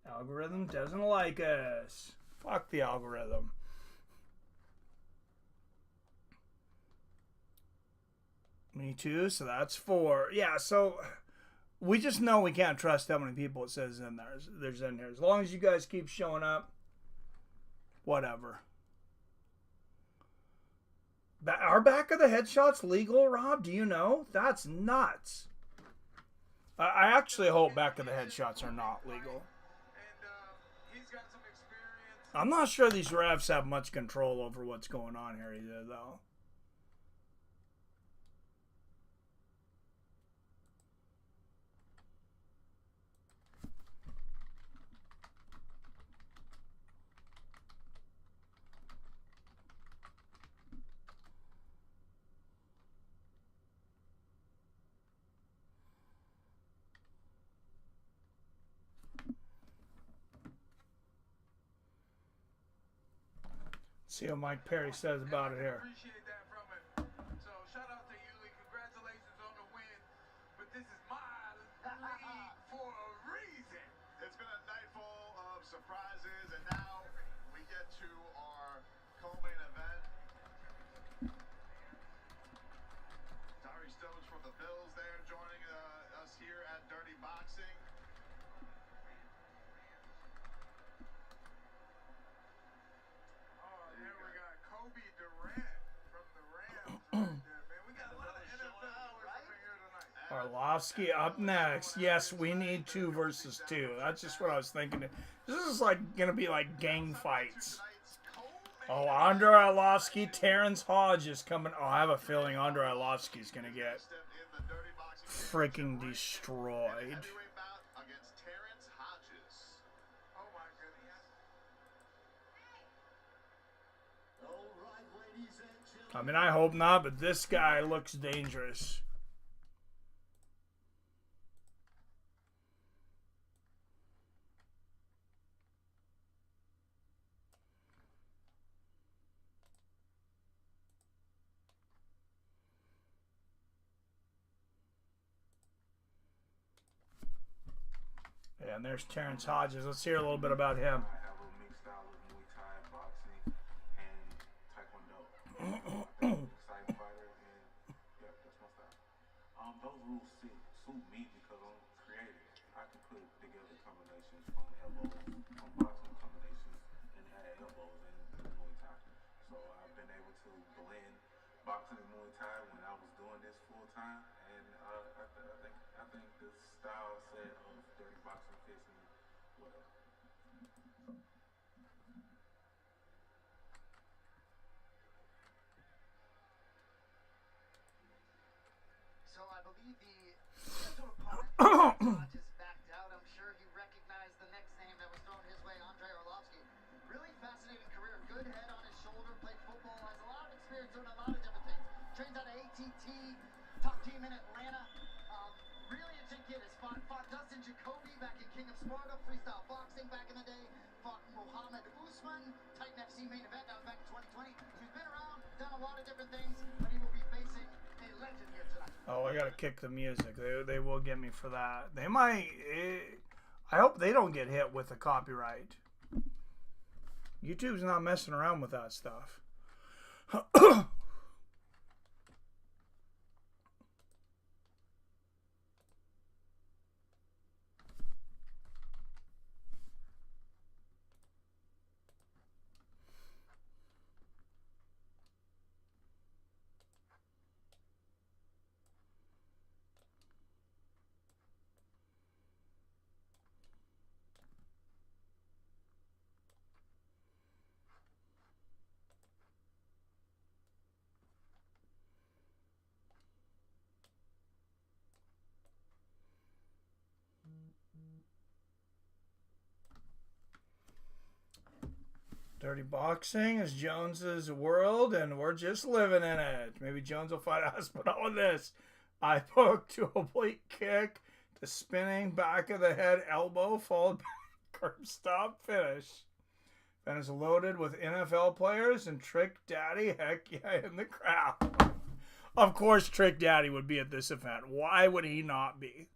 Algorithm doesn't like us. Fuck the algorithm. Me too, so that's 4. Yeah, so we just know we can't trust how many people it says in there. There's in here. As long as you guys keep showing up, whatever. Are back of the headshots legal, Rob? Do you know? That's nuts. I actually hope back of the headshots are not legal. I'm not sure these refs have much control over what's going on here either, though. See what Mike Perry says about it here. Appreciate that from him. So shout out to Yuli. Congratulations on the win. But this is my league for a reason. It's been a night full of surprises, and now we get to our co-main event. Tari Stones from the Bills there joining us here at Dirty Boxing. Kobe Durant from the Rams right there, man. We got a lot of NFL boys over here tonight. Arlovski up next. Yes, we need 2 versus 2. That's just what I was thinking. This is like gonna be like gang fights. Oh, Andrei Arlovski, Terrence Hodge is coming. Oh, I have a feeling Andrei Arlovski is gonna get freaking destroyed. I mean, I hope not, but this guy looks dangerous. Yeah, and there's Terrence Hodges. Let's hear a little bit about him. Exciting fighter, and yeah, that's my style. Those rules suit me because I'm creative. I can put together combinations from elbows, from boxing combinations, and add elbows in Muay Thai. So I've been able to blend boxing and Muay Thai when I was doing this full time, and I think the style set of dirty boxing fits me well. So I believe the scheduled opponent just backed out. I'm sure he recognized the next name that was thrown his way, Andrei Arlovski. Really fascinating career. Good head on his shoulder. Played football. Has a lot of experience doing a lot of different things. Trains out of ATT. Top team in Atlanta. Really interesting kid. Has fought Dustin Jacoby back in King of Sparta. Freestyle boxing back in the day. Fought Muhammad Usman. Titan FC main event. That was back in 2020. He's been around, done a lot of different things, but he will be facing a legend here tonight. Oh, I gotta kick the music. They will get me for that. They might. I hope they don't get hit with the copyright. YouTube's not messing around with that stuff. Dirty boxing is Jones's world, and we're just living in it. Maybe Jones will fight us, but on this, eye poke to oblique kick to spinning back of the head elbow, followed by curb stop finish. And is loaded with NFL players and Trick Daddy, heck yeah, in the crowd. Of course, Trick Daddy would be at this event. Why would he not be?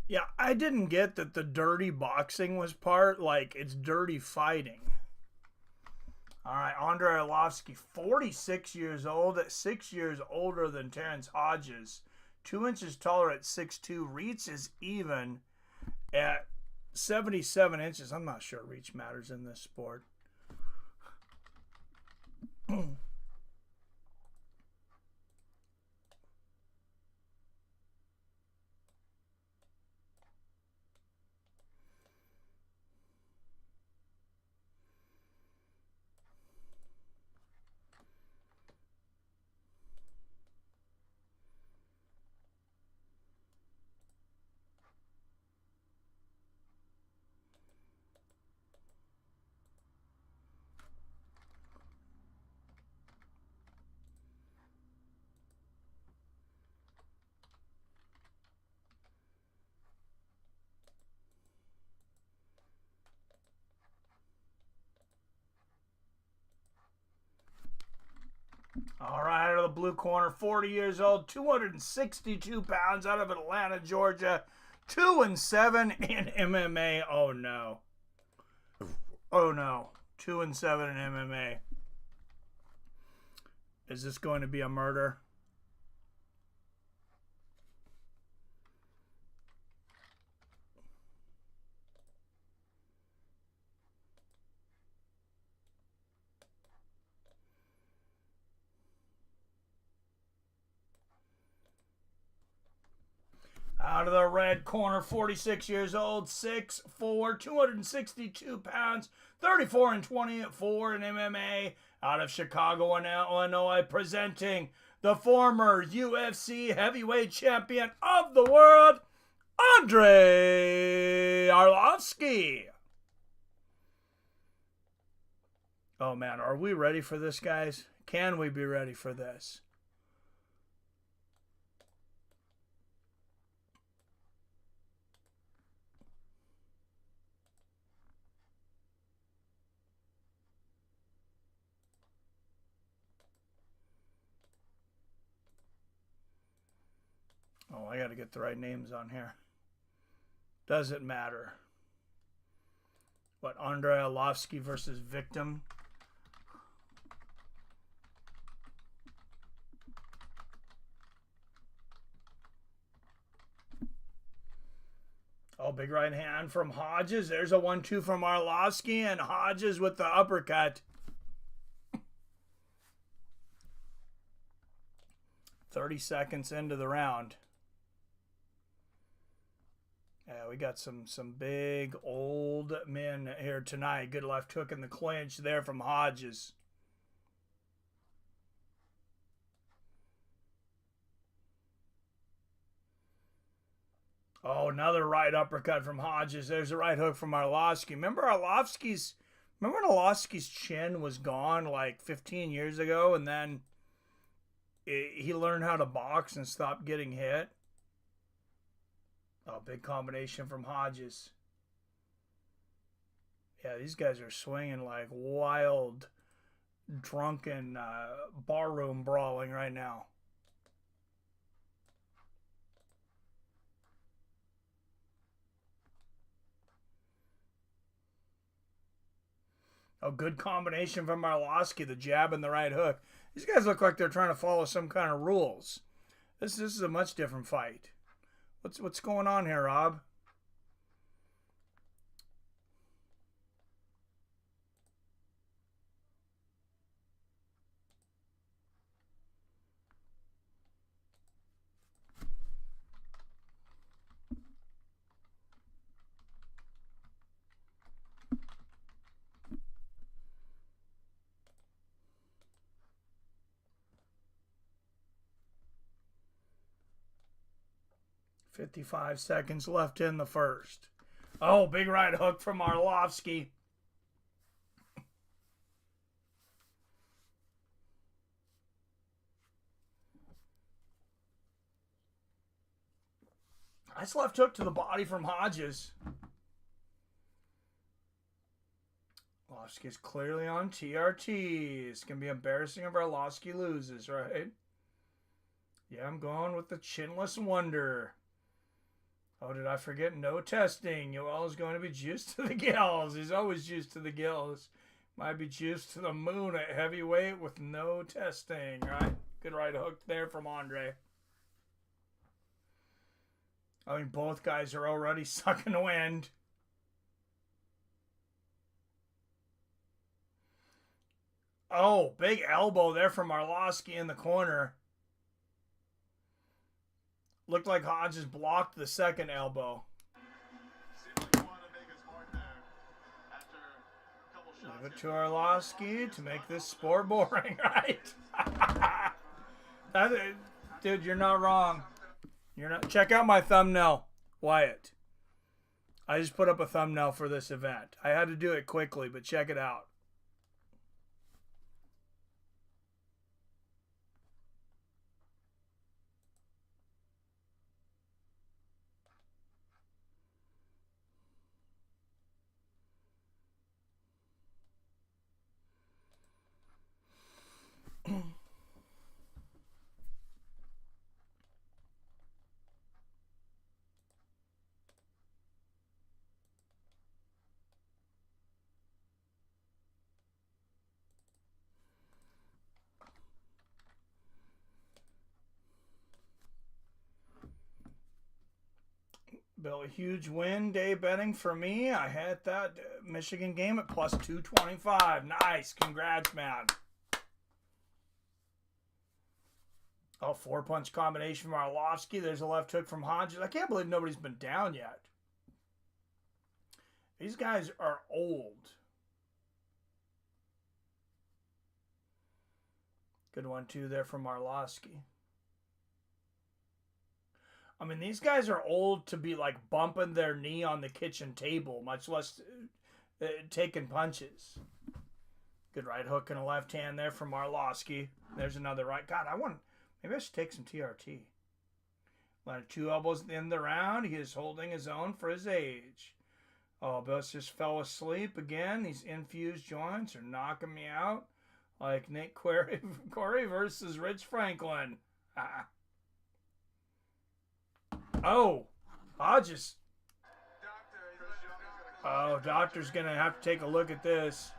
Yeah, I didn't get that the dirty boxing was part. Like, it's dirty fighting. All right, Andrei Arlovski, 46 years old, 6 years older than Terrence Hodges, 2 inches taller at 6'2", reach is even at 77 inches. I'm not sure reach matters in this sport. All right, out of the blue corner, 40 years old, 262 pounds, out of Atlanta, Georgia, 2-7 in MMA. Oh no. Oh no. 2-7 in MMA. Is this going to be a murder? Out of the red corner, 46 years old, 6'4", 262 pounds, 34-24 in MMA. Out of Chicago, Illinois, presenting the former UFC heavyweight champion of the world, Andrei Arlovski. Oh man, are we ready for this, guys? Can we be ready for this? Oh, I got to get the right names on here. Doesn't matter. What, Andrei Arlovski versus Victim? Oh, big right hand from Hodges. There's a 1-2 from Arlovski, and Hodges with the uppercut. 30 seconds into the round. Yeah, we got some big old men here tonight. Good left hook in the clinch there from Hodges. Oh, another right uppercut from Hodges. There's a right hook from Arlovski. Remember when Arlovski's chin was gone like 15 years ago, and then he learned how to box and stopped getting hit? Oh, big combination from Hodges. Yeah, these guys are swinging like wild, drunken barroom brawling right now. Oh, good combination from Arlovski, the jab and the right hook. These guys look like they're trying to follow some kind of rules. This is a much different fight. What's going on here, Rob? .55 seconds left in the first. Oh, big right hook from Arlovski. Nice left hook to the body from Hodges. Arlovski's clearly on TRT. It's going to be embarrassing if Arlovski loses, right? Yeah, I'm going with the Chinless Wonder. Oh, did I forget? No testing. Yoel is going to be juiced to the gills. He's always juiced to the gills. Might be juiced to the moon at heavyweight with no testing, right? Good right hook there from Andrei. I mean, both guys are already sucking wind. Oh, big elbow there from Arlovski in the corner. Looked like Hodges blocked the second elbow. Leave it to Arlovski to make this sport boring, right? Dude, you're not wrong. You're not. Check out my thumbnail, Wyatt. I just put up a thumbnail for this event. I had to do it quickly, but check it out. Bill, a huge win day betting for me. I had that Michigan game at plus 225. Nice. Congrats, man. Oh, 4-punch combination from Arlovski. There's a left hook from Hodges. I can't believe nobody's been down yet. These guys are old. Good 1-2 there from Arlovski. I mean, these guys are old to be like bumping their knee on the kitchen table, much less taking punches. Good right hook and a left hand there from Arlovski. There's another right. God, maybe I should take some TRT. Landed 2 elbows at the end of the round. He is holding his own for his age. Oh, Bills just fell asleep again. These infused joints are knocking me out. Like Nick Corey versus Rich Franklin. Oh, Hodges. Oh, doctor's going to have to take a look at this.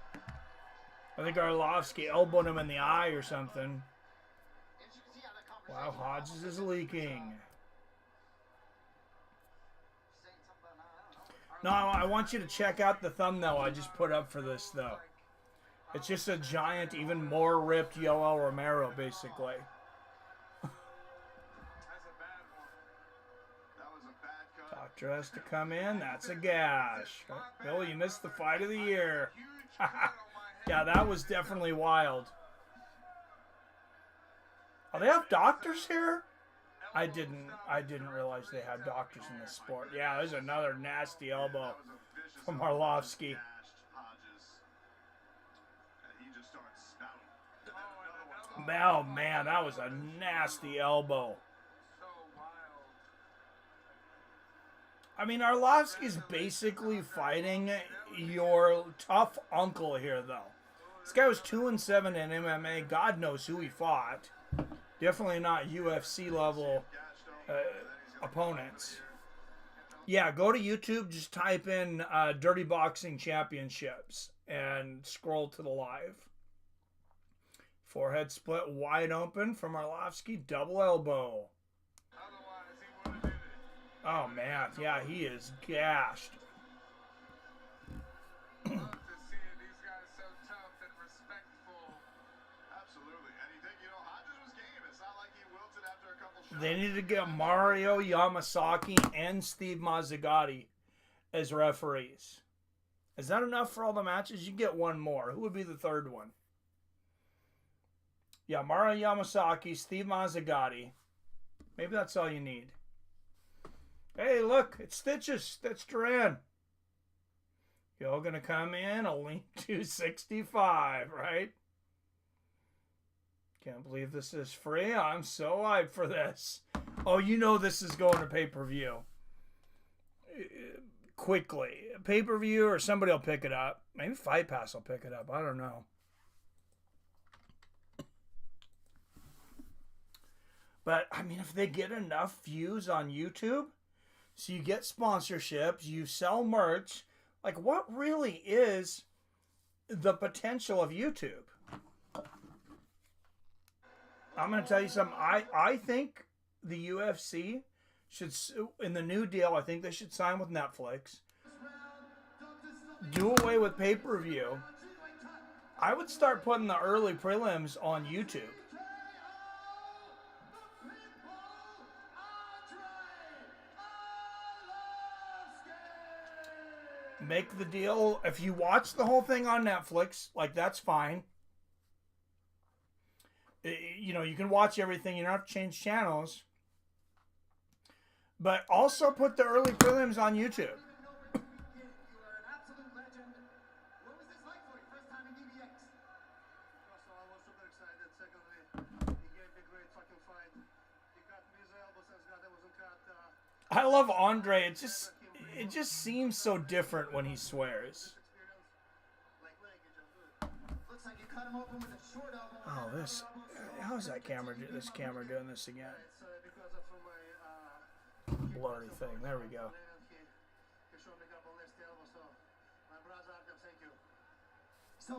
I think Arlovski elbowed him in the eye or something. Wow, Hodges is leaking. No, I want you to check out the thumbnail I just put up for this, though. It's just a giant, even more ripped Yoel Romero, basically. Doctor has to come in. That's a gash. Billy, you missed the fight of the year. Yeah, that was definitely wild. Oh, they have doctors here? I didn't realize they had doctors in this sport. Yeah, there's another nasty elbow from Arlovski. Oh man, that was a nasty elbow. I mean, Arlovski's basically fighting your tough uncle here, though. This guy was 2-7 in MMA. God knows who he fought. Definitely not UFC level opponents. Yeah, go to YouTube, just type in Dirty Boxing Championships and scroll to the live. Forehead split wide open from Arlovski, double elbow. Oh man, yeah, he is gashed. They need to get Mario Yamasaki and Steve Mazzagatti as referees. Is that enough for all the matches? You get one more. Who would be the third one? Yeah, Mario Yamasaki, Steve Mazzagatti. Maybe that's all you need. Hey, look, it's Stitches. Stitch Duran. You're going to come in only 265, right? Can't believe this is free. I'm so hyped for this. Oh, you know this is going to pay-per-view. Quickly. Pay-per-view or somebody will pick it up. Maybe Fight Pass will pick it up. I don't know. But, I mean, if they get enough views on YouTube, so you get sponsorships, you sell merch, like what really is the potential of YouTube? I'm going to tell you something. I think the UFC should, in the new deal, I think they should sign with Netflix. Do away with pay-per-view. I would start putting the early prelims on YouTube. Make the deal. If you watch the whole thing on Netflix, like that's fine. You know, you can watch everything. You don't have to change channels. But also put the early prelims on YouTube. I love Andrei. It just seems so different when he swears. Oh, this. How is that camera? This camera doing this again? Blurry thing. There we go. So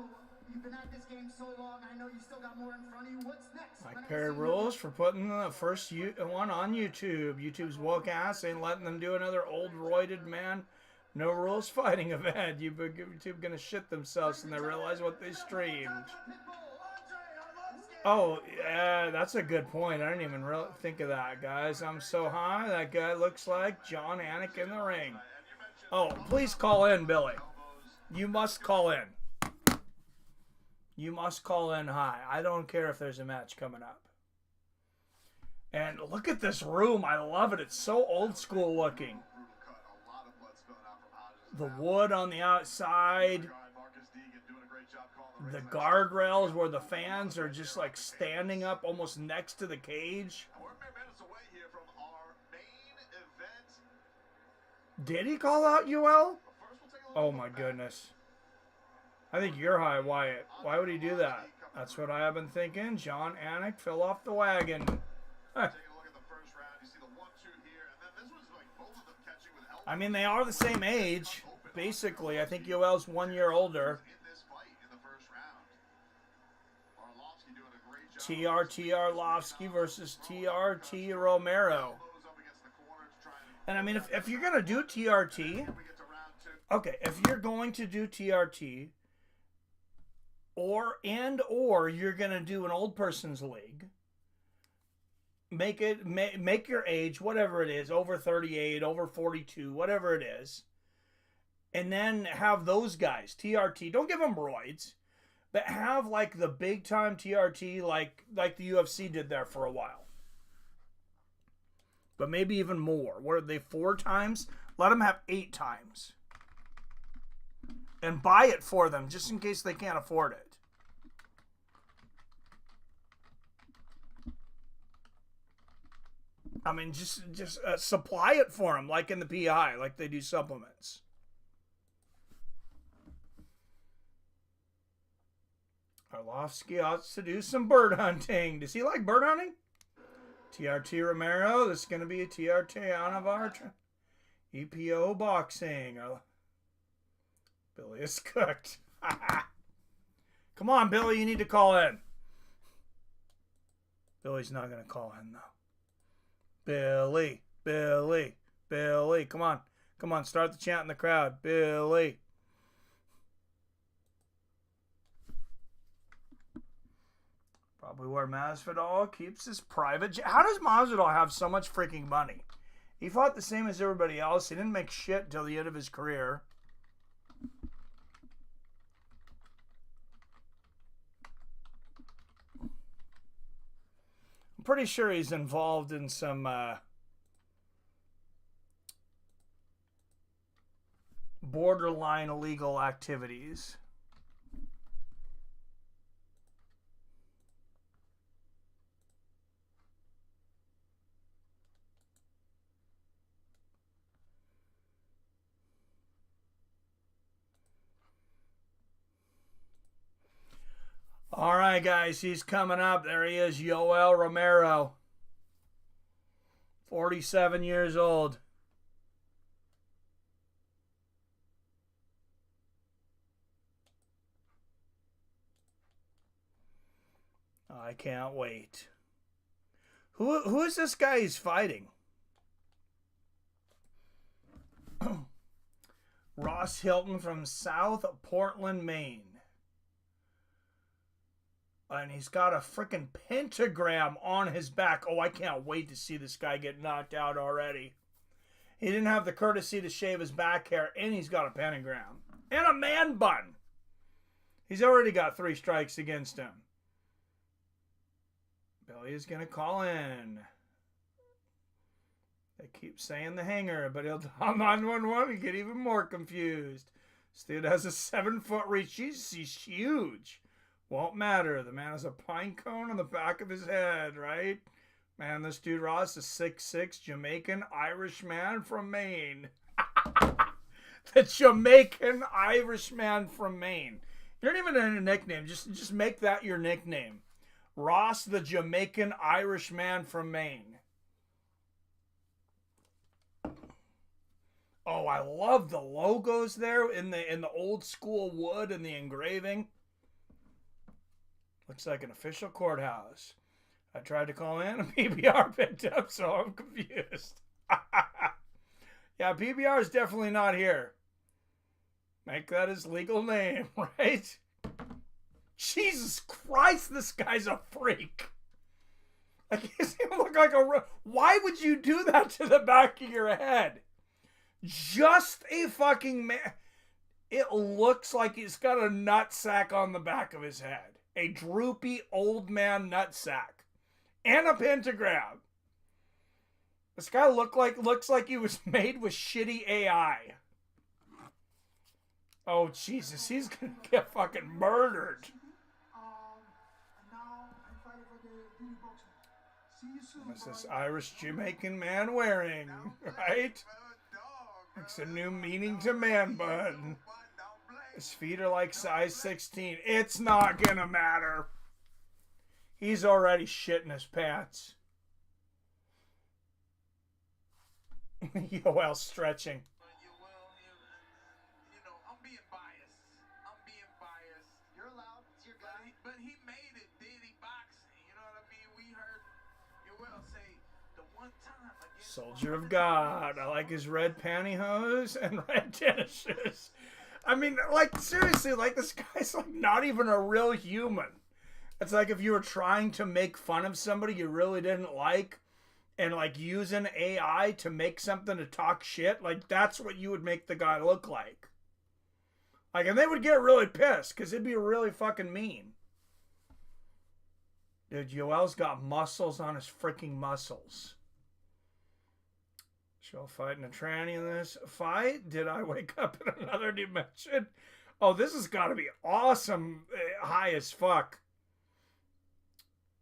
you've been at this game so long. I know you still got more in front of you. What's next? Like paired rules for putting the first one on YouTube. YouTube's woke ass ain't letting them do another old roided man, no rules fighting event. YouTube gonna shit themselves when they realize what they streamed. Oh, yeah, that's a good point. I didn't even really think of that, guys. I'm so high. That guy looks like John Anik in the ring. Oh, please call in, Billy. You must call in. You must call in high. I don't care if there's a match coming up. And look at this room. I love it. It's so old school looking. The wood on the outside. The guardrails where the fans are just like standing up almost next to the cage. Did he call out Yoel? Oh my goodness. I think you're high, Wyatt. Why would he do that? That's what I have been thinking. John Anik fell off the wagon. I mean, they are the same age. basically, I think Yoel's 1 year older. In this fight in the first round. Arlovski doing a great job. TRT Arlovski versus TRT Romero. And I mean, if you're going to do TRT, okay, if you're going to do TRT, or you're going to do an old person's league, make your age, whatever it is, over 38, over 42, whatever it is, and then have those guys, TRT, don't give them roids, but have like the big time TRT like the UFC did there for a while. But maybe even more. What are they, 4 times? Let them have 8 times. And buy it for them just in case they can't afford it. I mean, just supply it for them like in the PI, like they do supplements. Arlovski ought to do some bird hunting. Does he like bird hunting? TRT Romero. This is going to be a TRT on of our EPO boxing. Billy is cooked. Come on, Billy. You need to call in. Billy's not going to call in, though. Billy. Come on. Come on. Start the chant in the crowd. Billy. Probably where Masvidal keeps his private jet. How does Masvidal have so much freaking money? He fought the same as everybody else. He didn't make shit till the end of his career. I'm pretty sure he's involved in some borderline illegal activities. All right, guys, he's coming up. There he is, Yoel Romero. 47 years old. I can't wait. Who is this guy he's fighting? Ras Hylton from South Portland, Maine. And he's got a freaking pentagram on his back. Oh, I can't wait to see this guy get knocked out already. He didn't have the courtesy to shave his back hair, and he's got a pentagram. And a man bun. He's already got 3 strikes against him. Billy is going to call in. They keep saying the hanger, but he'll dial 911 and get even more confused. This dude has a 7-foot reach. He's huge. Won't matter. The man has a pine cone on the back of his head, right? Man, this dude Ross is 6'6", Jamaican Irish man from Maine. The Jamaican Irish man from Maine. You don't even need a nickname. Just make that your nickname. Ross, the Jamaican Irish man from Maine. Oh, I love the logos there in the old school wood and the engraving. Looks like an official courthouse. I tried to call in, and PBR picked up, so I'm confused. Yeah, PBR is definitely not here. Make that his legal name, right? Jesus Christ, this guy's a freak. Like, he doesn't even look like a... Why would you do that to the back of your head? Just a fucking man. It looks like he's got a nutsack on the back of his head. A droopy old man nutsack. And a pentagram. This guy looks like he was made with shitty AI. Oh, Jesus. He's going to get fucking murdered. What's this Irish Jamaican man wearing? Right? It's a new meaning to man bun. His feet are like size 16. It's not gonna matter. He's already shitting his pants. Yoel stretching. but he made it, did he, boxing? You know what I mean? We heard Yoel say the one time against Soldier of God. I like his red pantyhose and red tennis shoes. I mean, like, seriously, like, this guy's, like, not even a real human. It's like if you were trying to make fun of somebody you really didn't like and, like, use an AI to make something to talk shit. Like, that's what you would make the guy look like. Like, and they would get really pissed because it'd be really fucking mean. Dude, Yoel's got muscles on his freaking muscles. She'll fight in a tranny in this fight. Did I wake up in another dimension? Oh, this has got to be awesome. High as fuck.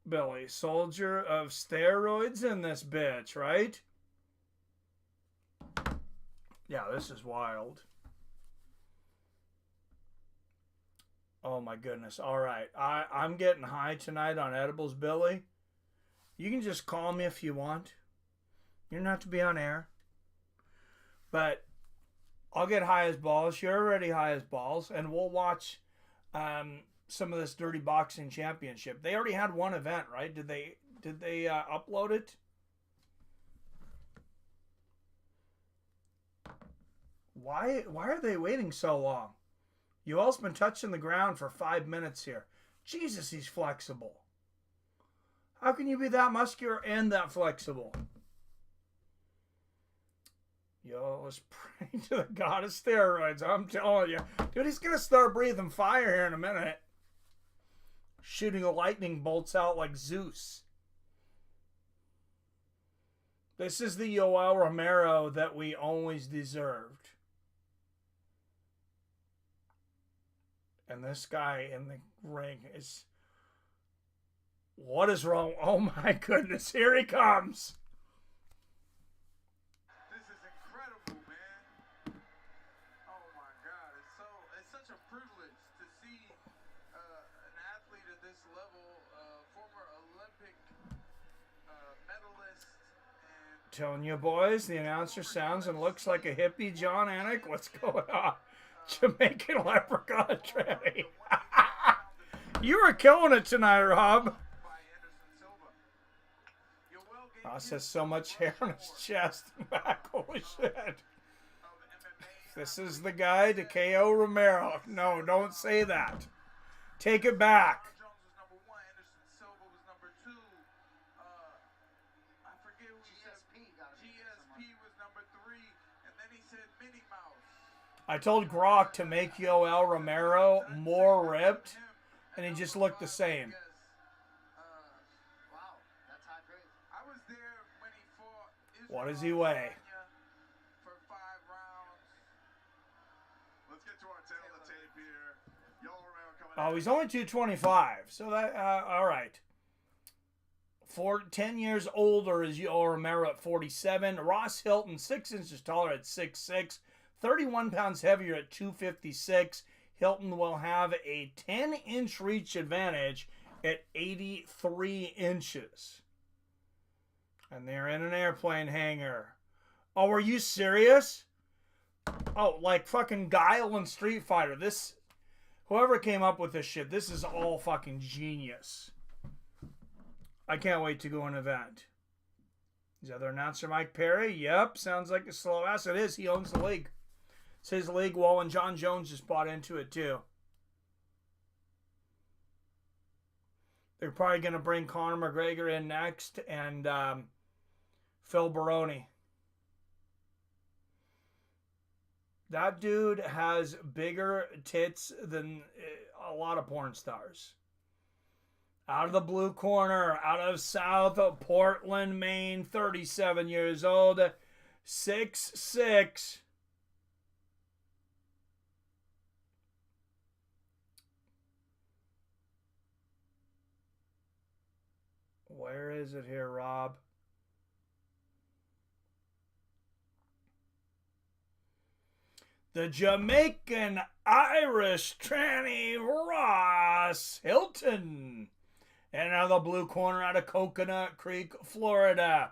Billy, soldier of steroids in this bitch, right? Yeah, this is wild. Oh my goodness. All right. I'm getting high tonight on edibles, Billy. You can just call me if you want. You don't have to be on air. But I'll get high as balls. You're already high as balls. And we'll watch some of this Dirty Boxing Championship. They already had one event, right? Did they upload it? Why are they waiting so long? Yoel's been touching the ground for 5 minutes here. Jesus, he's flexible. How can you be that muscular and that flexible? Yoel is praying to the god of steroids. I'm telling you. Dude, he's going to start breathing fire here in a minute. Shooting lightning bolts out like Zeus. This is the Yoel Romero that we always deserved. And this guy in the ring is... What is wrong? Oh my goodness, here he comes. This is incredible, man. Oh my God, it's such a privilege to see an athlete at this level, former Olympic medalist. And Telling you boys, the announcer sounds and looks like a hippie John Anik. What's going on? Jamaican leprechaun tranny. You were killing it tonight, Rob. Ross has so much hair on his chest and back. Holy shit. This is the guy to KO Romero. No, don't say that. Take it back. Jones was number 1, Anderson Silva was number 2. I forget who said GSP was number 3, and then he said Minnie Mouse. I told Grok to make Yoel Romero more ripped, and he just looked the same. Wow, that's high praise. I was there when he fought Israel What does he weigh? for 5 rounds. Let's get to our tail of the tape here. Yoel Romero coming Oh, he's only 225. So that, all right. 10 years older is Yoel Romero at 47. Ras Hylton, 6 inches taller at 6'6". 31 pounds heavier at 256. Hylton will have a 10-inch reach advantage at 83 inches. And they're in an airplane hangar. Oh, are you serious? Oh, like fucking Guile and Street Fighter. This, whoever came up with this shit, this is all fucking genius. I can't wait to go an event. Is the other announcer Mike Perry? Yep, sounds like a slow ass. It is. He owns the league. It's his league. Wall and John Jones just bought into it too. They're probably going to bring Conor McGregor in next and Phil Baroni. That dude has bigger tits than a lot of porn stars. Out of the blue corner, out of South Portland, Maine, 37 years old, 6'6". Where is it here, Rob? The Jamaican Irish tranny Ras Hylton. And out of the blue corner out of Coconut Creek, Florida.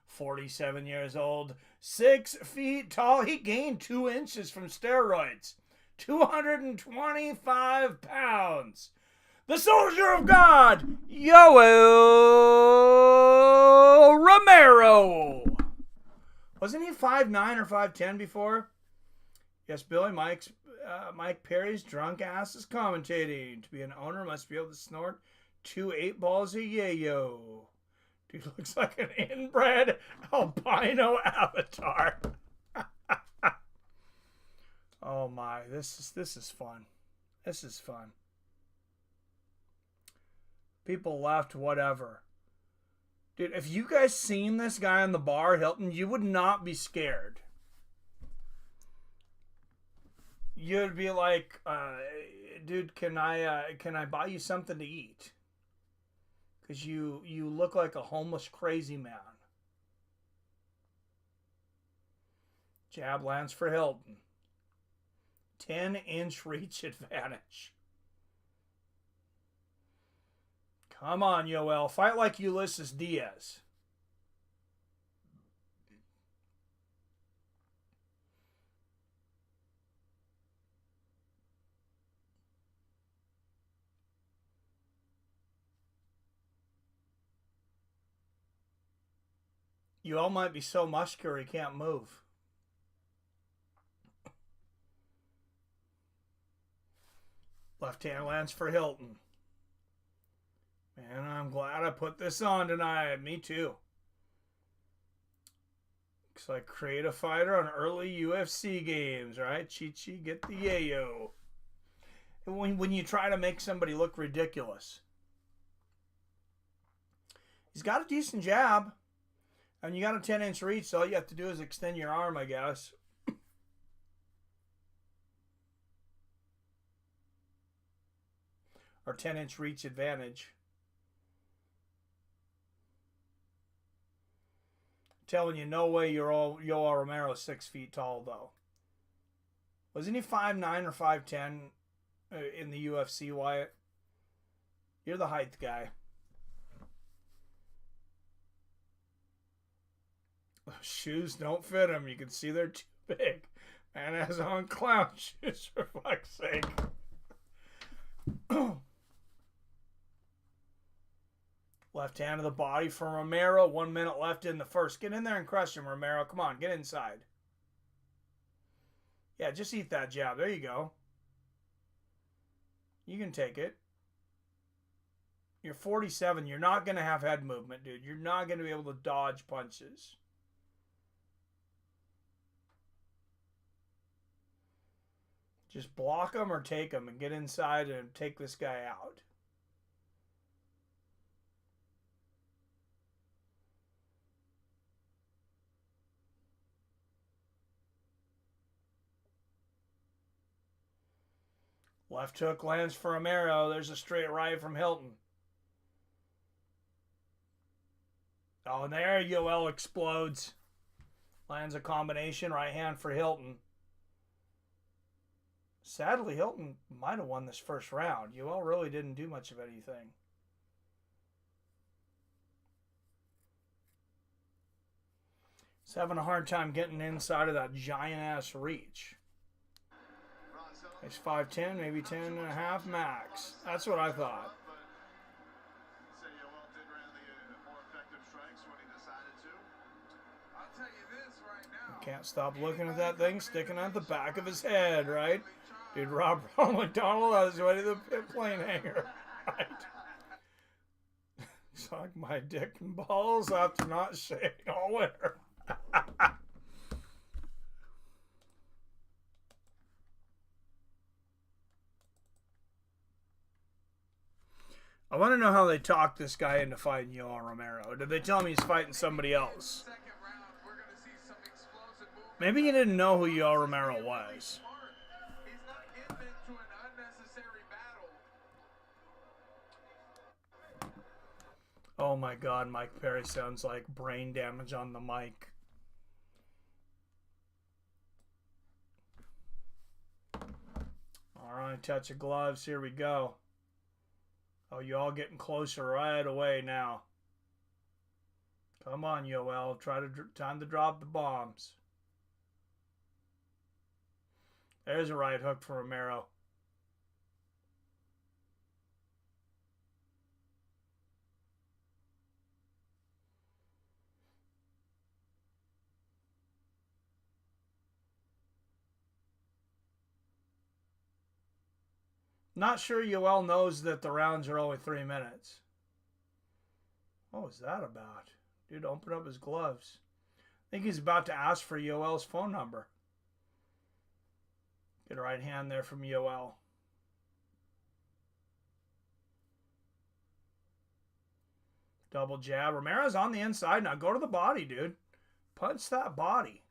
47 years old, 6 feet tall. He gained 2 inches from steroids. 225 pounds. the soldier of God, Yoel Romero. Wasn't he 5'9" or 5'10" before? Yes, Billy, Mike Perry's drunk ass is commentating. To be an owner, must be able to snort 2 8-balls a yayo. Dude looks like an inbred albino avatar. Oh my, this is fun. This is fun. People left, whatever. Dude, if you guys seen this guy on the bar, Hylton, you would not be scared. You'd be like, dude, can I buy you something to eat? Because you look like a homeless crazy man. Jab lands for Hylton. 10-inch reach advantage. Come on, Yoel. Fight like Ulysses Diaz. Yoel might be so muscular he can't move. Left hand lands for Hylton. Man, I'm glad I put this on tonight. Me too. Looks like create a fighter on early UFC games, right? Chi-Chi, get the yayo. When you try to make somebody look ridiculous. He's got a decent jab. And you got a 10-inch reach, so all you have to do is extend your arm, I guess. Or 10-inch reach advantage. Telling you, no way Yoel Romero is 6 feet tall, though. Wasn't he 5'9" or 5'10" in the UFC, Wyatt? You're the height guy. Shoes don't fit him. You can see they're too big. Man has on clown shoes, for fuck's sake. Left hand of the body from Romero. 1 minute left in the first. Get in there and crush him, Romero. Come on, get inside. Yeah, just eat that jab. There you go. You can take it. You're 47. You're not going to have head movement, dude. You're not going to be able to dodge punches. Just block him or take him and get inside and take this guy out. Left hook lands for Romero. There's a straight right from Hylton. Oh, and there Yoel explodes. Lands a combination. Right hand for Hylton. Sadly, Hylton might have won this first round. Yoel really didn't do much of anything. He's having a hard time getting inside of that giant-ass reach. He's 5'10", maybe 10 and a half max. That's what I thought. Can't stop looking at that thing sticking out the back of his head, right? Dude, Ronald McDonald on his way to the pit plane hangar. Right? Suck my dick and balls after not shaving all winter. I want to know how they talked this guy into fighting Yoel Romero. Did they tell him he's fighting somebody else? Maybe he didn't know who Yoel Romero was. Oh my God, Mike Perry sounds like brain damage on the mic. All right, touch of gloves. Here we go. Oh, you all getting closer right away now. Come on, Yoel. Time to drop the bombs. There's a right hook for Romero. Not sure Yoel knows that the rounds are only 3 minutes. What was that about? Dude, open up his gloves. I think he's about to ask for Yoel's phone number. Good right hand there from Yoel. Double jab. Romero's on the inside. Now go to the body, dude. Punch that body.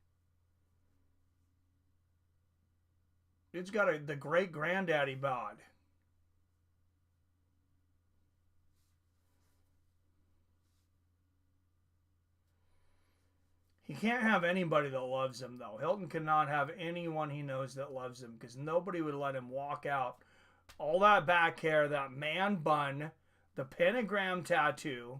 Dude's got the great granddaddy bod. He can't have anybody that loves him, though. Hylton cannot have anyone he knows that loves him because nobody would let him walk out. All that back hair, that man bun, the pentagram tattoo,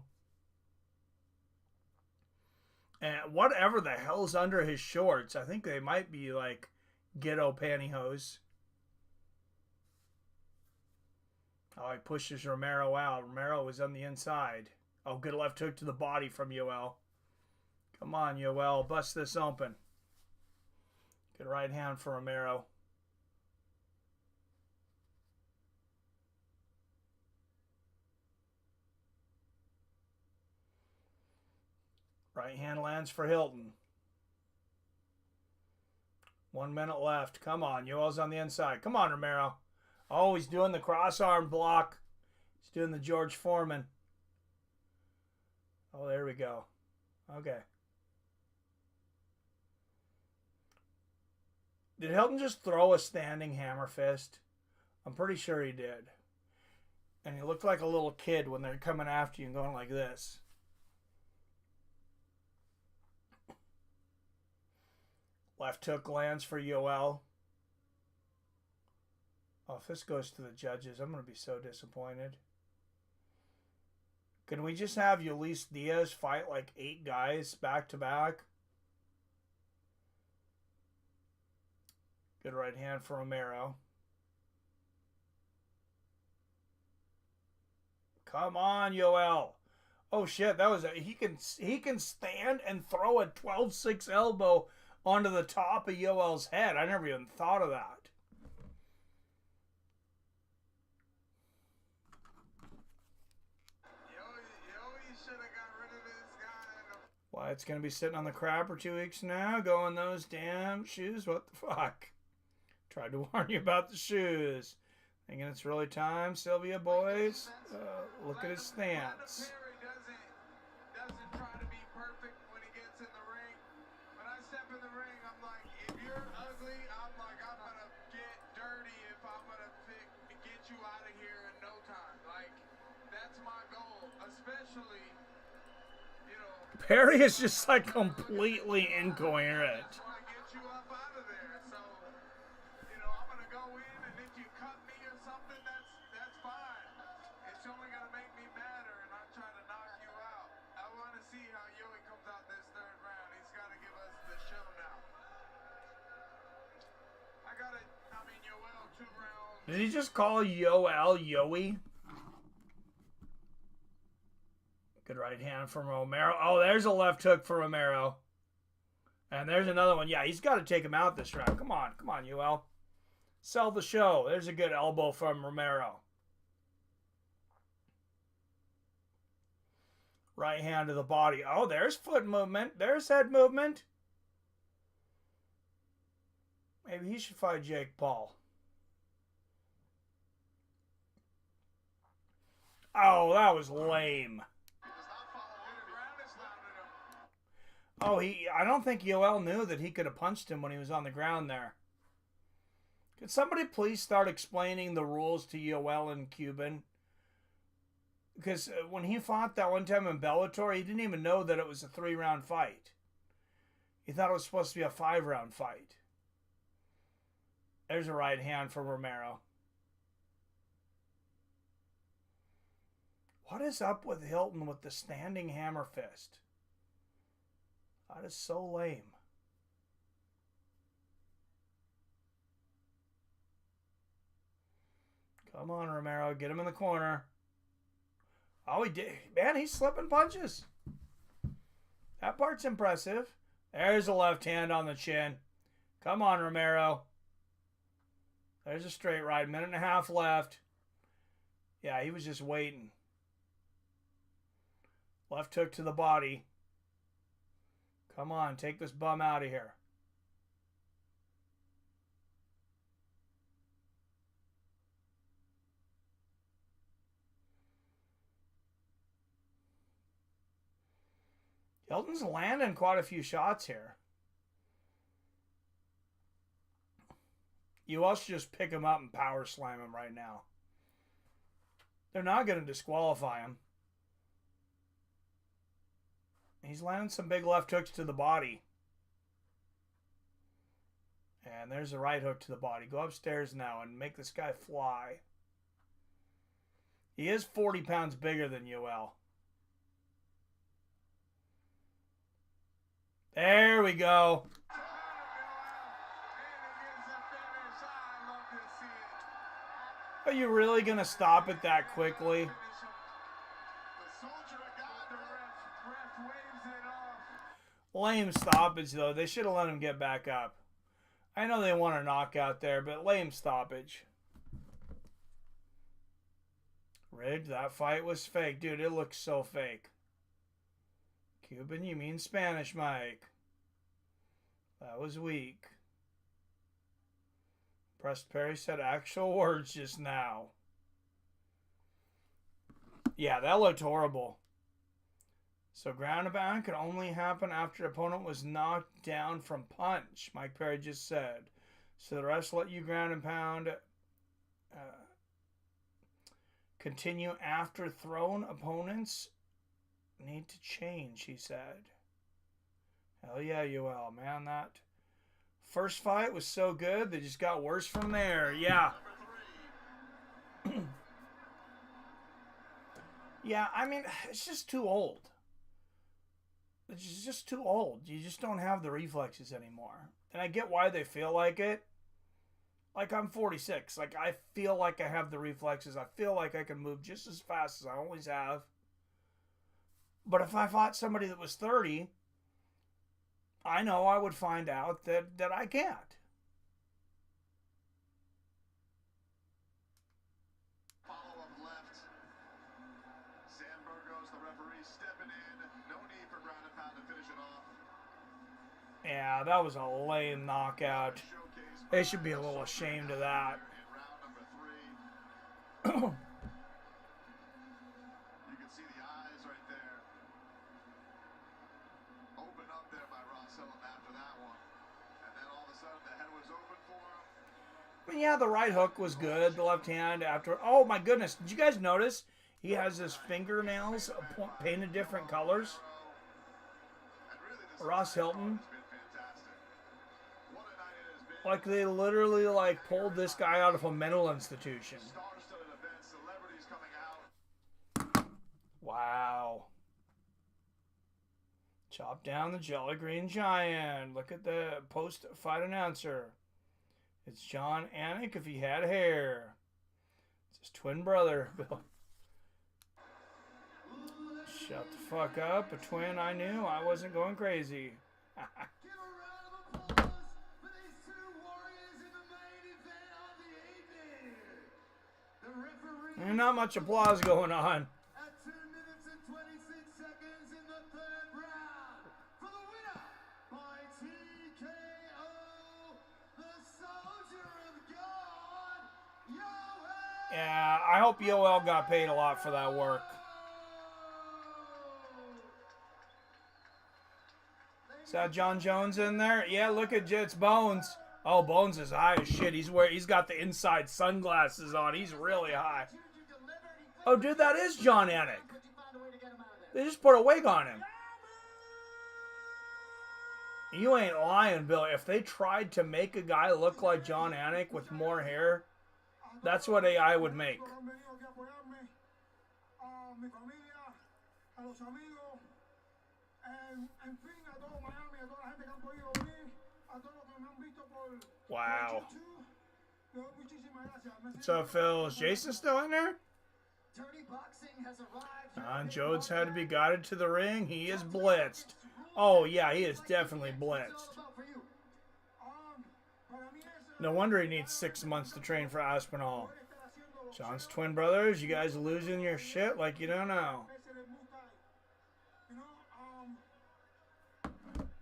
and whatever the hell's under his shorts. I think they might be like ghetto pantyhose. Oh, he pushes Romero out. Romero was on the inside. Oh, good left hook to the body from Yoel. Come on, Yoel. Bust this open. Good right hand for Romero. Right hand lands for Hylton. 1 minute left. Come on. Yoel's on the inside. Come on, Romero. Oh, he's doing the cross arm block. He's doing the George Foreman. Oh, there we go. Okay. Did Hylton just throw a standing hammer fist? I'm pretty sure he did. And he looked like a little kid when they're coming after you and going like this. Left hook lands for Yoel. Oh, if this goes to the judges, I'm going to be so disappointed. Can we just have Ulises Diaz fight like 8 guys back to back? Good right hand for Romero. Come on, Yoel. Oh shit, that was he can stand and throw a 12-6 elbow onto the top of Yoel's head. I never even thought of that. Wyatt's going to be sitting on the crap for 2 weeks now. Going those damn shoes. What the fuck? Tried to warn you about the shoes. Thinking it's really time, Sylvia boys. Look at his stance. Perry doesn't try to be perfect when he gets in the ring. When I step in the ring, I'm like, if you're ugly, I'm gonna get dirty if I'm gonna get you out of here in no time. Like, that's my goal, especially, you know. Perry is just like completely incoherent. I want to get you up out of there. So, you know, I'm gonna go in, and if you cut me or something, that's fine. It's only gonna make me madder, and I'm trying to knock you out. I want to see how Yoey comes out this 3rd round. He's got to give us the show now. Yoel 2 rounds. Did he just call Yoel Yoey? Good right hand from Romero. Oh, there's a left hook for Romero. And there's another one. Yeah, he's got to take him out this round. Come on, Yoel. Sell the show. There's a good elbow from Romero. Right hand to the body. Oh, there's foot movement. There's head movement. Maybe he should fight Jake Paul. Oh, that was lame. Oh, I don't think Yoel knew that he could have punched him when he was on the ground there. Could somebody please start explaining the rules to Yoel in Cuban? Because when he fought that one time in Bellator, he didn't even know that it was a 3-round fight. He thought it was supposed to be a 5-round fight. There's a right hand for Romero. What is up with Hylton with the standing hammer fist? That is so lame. Come on, Romero. Get him in the corner. Oh, he did. Man, he's slipping punches. That part's impressive. There's a left hand on the chin. Come on, Romero. There's a straight right. Minute and a half left. Yeah, he was just waiting. Left hook to the body. Come on, take this bum out of here. Hylton's landing quite a few shots here. You also just pick him up and power slam him right now. They're not going to disqualify him. He's landing some big left hooks to the body. And there's a right hook to the body. Go upstairs now and make this guy fly. He is 40 pounds bigger than Yoel. There we go. Are you really going to stop it that quickly? Lame stoppage, though. They should have let him get back up. I know they want a knockout there, but lame stoppage. Rigged. That fight was fake. Dude, it looks so fake. Cuban, you mean Spanish, Mike. That was weak. Prest Perry said actual words just now. Yeah, that looked horrible. So ground and pound could only happen after the opponent was knocked down from punch, Mike Perry just said. So the refs let you ground and pound continue after thrown opponents need to change, he said. Hell yeah, Yoel, man. That first fight was so good, they just got worse from there. Yeah. Yeah, I mean, it's just too old. It's just too old. You just don't have the reflexes anymore. And I get why they feel like it. Like, I'm 46. Like, I feel like I have the reflexes. I feel like I can move just as fast as I always have. But if I fought somebody that was 30, I know I would find out that I can't. Follow-up left. Sam Burgos, the referee, stepping in. No need for ground and pound to finish it off. Yeah, that was a lame knockout. They should be a little ashamed of that. In round number 3. You can see the eyes right there. Open up there by Ras Hylton after that one. And then all of a sudden the head was open for him. But yeah, the right hook was good. The left hand after. Oh my goodness. Did you guys notice? He has his fingernails painted different colors. And really this Ras Hylton. has been fantastic. What a night it has been. Like they literally like pulled this guy out of a mental institution. Star-studded events, celebrities coming out. Wow. Chop down the Jelly Green Giant. Look at the post-fight announcer. It's John Anik if he had hair. It's his twin brother. Shut the fuck up. A twin I knew. I wasn't going crazy. Give a round of applause for these two warriors in the main event of the evening. The referee There's not much applause going on. at 2 minutes and 26 seconds in the third round. For the winner by TKO, the Soldier of God, Yoel. Yeah, I hope Yoel got paid a lot for that work. Is that John Jones in there? Yeah, look at Jet's Bones. Oh, Bones is high as shit. He's got the inside sunglasses on. He's really high. Oh, dude, that is John Anik. They just put a wig on him. You ain't lying, Bill. If they tried to make a guy look like John Anik with more hair, that's what AI would make. Wow. So, Phil, is Jason still in there? Dirty Boxing has arrived. John Jones had to be guided to the ring. He is blitzed. Oh, yeah, he is definitely blitzed. No wonder he needs 6 months to train for Aspinall. John's twin brothers, you guys losing your shit like you don't know.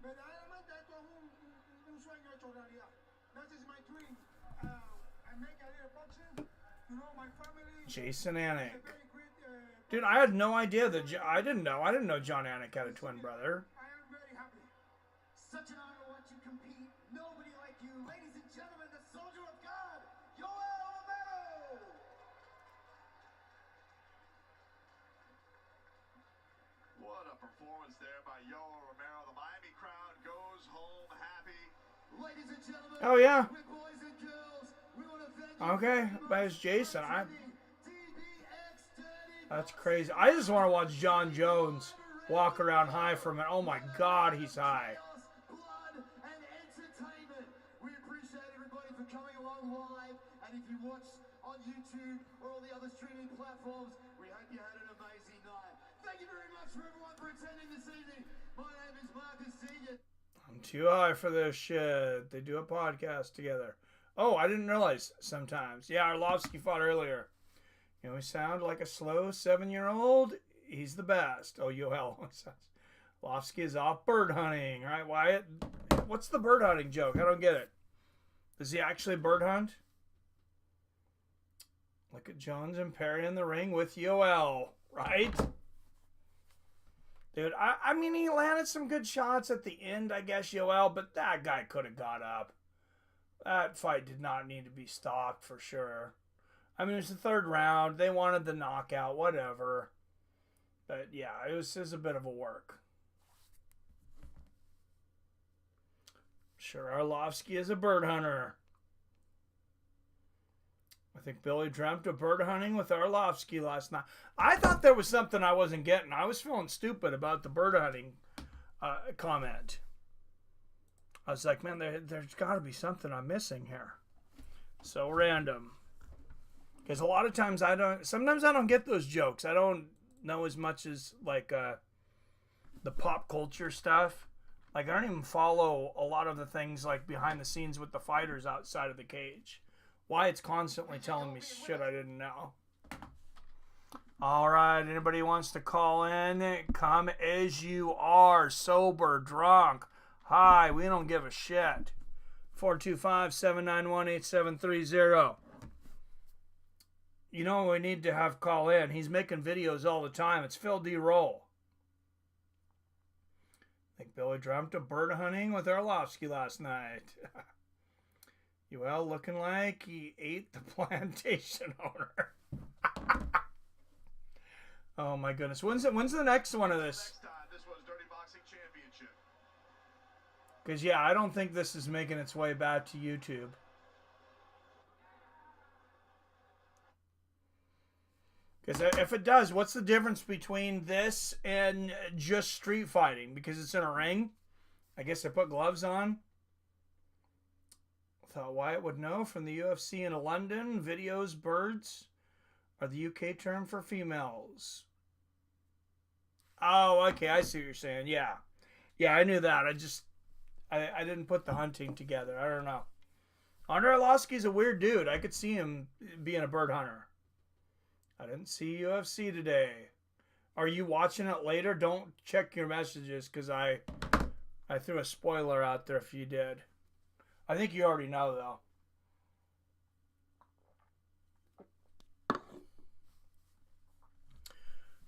Verdaderamente esto es un sueño hecho realidad. That is my dream. I make a little boxing. You know, my family. Jason Anik. Dude, I had no idea that I didn't know John Anik had a twin brother. I am very happy. Such an honor to watch you compete. Nobody like you. Ladies and gentlemen, the soldier of God, Yoel Romero. What a performance there by Yoel Romero. The Miami crowd goes home happy. Ladies and gentlemen, Oh yeah. with boys and girls, we want to thank you. Okay, there's Jason. That's crazy. I just want to watch John Jones walk around high for a minute. Oh my God, he's high. Blood and entertainment. We appreciate everybody for coming along live. And if you watch on YouTube or all the other streaming platforms, we hope you had an amazing night. Thank you very much for everyone for attending this evening. My name is Marcus Senior. I'm too high for this shit. They do a podcast together. Oh, I didn't realize sometimes. Yeah, Arlovski fought earlier. You know, he sound like a slow 7-year-old. He's the best. Oh, Yoel. Arlovski is off bird hunting. Right, Wyatt? What's the bird hunting joke? I don't get it. Does he actually bird hunt? Look at Jones and Perry in the ring with Yoel. Right? Dude, I mean, he landed some good shots at the end, I guess, Yoel, but that guy could have got up. That fight did not need to be stopped for sure. I mean, it was the 3rd round. They wanted the knockout, whatever. But yeah, it was a bit of a work. Sure, Arlovski is a bird hunter. I think Billy dreamt of bird hunting with Arlovski last night. I thought there was something I wasn't getting. I was feeling stupid about the bird hunting comment. I was like, man, there's got to be something I'm missing here. So random. Because a lot of times sometimes I don't get those jokes. I don't know as much as like the pop culture stuff. Like I don't even follow a lot of the things like behind the scenes with the fighters outside of the cage. Wyatt's constantly telling me shit I didn't know. All right, anybody wants to call in? Come as you are, sober, drunk. Hi, we don't give a shit. 425-791-8730. You know we need to have call in. He's making videos all the time. It's Phil D. Roll. I think Billy dreamt of bird hunting with Arlovski last night. Yoel looking like he ate the plantation owner. Oh my goodness. When's the next one of this? Next time, this was Dirty Boxing Championship. Because, yeah, I don't think this is making its way back to YouTube. Because if it does, what's the difference between this and just street fighting? Because it's in a ring? I guess I put gloves on. Thought Wyatt would know from the UFC in London. Videos, birds are the UK term for females. Oh, okay, I see what you're saying. Yeah. Yeah, I knew that. I didn't put the hunting together. I don't know. Andrei Arlovski's a weird dude. I could see him being a bird hunter. I didn't see UFC today. Are you watching it later? Don't check your messages because I threw a spoiler out there if you did. I think you already know, though.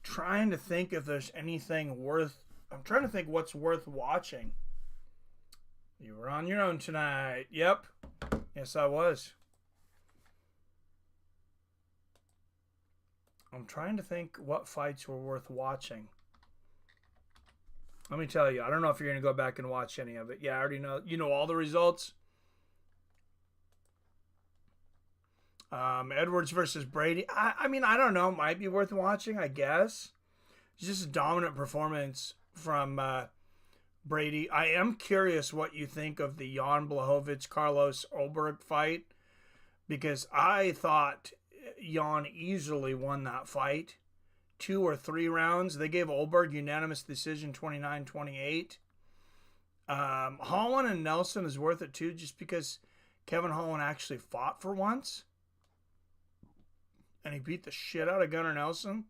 Trying to think if there's anything worth... I'm trying to think what's worth watching. You were on your own tonight. Yep. Yes, I was. I'm trying to think what fights were worth watching. Let me tell you. I don't know if you're going to go back and watch any of it. Yeah, I already know. You know all the results? Edwards versus Brady. I mean, I don't know. Might be worth watching, I guess. It's just a dominant performance from Brady. I am curious what you think of the Jan Blachowicz-Carlos Ulberg fight, because I thought Jan easily won that fight. 2 or 3 rounds. They gave Ulberg unanimous decision 29-28. Holland and Nelson is worth it too, just because Kevin Holland actually fought for once. And he beat the shit out of Gunnar Nelson.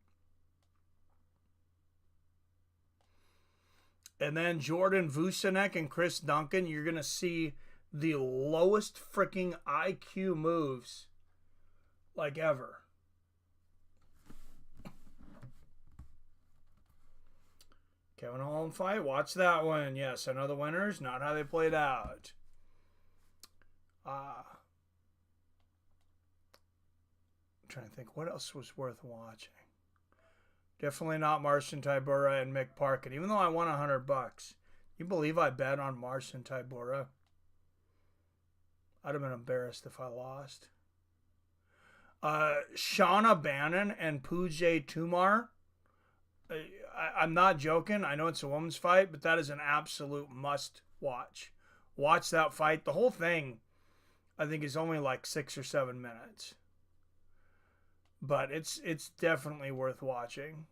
And then Jordan Vucinic and Chris Duncan, you're going to see the lowest freaking IQ moves like ever. Kevin Holland fight, watch that one. Yes, I know the winners, not how they played out. I'm trying to think what else was worth watching. Definitely not Marcin Tybura and Mick Parkin, even though I won $100. You believe I bet on Marcin Tybura? I'd have been embarrassed if I lost. Shauna Bannon and Pooja Tumar. I'm not joking. I know it's a women's fight, but that is an absolute must watch. Watch that fight. The whole thing, I think, is only like 6 or 7 minutes. But it's definitely worth watching.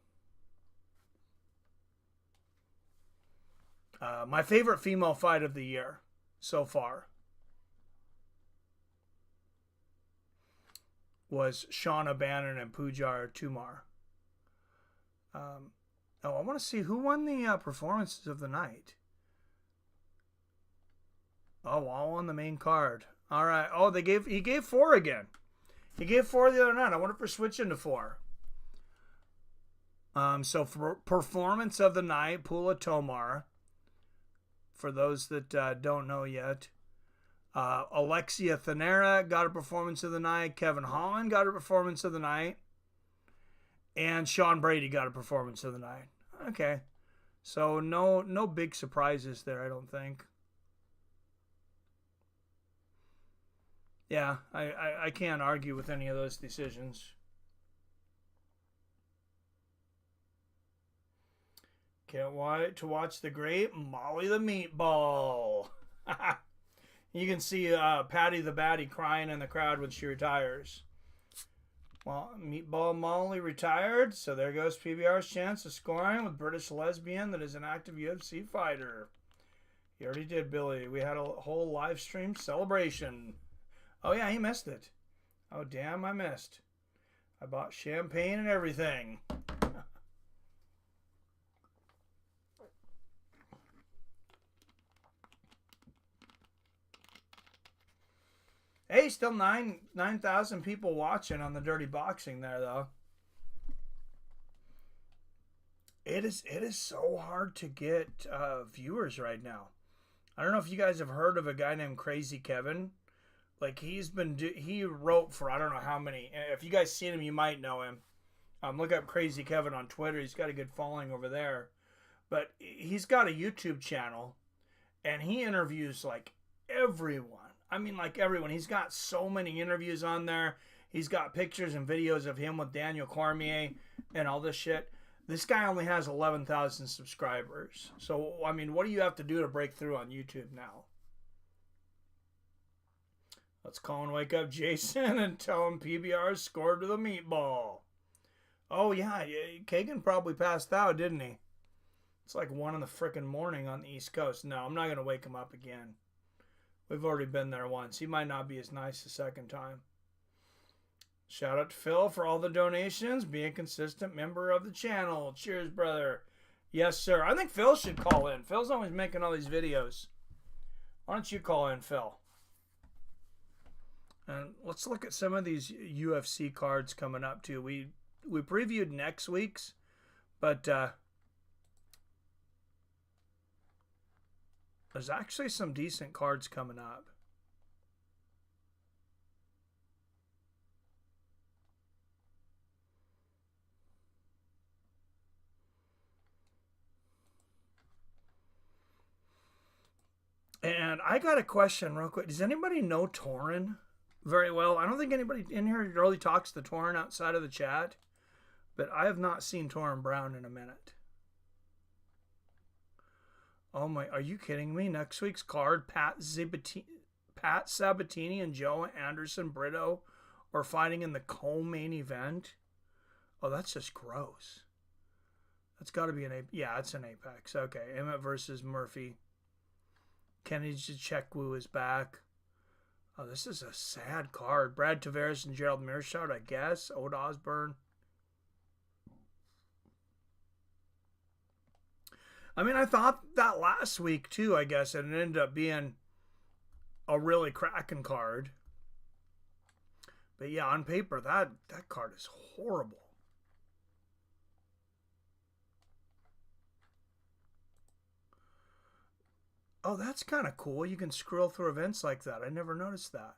My favorite female fight of the year so far was Shauna Bannon and Pooja Tumar. I want to see who won the performances of the night. Oh, all on the main card. All right. Oh, he gave 4 again. He gave 4 the other night. I wonder if we're switching to 4. So for performance of the night, Pula Tomar. For those that don't know yet, Alexia Thanera got a performance of the night. Kevin Holland got a performance of the night. And Sean Brady got a performance of the night. Okay. So no big surprises there, I don't think. Yeah, I can't argue with any of those decisions. Can't wait to watch the great Molly the Meatball. You can see Patty the Batty crying in the crowd when she retires. Well, Meatball Molly retired, so there goes PBR's chance of scoring with British lesbian that is an active UFC fighter. He already did, Billy. We had a whole live stream celebration. Oh, yeah, he missed it. Oh, damn, I missed. I bought champagne and everything. Hey, still 9,000 people watching on the Dirty Boxing there, though. It is so hard to get viewers right now. I don't know if you guys have heard of a guy named Crazy Kevin. Like, he wrote for I don't know how many. If you guys seen him, you might know him. Look up Crazy Kevin on Twitter. He's got a good following over there. But he's got a YouTube channel, and he interviews, like, everyone. I mean, like everyone. He's got so many interviews on there. He's got pictures and videos of him with Daniel Cormier and all this shit. This guy only has 11,000 subscribers. So, I mean, what do you have to do to break through on YouTube now? Let's call and wake up Jason and tell him PBR scored to the Meatball. Oh, yeah. Kagan probably passed out, didn't he? It's like 1 in the frickin' morning on the East Coast. No, I'm not going to wake him up again. We've already been there once. He might not be as nice the second time. Shout out to Phil for all the donations. Be a consistent member of the channel. Cheers, brother. Yes, sir. I think Phil should call in. Phil's always making all these videos. Why don't you call in, Phil? And let's look at some of these UFC cards coming up, too. We previewed next week's, but there's actually some decent cards coming up. And I got a question real quick. Does anybody know Torin very well? I don't think anybody in here really talks to Torin outside of the chat, but I have not seen Torin Brown in a minute. Oh my, are you kidding me? Next week's card, Pat Sabatini and Joe Anderson Brito are fighting in the co-main event. Oh, that's just gross. That's got to be an Apex. Yeah, it's an Apex. Okay, Emmett versus Murphy. Kenny Jachekwu is back. Oh, this is a sad card. Brad Tavares and Gerald Mearshart, I guess. Ode Osborne. I mean, I thought that last week, too, I guess. And it ended up being a really cracking card. But, yeah, on paper, that card is horrible. Oh, that's kind of cool. You can scroll through events like that. I never noticed that.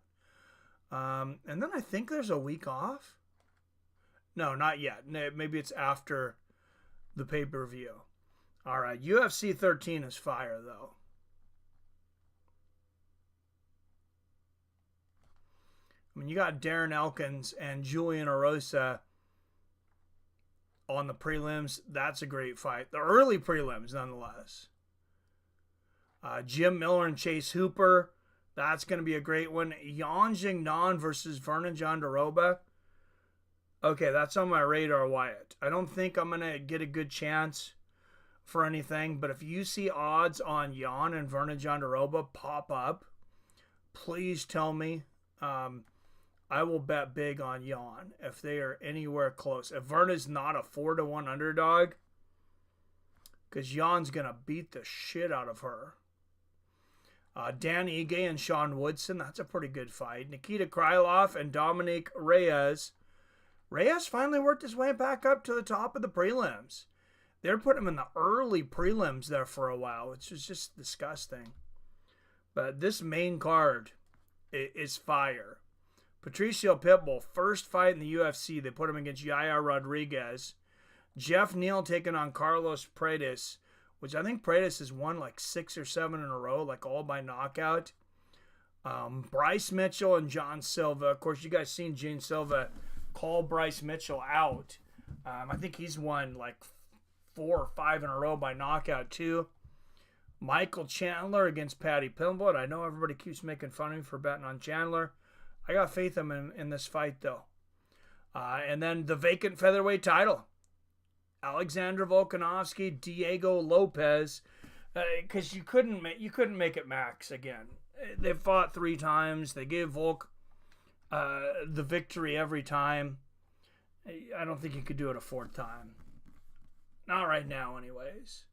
And then I think there's a week off. No, not yet. Maybe it's after the pay-per-view. All right, UFC 13 is fire, though. I mean, you got Darren Elkins and Julian Erosa on the prelims. That's a great fight. The early prelims, nonetheless. Jim Miller and Chase Hooper. That's going to be a great one. Yan Jingnan versus Vernon Jandaroba. Okay, that's on my radar, Wyatt. I don't think I'm going to get a good chance for anything, but if you see odds on Yan and Vernon Jandaroba pop up, please tell me. I will bet big on Yan if they are anywhere close. If Vernon's not a 4-1 underdog, because Yan's going to beat the shit out of her. Dan Ige and Sean Woodson, that's a pretty good fight. Nikita Krylov and Dominic Reyes. Reyes finally worked his way back up to the top of the prelims. They were putting him in the early prelims there for a while, which was just disgusting. But this main card is fire. Patricio Pitbull, first fight in the UFC. They put him against Yair Rodriguez. Jeff Neal taking on Carlos Paredes, which I think Paredes has won like 6 or 7 in a row, like all by knockout. Bryce Mitchell and John Silva. Of course, you guys seen Gene Silva call Bryce Mitchell out. I think he's won like 4 or 5 in a row by knockout too. Michael Chandler against Paddy Pimblett. I know everybody keeps making fun of me for betting on Chandler. I got faith in him in this fight though. And then the vacant featherweight title. Alexander Volkanovski, Diego Lopez, because you couldn't make it max again. They fought 3 times. They gave Volk the victory every time. I don't think you could do it a 4th time. Not right now, anyways.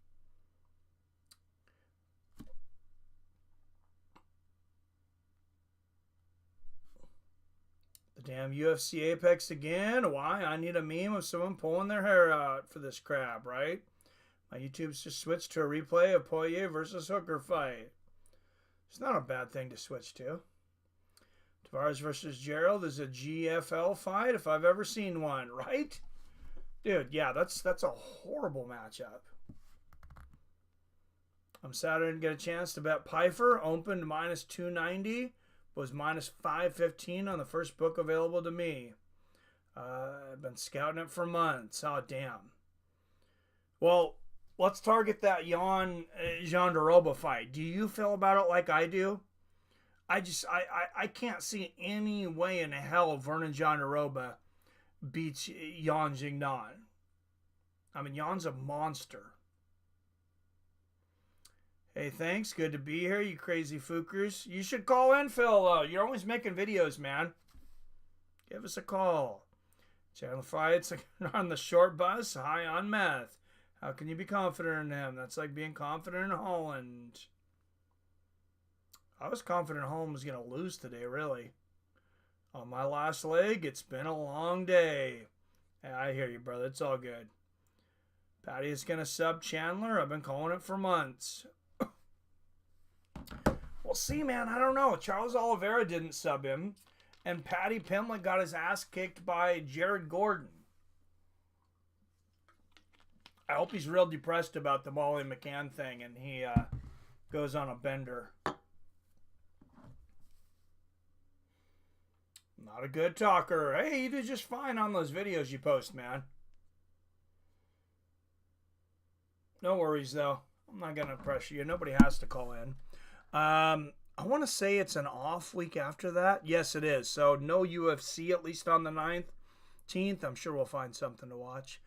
The damn UFC Apex again. Why? I need a meme of someone pulling their hair out for this crap, right? My YouTube's just switched to a replay of Poirier versus Hooker fight. It's not a bad thing to switch to. Tavares versus Gerald is a GFL fight if I've ever seen one, right? Dude, yeah, that's a horrible matchup. I'm sad I didn't get a chance to bet Pfeiffer. Opened minus 290. Was minus 515 on the first book available to me. I've been scouting it for months. Oh, damn. Well, let's target that Yan Jandaroba fight. Do you feel about it like I do? I can't see any way in hell Vernon Jandaroba beats Yan Jingnan. I mean, Yan's a monster. Hey, thanks. Good to be here, you crazy fookers. You should call in, Phil. You're always making videos, man. Give us a call. Channel fights on the short bus, high on meth. How can you be confident in him? That's like being confident in Holland. I was confident Holland was going to lose today, really. On my last leg, it's been a long day. Hey, I hear you, brother. It's all good. Patty is going to sub Chandler. I've been calling it for months. Well, see, man, I don't know. Charles Oliveira didn't sub him, and Paddy Pimblett got his ass kicked by Jared Gordon. I hope he's real depressed about the Molly McCann thing, and he goes on a bender. Not a good talker. Hey, you do just fine on those videos you post, man. No worries, though. I'm not going to pressure you. Nobody has to call in. I want to say it's an off week after that. Yes, it is. So no UFC, at least on the 19th. I'm sure we'll find something to watch.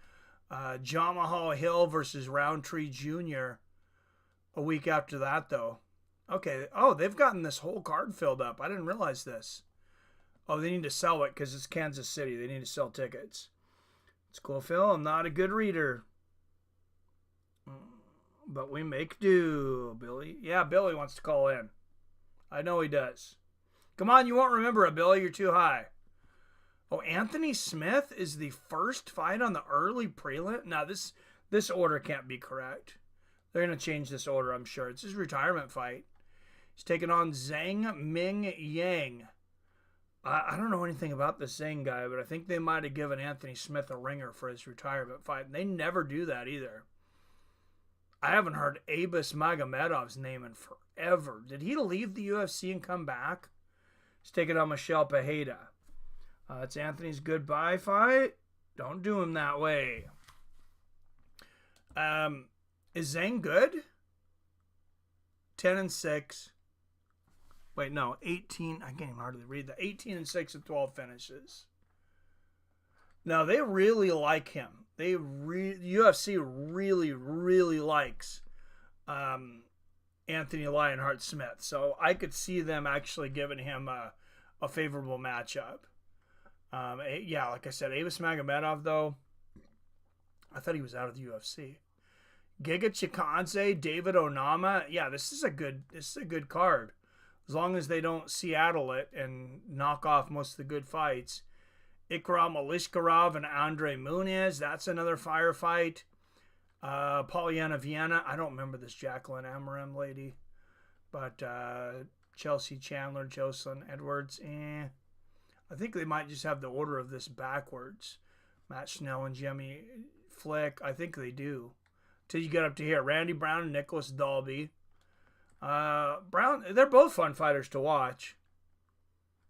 Jamahal Hill versus Roundtree Jr. a week after that, though. Okay. Oh, they've gotten this whole card filled up. I didn't realize this. Oh, they need to sell it because it's Kansas City. They need to sell tickets. It's cool, Phil. I'm not a good reader. But we make do, Billy. Yeah, Billy wants to call in. I know he does. Come on, you won't remember it, Billy. You're too high. Oh, Anthony Smith is the first fight on the early prelim? Now, this order can't be correct. They're going to change this order, I'm sure. It's his retirement fight. He's taking on Zhang Ming Yang. I don't know anything about the Zhang guy, but I think they might have given Anthony Smith a ringer for his retirement fight. And they never do that either. I haven't heard Abus Magomedov's name in forever. Did he leave the UFC and come back? He's taking on Michelle Pereira. It's Anthony's goodbye fight. Don't do him that way. Is Zhang good? 10-6. Wait, no, 18. I can't even hardly read that. 18-6 and 12 finishes. Now they really like him. UFC really, really likes Anthony Lionheart Smith. So I could see them actually giving him a favorable matchup. Yeah, like I said, Abus Magomedov, though, I thought he was out of the UFC. Giga Chikadze, David Onama. Yeah, this is a good card. As long as they don't Seattle it and knock off most of the good fights. Ikram Alishkarov and Andrei Muniz. That's another firefight. Polyana Vienna. I don't remember this Jacqueline Amarim lady. But Chelsea Chandler, Jocelyn Edwards. I think they might just have the order of this backwards. Matt Schnell and Jimmy Flick. I think they do. Till you get up to here. Randy Brown and Nicholas Dalby. Brown, they're both fun fighters to watch.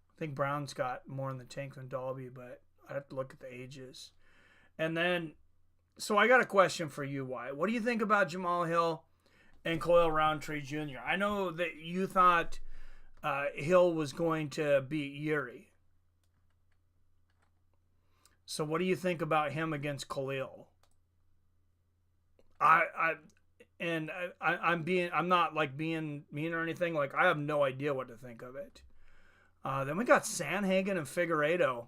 I think Brown's got more in the tank than Dalby, but I have to look at the ages. And then, so I got a question for you, Wyatt. What do you think about Jamal Hill and Khalil Roundtree Jr.? I know that you thought Hill was going to beat Yuri. So what do you think about him against Khalil? I'm not like being mean or anything. Like, I have no idea what to think of it. Then we got Sanhagen and Figueiredo.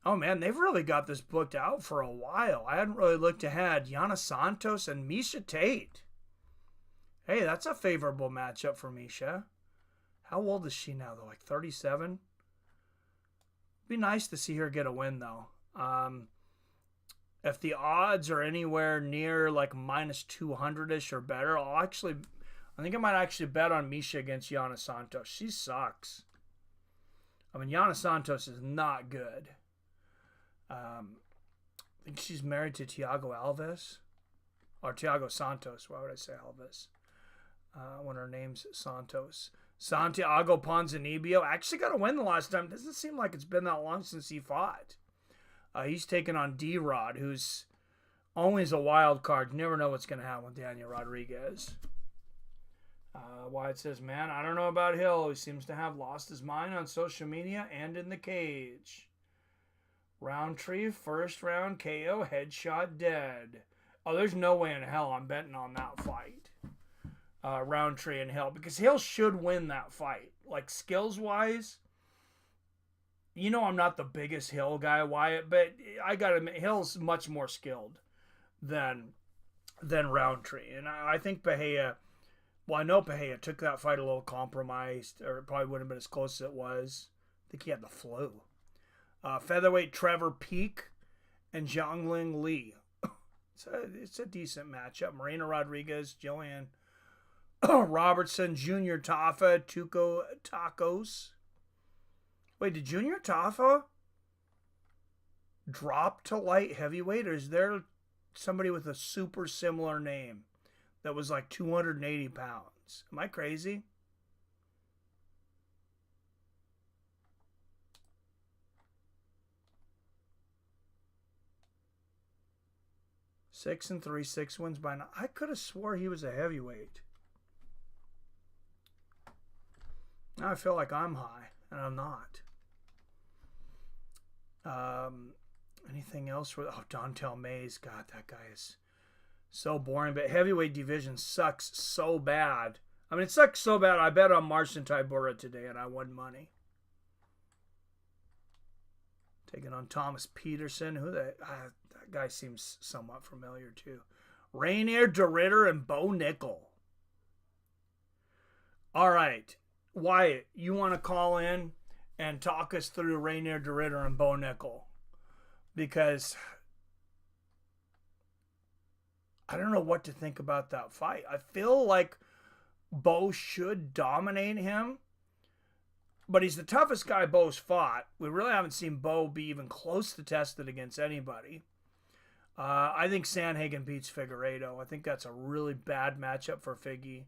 Oh man, they've really got this booked out for a while. I hadn't really looked ahead. Yana Santos and Misha Tate. Hey, that's a favorable matchup for Misha. How old is she now though? Like 37? Be nice to see her get a win though. If the odds are anywhere near like minus 200-ish or better, I think I might actually bet on Misha against Yana Santos. She sucks. I mean, Yana Santos is not good. I think she's married to Thiago Alves. Or Thiago Santos. Why would I say Alves? When her name's Santos. Santiago Ponzinibbio actually got a win the last time. Doesn't seem like it's been that long since he fought. He's taking on D-Rod, who's always a wild card. You never know what's going to happen with Daniel Rodriguez. Wyatt says, man, I don't know about Hill. He seems to have lost his mind on social media and in the cage. Roundtree, first round KO, headshot dead. Oh, there's no way in hell I'm betting on that fight. Roundtree and Hill. Because Hill should win that fight. Like, skills-wise, you know I'm not the biggest Hill guy, Wyatt, but I got to admit, Hill's much more skilled than Roundtree. And I think Pereira, well, I know Pereira took that fight a little compromised, or it probably wouldn't have been as close as it was. I think he had the flu. Featherweight Trevor Peak and Zhongling Li. It's a decent matchup. Marina Rodriguez, Joanne Robertson, Junior Tafa, Tuco Tacos. Wait, did Junior Tafa drop to light heavyweight, or is there somebody with a super similar name that was like 280 pounds? Am I crazy? – 6-3, 6 wins by now. I could have swore he was a heavyweight. Now I feel like I'm high, and I'm not. Anything else? Oh, Dontel Mays. God, that guy is So boring, but heavyweight division sucks so bad. I mean, it sucks so bad. I bet on Marcin Tybura today, and I won money. Taking on Thomas Peterson. That guy seems somewhat familiar, too. Rainier DeRitter and Bo Nickel. All right. Wyatt, you want to call in and talk us through Rainier DeRitter and Bo Nickel? Because I don't know what to think about that fight. I feel like Bo should dominate him, but he's the toughest guy Bo's fought. We really haven't seen Bo be even close to tested against anybody. I think Sandhagen beats Figueiredo. I think that's a really bad matchup for Figgy.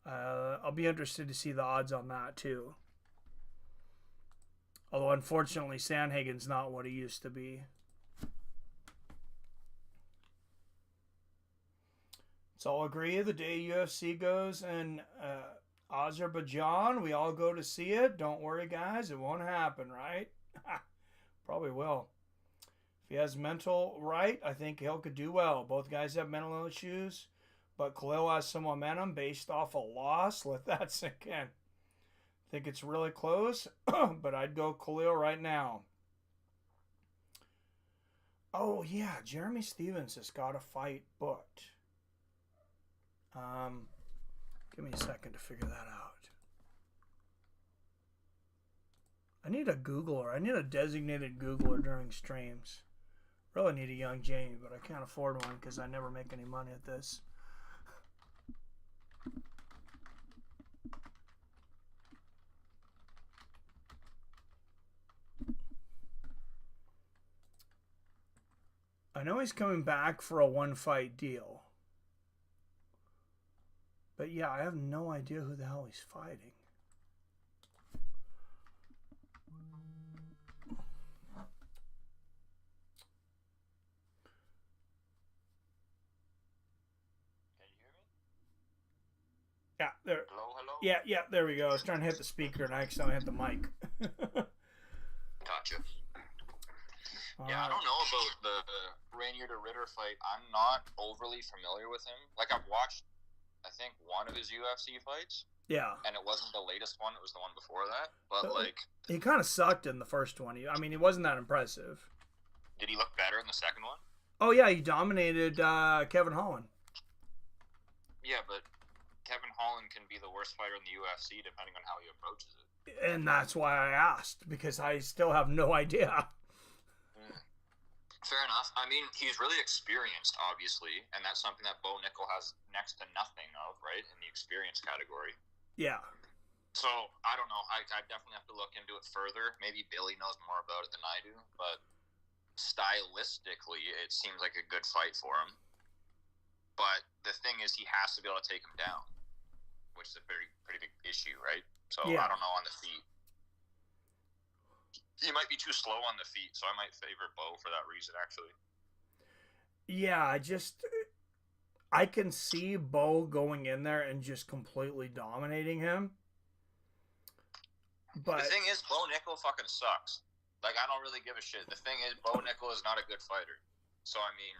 I'll be interested to see the odds on that too. Although unfortunately Sandhagen's not what he used to be. Let's all agree the day UFC goes in Azerbaijan, we all go to see it. Don't worry, guys. It won't happen, right? Probably will. If he has mental right, I think Hill could do well. Both guys have mental issues, but Khalil has some momentum based off a loss. Let that sink in. Think it's really close, but I'd go Khalil right now. Oh, yeah. Jeremy Stevens has got a fight booked. Give me a second to figure that out. I need a Googler. I need a designated Googler during streams. Really need a young Jamie, but I can't afford one because I never make any money at this. I know he's coming back for a one-fight deal. But yeah, I have no idea who the hell he's fighting. Can you hear me? Yeah, there. Hello? Yeah, there we go. I was trying to hit the speaker and I accidentally hit the mic. Gotcha. Yeah, I don't know about the Rainier DeRitter fight. I'm not overly familiar with him. Like, I've watched, I think, one of his UFC fights. Yeah. And it wasn't the latest one. It was the one before that. But, he kind of sucked in the first one. I mean, he wasn't that impressive. Did he look better in the second one? Oh, yeah, he dominated Kevin Holland. Yeah, but Kevin Holland can be the worst fighter in the UFC depending on how he approaches it. And that's why I asked, because I still have no idea. Fair enough. I mean, he's really experienced, obviously, and that's something that Bo Nickel has next to nothing of, right, in the experience category. Yeah. So, I don't know. I definitely have to look into it further. Maybe Billy knows more about it than I do, but stylistically, it seems like a good fight for him. But the thing is, he has to be able to take him down, which is a pretty big issue, right? So, yeah. I don't know on the feet. He might be too slow on the feet, so I might favor Bo for that reason, actually. Yeah, I can see Bo going in there and just completely dominating him. But the thing is, Bo Nickel fucking sucks. Like, I don't really give a shit. The thing is, Bo Nickel is not a good fighter. So, I mean,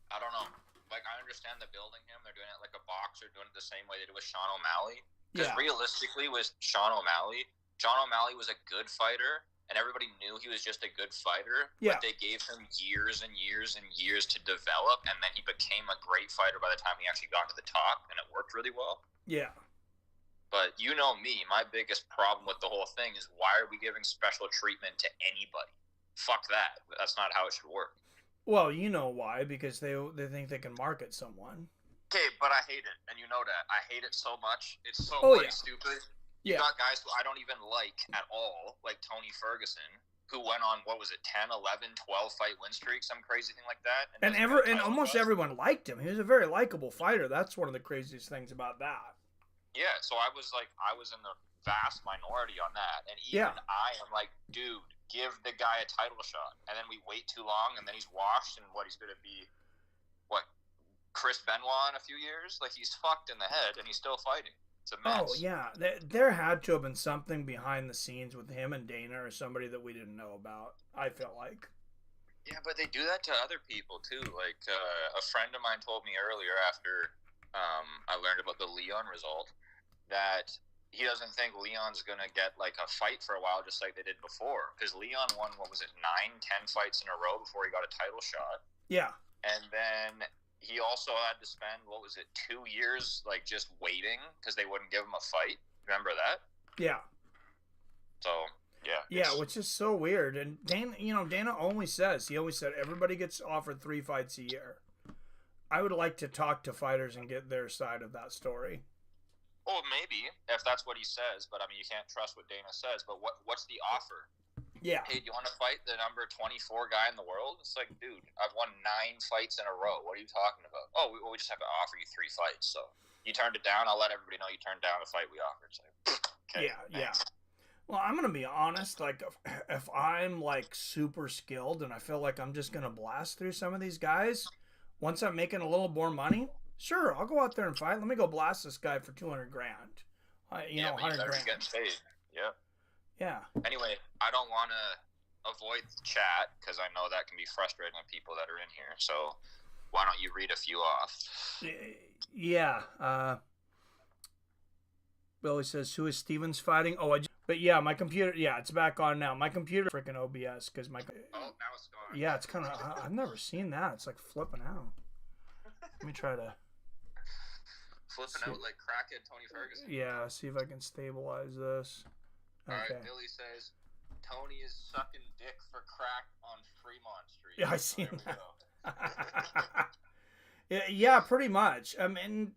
I don't know. Like, I understand the building him. They're doing it like a boxer, doing it the same way they did with Sean O'Malley. Because realistically, with Sean O'Malley was a good fighter. And everybody knew he was just a good fighter, but they gave him years and years and years to develop, and then he became a great fighter by the time he actually got to the top, and it worked really well. Yeah. But you know me, my biggest problem with the whole thing is why are we giving special treatment to anybody? Fuck that. That's not how it should work. Well, you know why, because they think they can market someone. Okay, but I hate it, and you know that. I hate it so much. It's so stupid. You got guys who I don't even like at all, like Tony Ferguson, who went on, 10, 11, 12 fight win streak, some crazy thing like that. And almost everyone liked him. He was a very likable fighter. That's one of the craziest things about that. Yeah, so I was in the vast minority on that. And even I am like, dude, give the guy a title shot. And then we wait too long, and then he's washed, and he's going to be, Chris Benoit in a few years? Like, he's fucked in the head, and he's still fighting. It's a mess. Oh, yeah. There had to have been something behind the scenes with him and Dana or somebody that we didn't know about, I felt like. Yeah, but they do that to other people too. Like a friend of mine told me earlier after I learned about the Leon result that he doesn't think Leon's gonna get like a fight for a while, just like they did before. Because Leon won, what was it, 9-10 fights in a row before he got a title shot. Yeah. And then he also had to spend, what was it, 2 years like just waiting because they wouldn't give him a fight. Remember that? Yeah. So yeah. Yeah, which is so weird. And Dana always said everybody gets offered 3 fights a year. I would like to talk to fighters and get their side of that story. Oh, maybe if that's what he says, but I mean, you can't trust what Dana says. But what's the offer? Yeah. Hey, do you want to fight the number 24 guy in the world? It's like, dude, I've won 9 fights in a row. What are you talking about? Oh, we just have to offer you 3 fights. So you turned it down. I'll let everybody know you turned down the fight we offered. It's like, okay, Yeah, thanks. yeah. Well, I'm gonna be honest. Like, if I'm like super skilled and I feel like I'm just gonna blast through some of these guys, once I'm making a little more money, sure, I'll go out there and fight. Let me go blast this guy for $200,000. But 100 you better grand. get paid. Yeah. Yeah. Anyway, I don't want to avoid the chat because I know that can be frustrating with people that are in here. So why don't you read a few off? Yeah. Billy says, who is Stevens fighting? Oh, but yeah, my computer, it's back on now. My computer freaking OBS because my. Oh, now it's gone. Yeah, it's kind of. I've never seen that. It's like flipping out. Let me try to. Flipping out like crackhead Tony Ferguson. Yeah, see if I can stabilize this. Okay. All right, Billy says Tony is sucking dick for crack on Fremont Street. Yeah, I seen that. Yeah, pretty much. I mean,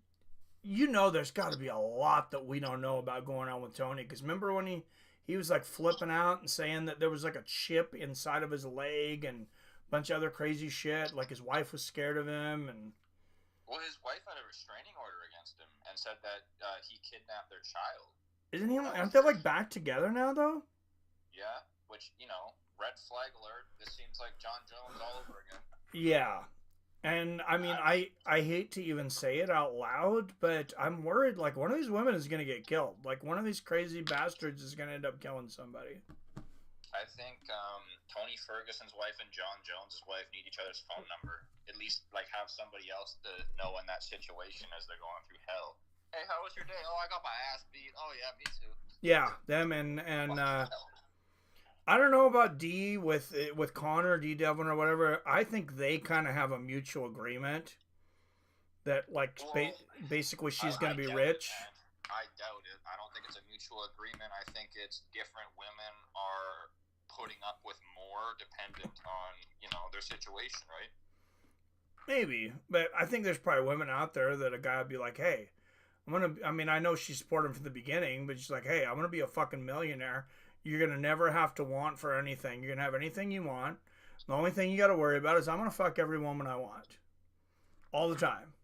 there's got to be a lot that we don't know about going on with Tony. Because remember when he was like flipping out and saying that there was like a chip inside of his leg and a bunch of other crazy shit. Like his wife was scared of him and. Well, his wife had a restraining order against him and said that he kidnapped their child. Isn't he? Aren't they like back together now though? Yeah, which red flag alert. This seems like John Jones all over again. Yeah. And I mean, I hate to even say it out loud, but I'm worried like one of these women is going to get killed. Like one of these crazy bastards is going to end up killing somebody. I think Tony Ferguson's wife and John Jones' wife need each other's phone number. At least like have somebody else to know in that situation as they're going through hell. Hey, how was your day? Oh, I got my ass beat. Oh yeah, me too. Yeah, them and I don't know about D with Connor, D Devlin or whatever. I think they kind of have a mutual agreement that like basically she's going to be rich. I doubt it. I don't think it's a mutual agreement. I think it's different women are putting up with more dependent on, their situation, right? Maybe, but I think there's probably women out there that a guy would be like, hey, I know she supported him from the beginning, but she's like, hey, I'm going to be a fucking millionaire. You're going to never have to want for anything. You're going to have anything you want. The only thing you got to worry about is I'm going to fuck every woman I want. All the time.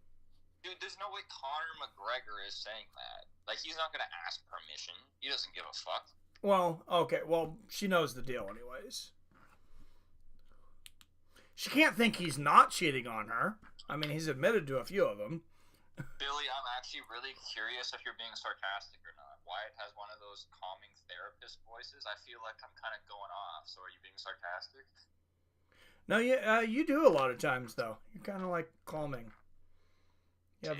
Dude, there's no way Conor McGregor is saying that. Like, he's not going to ask permission. He doesn't give a fuck. Well, okay. Well, she knows the deal anyways. She can't think he's not cheating on her. I mean, he's admitted to a few of them. Billy, I'm actually really curious if you're being sarcastic or not. Wyatt has one of those calming therapist voices. I feel like I'm kind of going off. So are you being sarcastic? No, you do a lot of times, though. You're kind of like calming. You have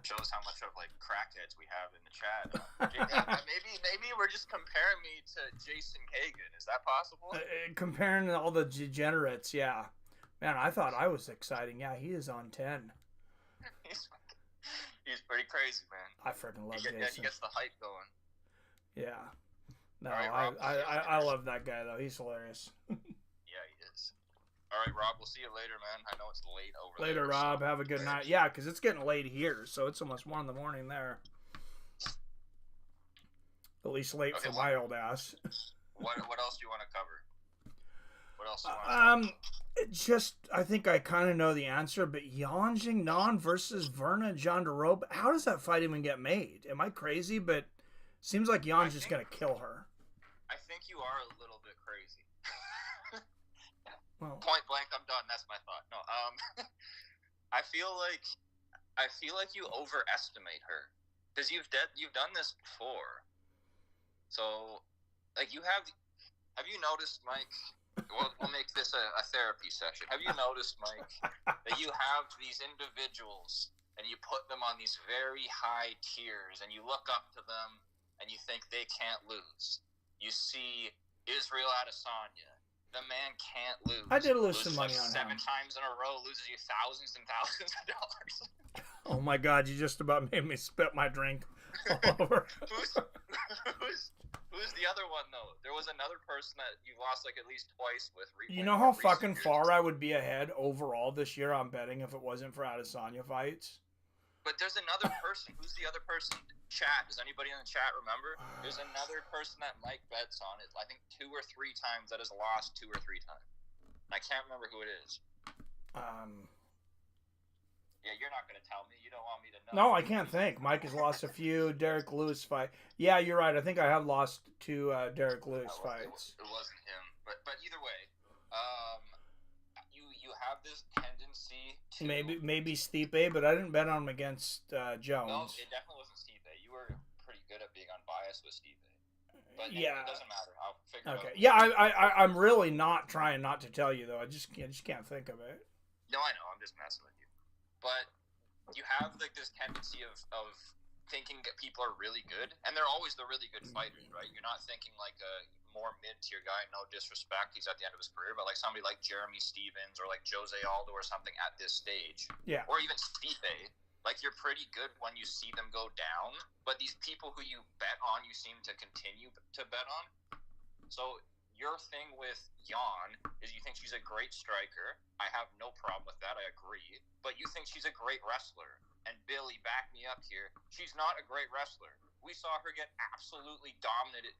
Shows how much of like crackheads we have in the chat. Maybe we're just comparing me to Jason Kagan. Is that possible? Comparing all the degenerates, yeah. Man, I thought I was exciting. Yeah, he is on 10. He's pretty crazy, man. I freaking love Jason. He gets the hype going. Yeah. No, right, Rob, I love that guy, though. He's hilarious. Yeah, he is. All right, Rob, we'll see you later, man. I know it's late over there. Later, Rob. Have a good night. Yeah, because it's getting late here, so it's almost 1 a.m. there. At least late for my old ass. What else do you want to cover? What else do you want to talk about? I think I kind of know the answer, but Yan Jingnan versus Verna Jandaroba, how does that fight even get made? Am I crazy? But seems like Yan's just going to kill her. I think you are a little bit crazy. Well, point blank, I'm done. That's my thought. No, I feel like you overestimate her because you've done this before. So, like, have you noticed, Mike, We'll make this a therapy session. Have you noticed, Mike, that you have these individuals and you put them on these very high tiers and you look up to them and you think they can't lose? You see Israel Adesanya. The man can't lose. I did lose some Loses money on 7 him. times in a row, loses you thousands and thousands of dollars. Oh my God, you just about made me spit my drink all over. Who's the other one, though? There was another person that you lost like at least twice with. You know how fucking far I would be ahead overall this year on betting if it wasn't for Adesanya fights? But there's another person. Who's the other person? Chat. Does anybody in the chat remember? There's another person that Mike bets on it. I think 2 or 3 times that has lost 2 or 3 times. I can't remember who it is. Yeah, you're not going to tell me. You don't want me to know. No, I can't think. Mike has lost a few Derek Lewis fights. Yeah, you're right. I think I have lost 2 Derek Lewis fights. It wasn't him. But either way, you have this tendency to... Maybe Stipe, but I didn't bet on him against Jones. No, it definitely wasn't Stipe. You were pretty good at being unbiased with Stipe. But yeah, it doesn't matter. I'll figure it out. Okay. Yeah, I'm really not trying not to tell you, though. I just can't think of it. No, I know. I'm just messing with you. But you have like this tendency of thinking that people are really good, and they're always the really good fighters, right? You're not thinking like a more mid-tier guy, no disrespect, he's at the end of his career, but like somebody like Jeremy Stevens or like Jose Aldo or something at this stage. Yeah. Or even Stipe. Like, you're pretty good when you see them go down, but these people who you bet on, you seem to continue to bet on. So your thing with Jan is you think she's a great striker. I have no problem with that. I agree. But you think she's a great wrestler. And Billy, back me up here. She's not a great wrestler. We saw her get absolutely dominated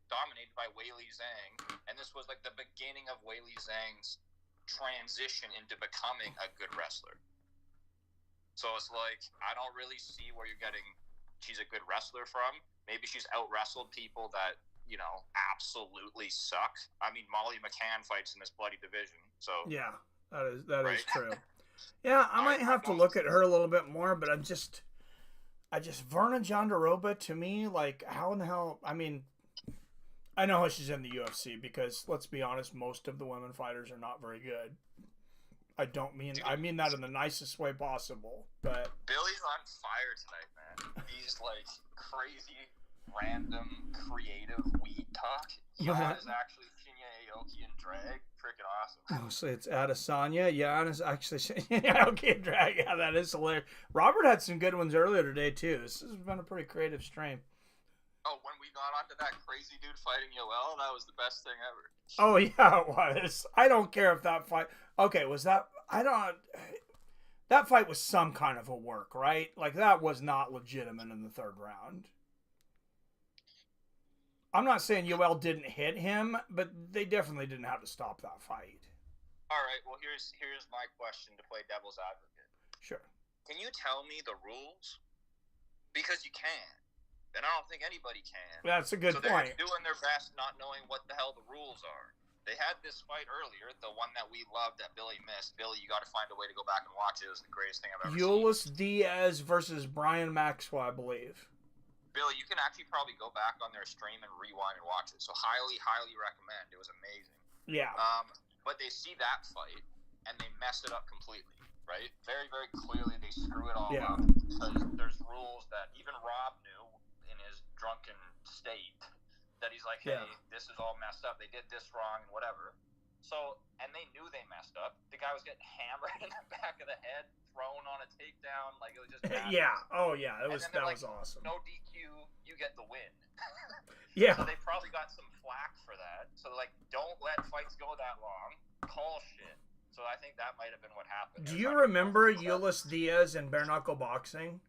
by Weili Zhang. And this was like the beginning of Weili Zhang's transition into becoming a good wrestler. So it's like, I don't really see where you're getting she's a good wrestler from. Maybe she's out-wrestled people that, you know, absolutely suck. I mean, Molly McCann fights in this bloody division, so... Yeah, that is true. Yeah, I might have to look at her a little bit more, but I just Verna Jandiroba, to me, like, how in the hell... I mean, I know how she's in the UFC, because, let's be honest, most of the women fighters are not very good. I mean that in the nicest way possible, but... Billy's on fire tonight, man. He's, like, crazy, random, creative weed talk. Jan is actually Shinya Aoki in drag. Freaking awesome. Oh, so it's Adesanya. Jan is actually Shinya Aoki in drag. Yeah, that is hilarious. Robert had some good ones earlier today, too. This has been a pretty creative stream. Oh, when we got onto that crazy dude fighting Yoel, that was the best thing ever. Oh, yeah, it was. I don't care if that fight... Okay, was that... That fight was some kind of a work, right? Like, that was not legitimate in the 3rd round. I'm not saying Yoel didn't hit him, but they definitely didn't have to stop that fight. All right, well, here's my question to play devil's advocate. Sure. Can you tell me the rules? Because you can. And I don't think anybody can. That's a good point. So they're doing their best not knowing what the hell the rules are. They had this fight earlier, the one that we loved that Billy missed. Billy, you got to find a way to go back and watch it. It was the greatest thing I've ever seen. Diaz versus Brian Maxwell, I believe. Billy, you can actually probably go back on their stream and rewind and watch it. So highly, highly recommend. It was amazing. Yeah. But they see that fight, and they mess it up completely, right? Very, very clearly they screw it all up. Because there's rules that even Rob knew in his drunken state that he's like, hey, this is all messed up. They did this wrong and whatever. So, and they knew they messed up. The guy was getting hammered in the back of the head, thrown on a takedown. Like, it was just bad. Yeah. Oh, yeah. That was awesome. No DQ, you get the win. Yeah. So they probably got some flack for that. So, like, don't let fights go that long. Call shit. So I think that might have been what happened. Do you remember Ulis Diaz in bare knuckle boxing?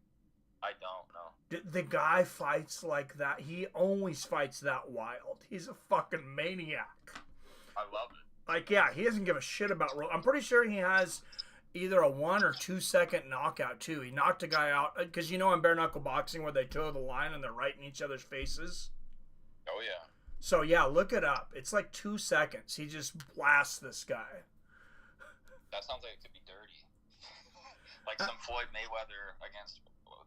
I don't know. The guy fights like that. He always fights that wild. He's a fucking maniac. I love it. Like, yeah, he doesn't give a shit about... I'm pretty sure he has either a 1 or 2 second knockout, too. He knocked a guy out... Because you know in bare knuckle boxing where they toe the line and they're right in each other's faces? Oh, yeah. So, yeah, look it up. It's like 2 seconds. He just blasts this guy. That sounds like it could be dirty. Like some Floyd Mayweather against...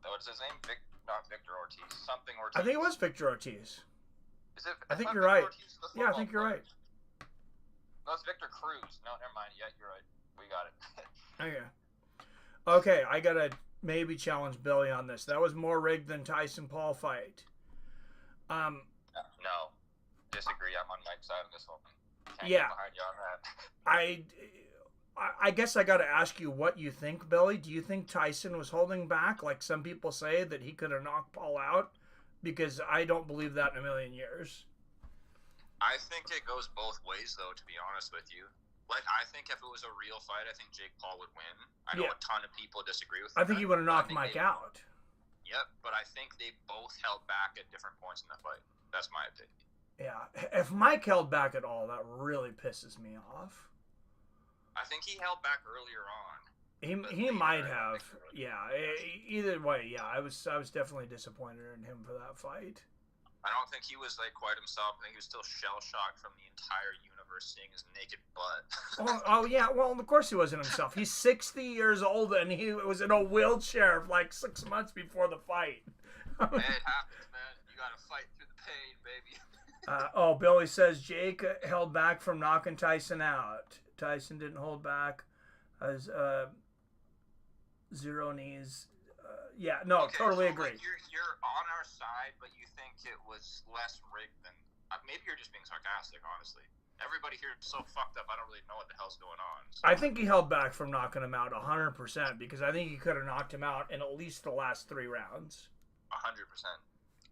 What's his name? Not Victor Ortiz. Something Ortiz. I think it was Victor Ortiz. Is it? I think you're right. Yeah, I think you're right. No, it's Victor Cruz. No, never mind. Yeah, you're right. We got it. Okay, I gotta maybe challenge Billy on this. That was more rigged than Tyson Paul fight. No, disagree. I'm on Mike's side of this one. Can't Yeah. get behind you on that. I guess I gotta ask you what you think, Billy. Do you think Tyson was holding back, like some people say, that he could have knocked Paul out? Because I don't believe that in a million years. I think it goes both ways, though, to be honest with you. Like, I think if it was a real fight, I think Jake Paul would win. I know a ton of people disagree with that. I think he would have knocked Mike out. Yep, but I think they both held back at different points in the fight. That's my opinion. Yeah, if Mike held back at all, that really pisses me off. I think he held back earlier on. He might have. Yeah, either way, yeah, I was definitely disappointed in him for that fight. I don't think he was like quite himself. I think he was still shell-shocked from the entire universe seeing his naked butt. Oh yeah, well of course he wasn't himself. He's 60 years old and he was in a wheelchair for like 6 months before the fight. Man, it happens, man. You gotta fight through the pain, baby. Billy says Jake held back from knocking Tyson out. Tyson didn't hold back. As zero knees. Yeah, no, okay, totally so agree. Like you're on our side, but you think it was less rigged than. Maybe you're just being sarcastic, honestly. Everybody here is so fucked up. I don't really know what the hell's going on. So. I think he held back from knocking him out 100% because I think he could have knocked him out in at least the last 3 rounds. 100%.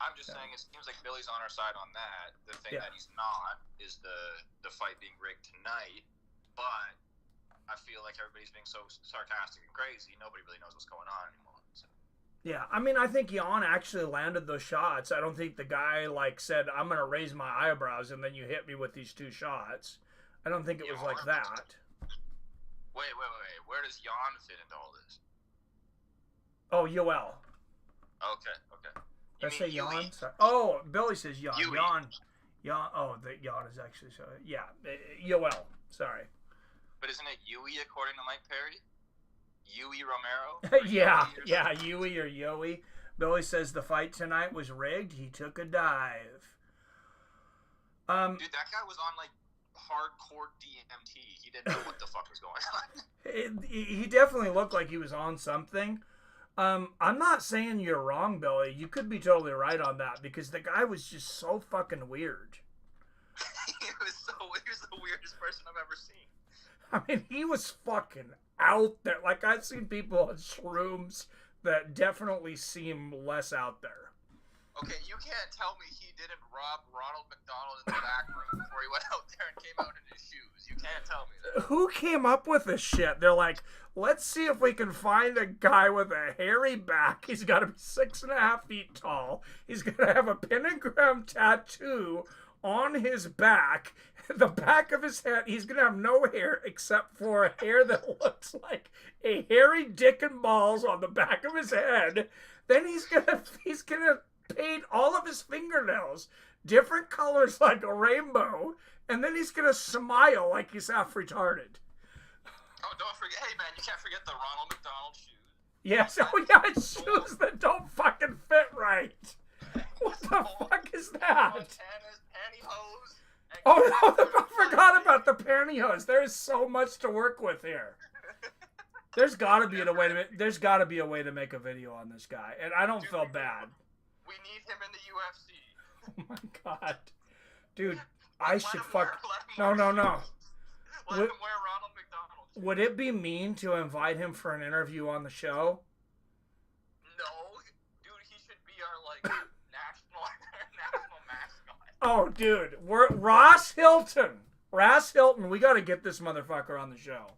I'm just saying it seems like Billy's on our side on that. The thing that he's not is the fight being rigged tonight. But I feel like everybody's being so sarcastic and crazy. Nobody really knows what's going on anymore. So. Yeah, I mean, I think Jan actually landed those shots. I don't think the guy, said, I'm going to raise my eyebrows and then you hit me with these 2 shots. I don't think it was like that. Wait. Where does Jan fit into all this? Oh, Yoel. Okay. Did I say Jan? Sorry. Oh, Billy says Jan. Jan. Oh, the Jan is actually, so yeah. Yoel. Sorry. But isn't it Yui according to Mike Perry? Yui Romero? yeah, Yui or Yoey. Billy says the fight tonight was rigged. He took a dive. Dude, that guy was on hardcore DMT. He didn't know what the fuck was going on. He definitely looked like he was on something. I'm not saying you're wrong, Billy. You could be totally right on that because the guy was just so fucking weird. He was the weirdest person I've ever seen. I mean, he was fucking out there. Like, I've seen people on shrooms that definitely seem less out there. Okay, you can't tell me he didn't rob Ronald McDonald in the back room before he went out there and came out in his shoes. You can't tell me that. Who came up with this shit? They're like, let's see if we can find a guy with a hairy back. He's got to be 6.5 feet tall. He's going to have a pentagram tattoo on his back. The back of his head, he's going to have no hair except for a hair that looks like a hairy dick and balls on the back of his head. Then he's going to paint all of his fingernails different colors like a rainbow, and then he's going to smile like he's half retarded. Oh, don't forget, hey man, you can't forget the Ronald McDonald shoes. Yes, oh yeah, shoes that don't fucking fit right. What the fuck is that? Pantyhose. Oh no, I forgot about the pantyhose. There's so much to work with here. There's gotta be a way to make a video on this guy, and I don't feel bad. We need him in the UFC. Oh my god, dude, I should fuck. No. Let him wear Ronald McDonald. Would it be mean to invite him for an interview on the show? No, dude, he should be our national mascot. Oh, dude, we're Ras Hylton. Ras Hylton, we got to get this motherfucker on the show,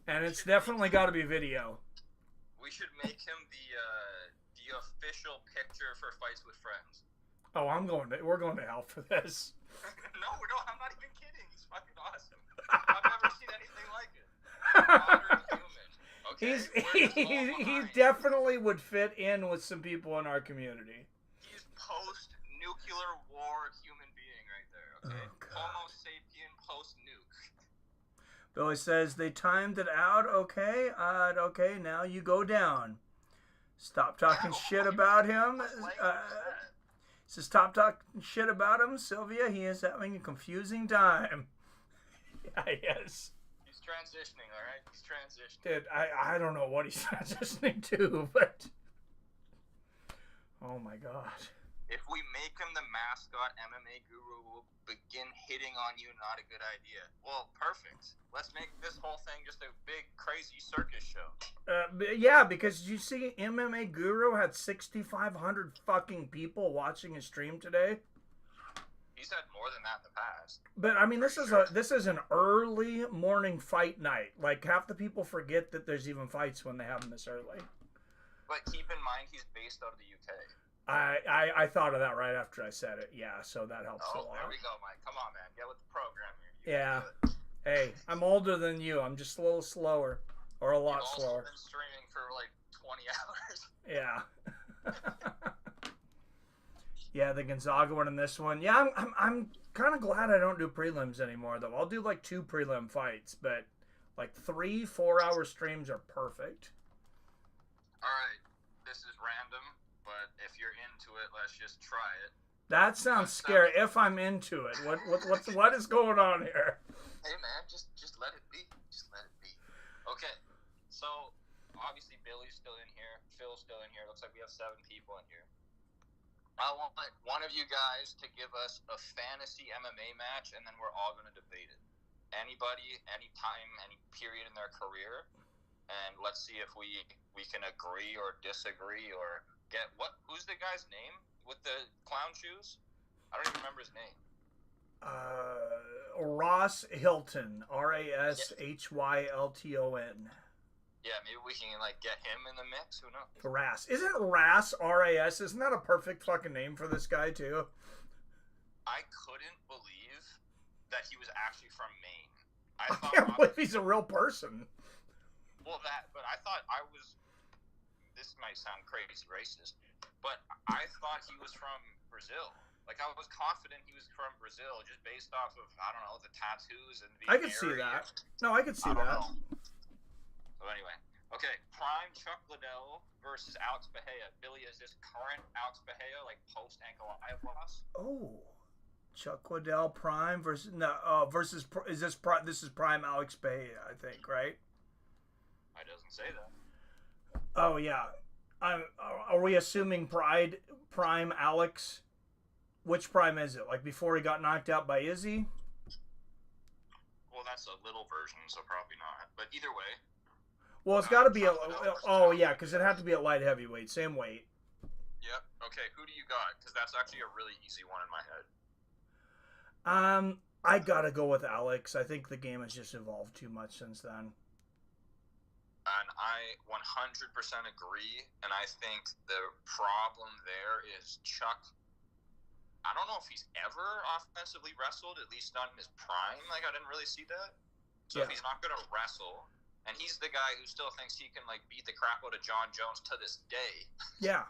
and it's definitely got to be video. We should make him the official picture for Fights with Friends. Oh, we're going to hell for this. No, I'm not even kidding. He's fucking awesome. I've never seen anything like it. Modern human. Okay? He definitely would fit in with some people in our community. He's post-nuclear war human being right there, okay? Oh, Homo sapien post-nuke. Billy says they timed it out. Okay, now you go down. Stop talking shit about him. Says stop talking shit about him, Sylvia. He is having a confusing time. Yes. He's transitioning, all right? He's transitioning. Dude, I don't know what he's transitioning to, but... Oh, my God. If we make him the mascot, MMA Guru will begin hitting on you. Not a good idea. Well, perfect. Let's make this whole thing just a big, crazy circus show. Yeah, because you see, MMA Guru had 6,500 fucking people watching his stream today. He's had more than that in the past. But I mean, this is an early morning fight night. Like, half the people forget that there's even fights when they have them this early. But keep in mind, he's based out of the UK. I thought of that right after I said it. Yeah, so that helps a lot. There we go, Mike. Come on, man. Get with the program here. Yeah. Hey, I'm older than you. I'm just a little slower. Or a lot slower. You've also been streaming for like 20 hours. Yeah. Yeah, the Gonzaga one and this one. Yeah, I'm kind of glad I don't do prelims anymore, though. I'll do like 2 prelim fights, but like 3-4 hour streams are perfect. All right. This is random, but if you're into it, let's just try it. That sounds scary. If I'm into it, what is going on here? Hey man, just let it be. Just let it be. Okay, so obviously Billy's still in here, Phil's still in here. Looks like we have 7 people in here. I want one of you guys to give us a fantasy MMA match, and then we're all going to debate it. Anybody, anytime, any period in their career, and let's see if we can agree or disagree or get who's the guy's name with the clown shoes? I don't even remember his name. Ras Hylton, Rashylton. Yeah, maybe we can like get him in the mix. Who knows? Ras, isn't Ras RAS? Isn't that a perfect fucking name for this guy too? I couldn't believe that he was actually from Maine. I can't believe he's a real person. Well, but I thought this might sound crazy racist, but I thought he was from Brazil. Like, I was confident he was from Brazil just based off of, I don't know, the tattoos and the I could see that. No, I could see that. So anyway, okay, Prime Chuck Liddell versus Alex Bahia. Billy, is this current Alex Bahia, like post-ankle loss? Oh. Chuck Liddell Prime versus this is Prime Alex Bahia, I think, right? It doesn't say that. Oh yeah, are we assuming Prime Alex? Which Prime is it? Like before he got knocked out by Izzy? Well, that's a little version, so probably not. But either way. Well, it's got to be yeah, because it had to be at light heavyweight, same weight. Yep. Okay, who do you got? Because that's actually a really easy one in my head. I gotta go with Alex. I think the game has just evolved too much since then. And I 100% agree. And I think the problem there is Chuck. I don't know if he's ever offensively wrestled, at least not in his prime. Like, I didn't really see that. So if he's not going to wrestle, and he's the guy who still thinks he can, like, beat the crap out of John Jones to this day. Yeah.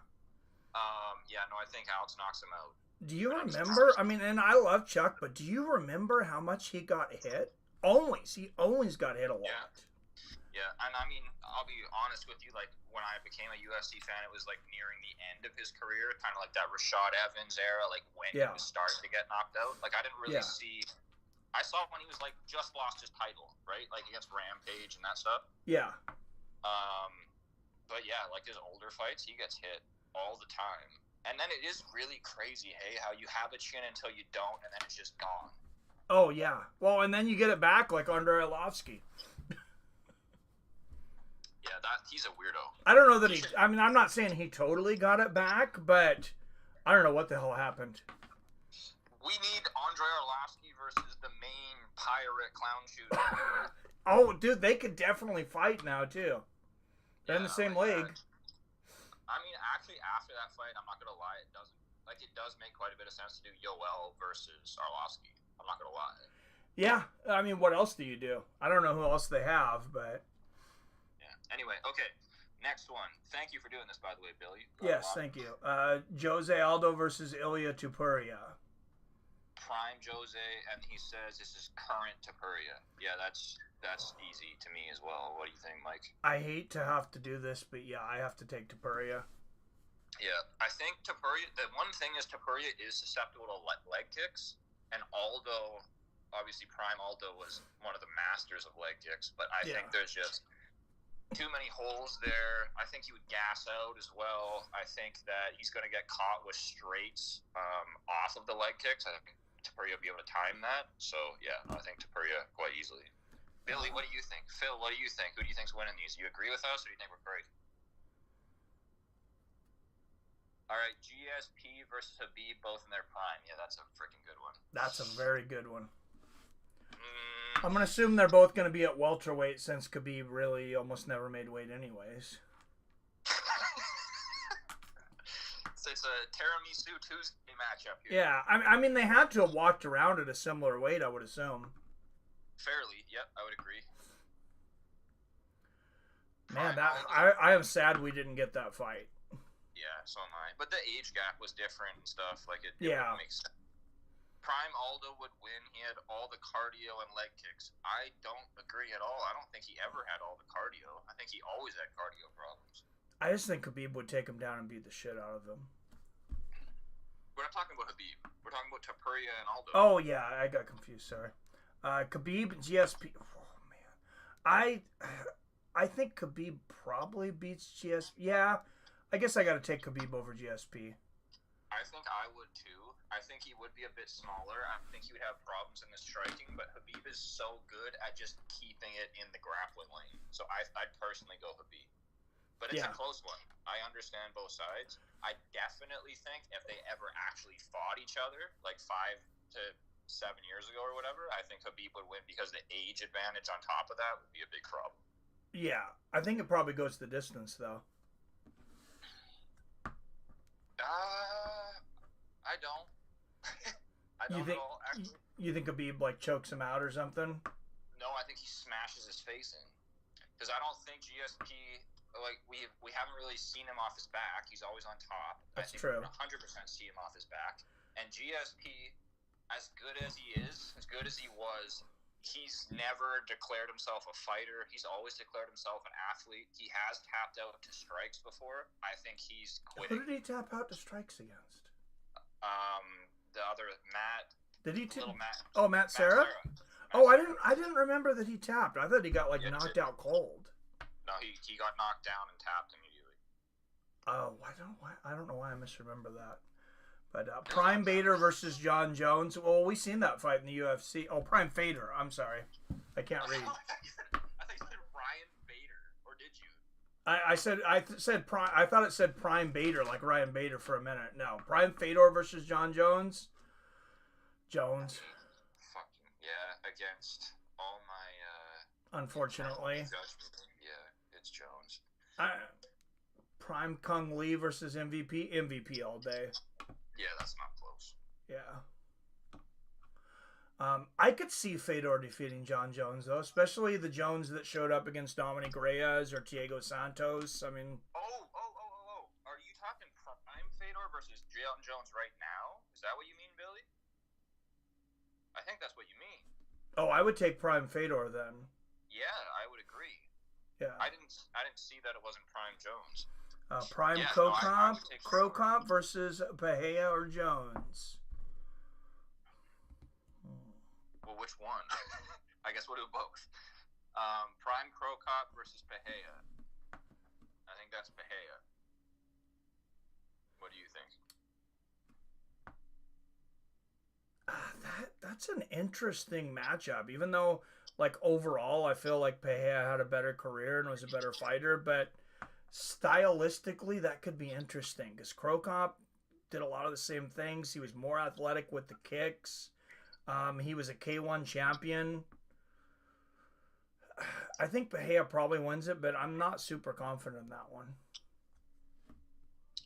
I think Alex knocks him out. Do you remember? I mean, and I love Chuck, but do you remember how much he got hit? He always got hit a lot. Yeah, and I mean, I'll be honest with you, like, when I became a UFC fan, it was, like, nearing the end of his career, kind of like that Rashad Evans era, like, when he was starting to get knocked out. Like, I didn't really see... I saw when he was, like, just lost his title, right? Like, against Rampage and that stuff. Yeah. But, yeah, like, his older fights, he gets hit all the time. And then it is really crazy, hey, how you have a chin until you don't, and then it's just gone. Oh, yeah. Well, and then you get it back like Andrei Arlovski. Yeah, he's a weirdo. I don't know that I'm not saying he totally got it back, but I don't know what the hell happened. We need Andrei Arlovski versus the main pirate clown shooter. Oh, dude, they could definitely fight now, too. They're in the same league. I mean, actually, after that fight, I'm not going to lie, it does make quite a bit of sense to do Yoel versus Arlovski. I'm not going to lie. Yeah, I mean, what else do you do? I don't know who else they have, but... Yeah, anyway, okay, next one. Thank you for doing this, by the way, Billy. Yes, thank you. Jose Aldo versus Ilia Topuria. Prime Jose, and he says this is current Topuria. Yeah, that's easy to me as well. What do you think, Mike? I hate to have to do this, but yeah, I have to take Topuria. Yeah, I think Topuria, the one thing is Topuria is susceptible to leg kicks, and Aldo obviously Prime Aldo was one of the masters of leg kicks, but I think there's just too many holes there. I think he would gas out as well. I think that he's going to get caught with straights off of the leg kicks. I think Topuria will be able to time that. So, yeah, I think Topuria quite easily. Billy, what do you think? Phil, what do you think? Who do you think's winning these? Do you agree with us, or do you think we're crazy? All right, GSP versus Khabib, both in their prime. Yeah, that's a freaking good one. That's a very good one. I'm going to assume they're both going to be at welterweight since Khabib really almost never made weight anyways. So it's a Tiramisu Tuesday matchup here. Yeah, I mean, they had to have walked around at a similar weight, I would assume. Fairly, yep, I would agree. Man, I am sad we didn't get that fight. Yeah, so am I. But the age gap was different and stuff. Like, it yeah. Makes sense. Prime Aldo would win. He had all the cardio and leg kicks. I don't agree at all. I don't think he ever had all the cardio. I think he always had cardio problems. I just think Khabib would take him down and beat the shit out of him. We're not talking about Khabib. We're talking about Topuria and Aldo. Oh, yeah. I got confused. Sorry. Khabib, GSP. Oh, man. I think Khabib probably beats GSP. Yeah. I guess I got to take Khabib over GSP. I think I would too. I think he would be a bit smaller. I think he would have problems in the striking, but Khabib is so good at just keeping it in the grappling lane. So I'd personally go Khabib. But it's a close one. I understand both sides. I definitely think if they ever actually fought each other, like 5 to 7 years ago or whatever, I think Khabib would win because the age advantage on top of that would be a big problem. Yeah, I think it probably goes the distance, though. I don't. I don't at all, actually. You think Khabib, like, chokes him out or something? No, I think he smashes his face in. Because I don't think GSP, like, we haven't really seen him off his back. He's always on top. That's I think true. 100% see him off his back. And GSP, as good as he is, as good as he was, he's never declared himself a fighter. He's always declared himself an athlete. He has tapped out to strikes before. I think he's quitting. Who did he tap out to strikes against? The other Matt. Did he little Matt? Oh, Matt Serra? Oh, I didn't remember that he tapped. I thought he got knocked out cold. No, he got knocked down and tapped immediately. Oh, I don't know why I misremember that. But Prime Bader versus John Jones. Well, we seen that fight in the UFC. Oh, Prime Fader. I'm sorry, I can't read. I think you said Ryan Bader, or did you? I said Prime. I thought it said Prime Bader, like Ryan Bader for a minute. No, Prime Fedor versus John Jones. Jones. Fucking yeah, against all my. Unfortunately. Yeah, it's Jones. Prime Kung Lee versus MVP. MVP all day. Yeah, that's not close. Yeah. I could see Fedor defeating John Jones, though, especially the Jones that showed up against Dominic Reyes or Thiago Santos. I mean... Oh. Are you talking Prime Fedor versus John Jones right now? Is that what you mean, Billy? I think that's what you mean. Oh, I would take Prime Fedor then. Yeah, I would agree. Yeah. I didn't see that it wasn't Prime Jones. Prime Krokop versus Bahia or Jones. Well, which one? I guess we'll do both. Prime Krokop versus Bahia. I think that's Bahia. What do you think? That's an interesting matchup. Even though, like, overall, I feel like Bahia had a better career and was a better fighter, but stylistically, that could be interesting because Krokop did a lot of the same things. He was more athletic with the kicks. He was a K1 champion. I think Bahia probably wins it, but I'm not super confident in that one.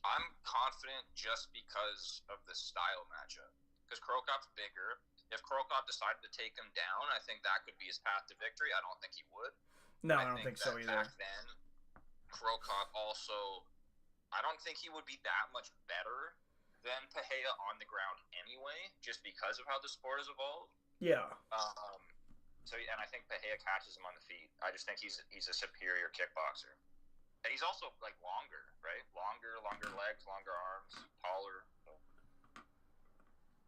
I'm confident just because of the style matchup. Because Krokop's bigger. If Krokop decided to take him down, I think that could be his path to victory. I don't think he would. No, I don't think so either. Back then, Krokop also, I don't think he would be that much better than Bahia on the ground anyway, just because of how the sport has evolved. Yeah. And I think Bahia catches him on the feet. I just think he's a superior kickboxer. And he's also, like, longer, right? Longer legs, longer arms, taller.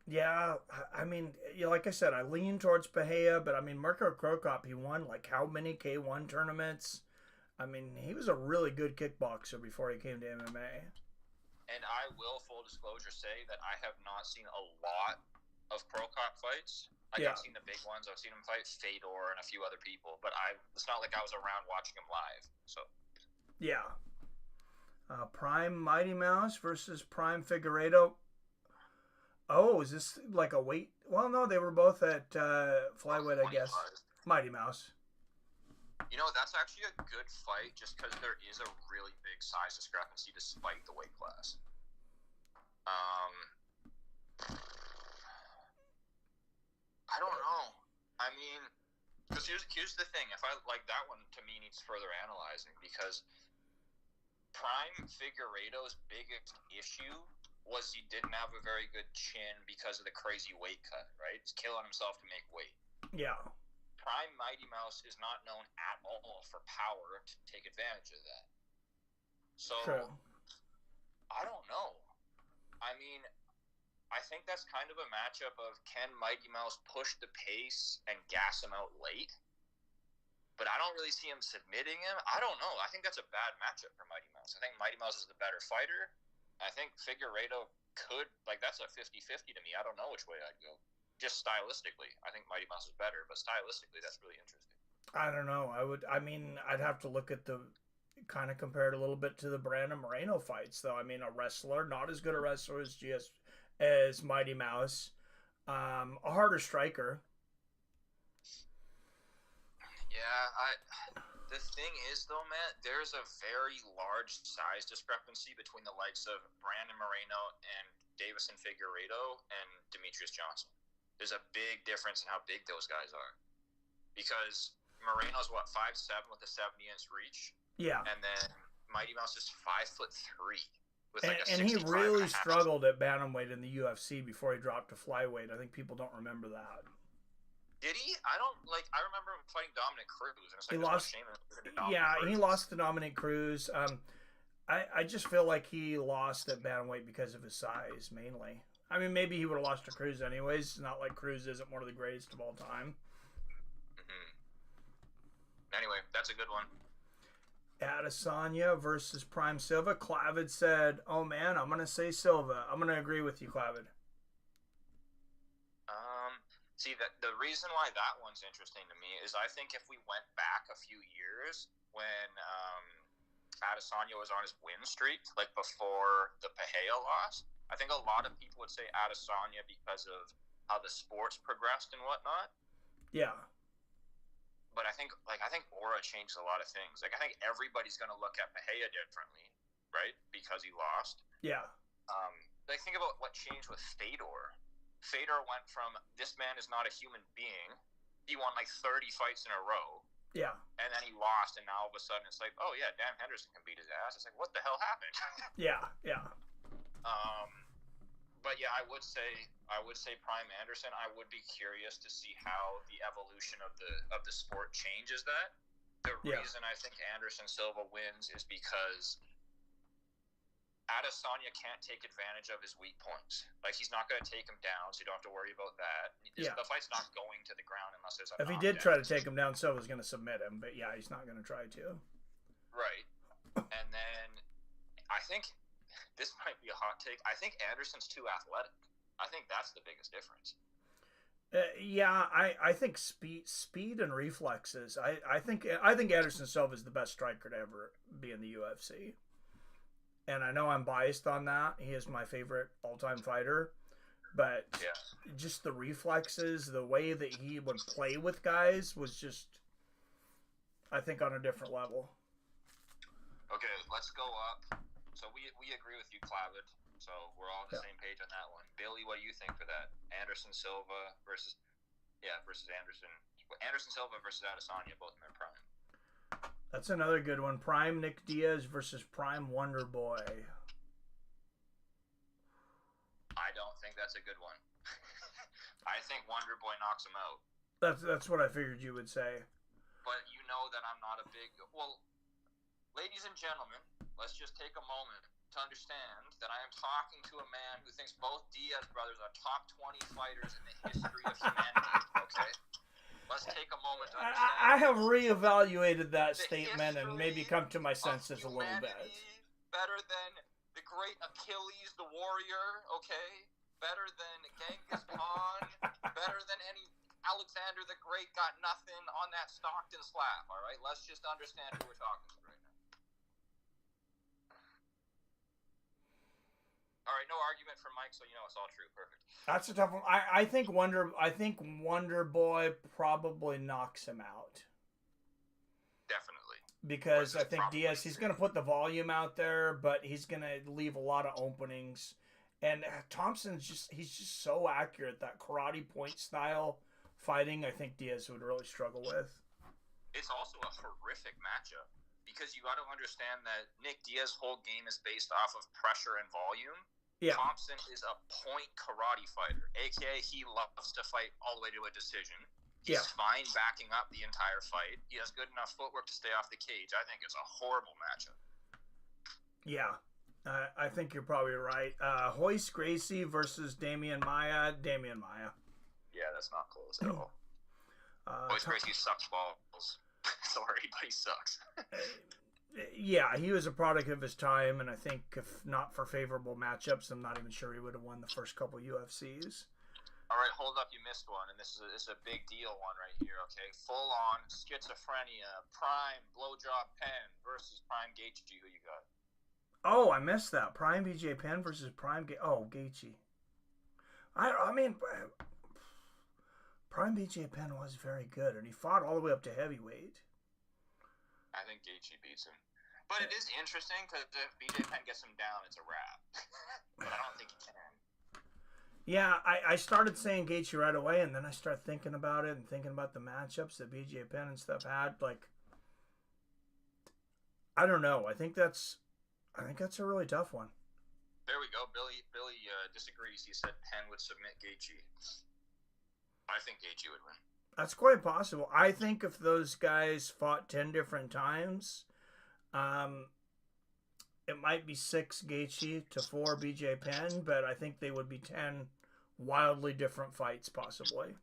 Yeah, I mean, like I said, I lean towards Bahia, but I mean, Marco Krokop, he won like how many K1 tournaments? I mean, he was a really good kickboxer before he came to MMA. And I will, full disclosure, say that I have not seen a lot of Pro Cop fights. Like, Yeah. I've seen the big ones. I've seen him fight Fedor and a few other people, but it's not like I was around watching him live. So, Yeah. Prime Mighty Mouse versus Prime Figueiredo. Oh, is this like a weight? Well, no, they were both at flyweight, I guess. 25. Mighty Mouse. You know, that's actually a good fight just because there is a really big size discrepancy despite the weight class. I don't know. I mean, because here's the thing. If I like that one, to me needs further analyzing because Prime Figueiredo's biggest issue was he didn't have a very good chin because of the crazy weight cut, right? He's killing himself to make weight. Yeah. Prime Mighty Mouse is not known at all for power to take advantage of that. So, True. I don't know. I mean, I think that's kind of a matchup of can Mighty Mouse push the pace and gas him out late? But I don't really see him submitting him. I don't know. I think that's a bad matchup for Mighty Mouse. I think Mighty Mouse is the better fighter. I think Figueiredo could, like, that's a 50-50 to me. I don't know which way I'd go. Just stylistically, I think Mighty Mouse is better, but stylistically, that's really interesting. I don't know. I'd have to look at the kind of compare it a little bit to the Brandon Moreno fights, though. I mean, a wrestler, not as good a wrestler as Mighty Mouse, a harder striker. Yeah, the thing is, though, Matt, there's a very large size discrepancy between the likes of Brandon Moreno and Davison Figueiredo and Demetrius Johnson. There's a big difference in how big those guys are. Because Moreno's, 5'7" with a 70-inch reach? Yeah. And then Mighty Mouse is 5'3" with and he really struggled at bantamweight in the UFC before he dropped to flyweight. I think people don't remember that. Did he? I remember him fighting Dominic Cruz. And it's like, he lost. He lost to Dominic Cruz. I just feel like he lost at bantamweight because of his size, mainly. I mean, maybe he would have lost to Cruz anyways. It's not like Cruz isn't one of the greatest of all time. Mm-hmm. Anyway, that's a good one. Adesanya versus Prime Silva. Clavid said, "Oh man, I'm gonna say Silva." I'm gonna agree with you, Clavid. See, that the reason why that one's interesting to me is I think if we went back a few years when Adesanya was on his win streak, like before the Pereira loss, I think a lot of people would say Adesanya because of how the sports progressed and whatnot. Yeah. But I think aura changed a lot of things. Like, I think everybody's going to look at Pereira differently, right? Because he lost. Yeah. Like, think about what changed with Fedor. Fedor went from, this man is not a human being. He won like 30 fights in a row. Yeah. And then he lost, and now all of a sudden it's like, oh yeah, Dan Henderson can beat his ass. It's like, what the hell happened? Yeah. But yeah, I would say Prime Anderson. I would be curious to see how the evolution of the sport changes that. The reason I think Anderson Silva wins is because Adesanya can't take advantage of his weak points. Like, he's not going to take him down, so you don't have to worry about that. The fight's not going to the ground unless there's a If he did try to take him down, Silva's going to submit him. But yeah, he's not going to try to. Right. And then I think this might be a hot take. I think Anderson's too athletic. I think that's the biggest difference. I think speed and reflexes. I think Anderson Silva is the best striker to ever be in the UFC. And I know I'm biased on that. He is my favorite all-time fighter. But just the reflexes, the way that he would play with guys was just, I think, on a different level. Okay, let's go up. So we agree with you, Clavid. So we're all on the same page on that one. Billy, what do you think for that? Anderson Silva versus Anderson. Anderson Silva versus Adesanya, both in their prime. That's another good one. Prime Nick Diaz versus Prime Wonder Boy. I don't think that's a good one. I think Wonder Boy knocks him out. That's what I figured you would say. But you know that I'm not a big... Well, ladies and gentlemen, let's just take a moment to to understand that I am talking to a man who thinks both Diaz brothers are top 20 fighters in the history of humanity, okay? Let's take a moment to understand. I have reevaluated that the statement and maybe come to my senses a little bit. Better than the great Achilles, the warrior, okay? Better than Genghis Khan, better than any Alexander the Great, got nothing on that Stockton slab, all right? Let's just understand who we're talking to right now. All right, no argument from Mike, so you know it's all true. Perfect. That's a tough one. I think Wonder Boy probably knocks him out. Definitely. Because I think Diaz, he's going to put the volume out there, but he's going to leave a lot of openings. And he's just so accurate. That karate point style fighting, I think Diaz would really struggle with. It's also a horrific matchup because you got to understand that Nick Diaz's whole game is based off of pressure and volume. Yeah. Thompson is a point karate fighter, aka he loves to fight all the way to a decision. He's fine backing up the entire fight. He has good enough footwork to stay off the cage. I think it's a horrible matchup. Yeah, I think you're probably right. Royce Gracie versus Damian Maia. Damian Maia. Yeah, that's not close at all. Royce Gracie sucks balls. Sorry, but he sucks. Yeah, he was a product of his time, and I think if not for favorable matchups, I'm not even sure he would have won the first couple UFCs. All right, hold up, you missed one, and this is a big deal one right here, okay? Full-on schizophrenia, Prime Blowjob Penn versus Prime Gaethje. Who you got? Oh, I missed that. Prime BJ Penn versus Prime Gaethje. I mean, Prime BJ Penn was very good, and he fought all the way up to heavyweight. I think Gaethje beats him. But it is interesting because if BJ Penn gets him down, it's a wrap. But I don't think he can. Yeah, I started saying Gaethje right away, and then I started thinking about it and thinking about the matchups that BJ Penn and stuff had. Like, I don't know. I think that's a really tough one. There we go. Billy disagrees. He said Penn would submit Gaethje. I think Gaethje would win. That's quite possible. I think if those guys fought 10 different times, it might be 6 Gaethje to 4 BJ Penn, but I think they would be 10 wildly different fights, possibly.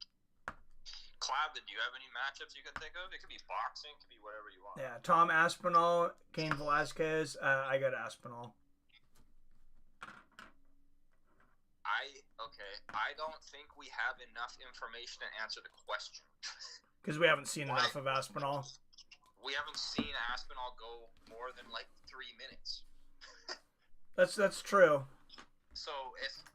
Clav, do you have any matchups you can think of? It could be boxing, it could be whatever you want. Yeah, Tom Aspinall, Cain Velasquez. I got Aspinall. I don't think we have enough information to answer the question. Because we haven't seen enough of Aspinall. We haven't seen Aspinall go more than like 3 minutes. That's true. So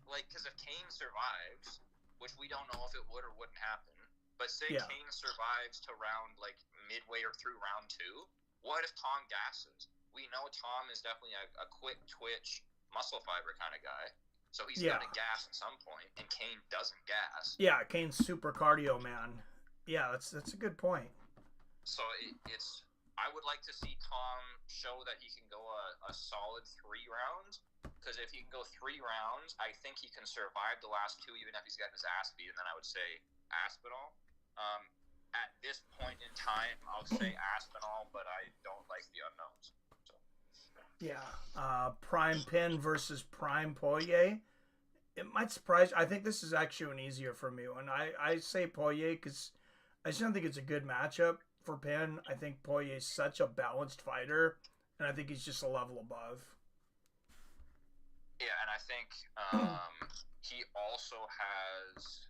because if Cain survives, which we don't know if it would or wouldn't happen, but say Cain survives to round like midway or through round 2, what if Tom gasses? We know Tom is definitely a quick twitch muscle fiber kind of guy. So he's got to gas at some point, and Cain doesn't gas. Yeah, Cain's super cardio man. Yeah, that's a good point. So it's I would like to see Tom show that he can go a solid 3 rounds, because if he can go 3 rounds, I think he can survive the last 2, even if he's got his ass beat, and then I would say Aspinall. At this point in time, I'll say Aspinall, but I don't like the unknowns. Yeah, Prime Penn versus Prime Poirier. It might surprise you. I think this is actually an easier for me one. I say Poirier because I just don't think it's a good matchup for Penn. I think Poirier is such a balanced fighter, and I think he's just a level above. Yeah, and I think he also has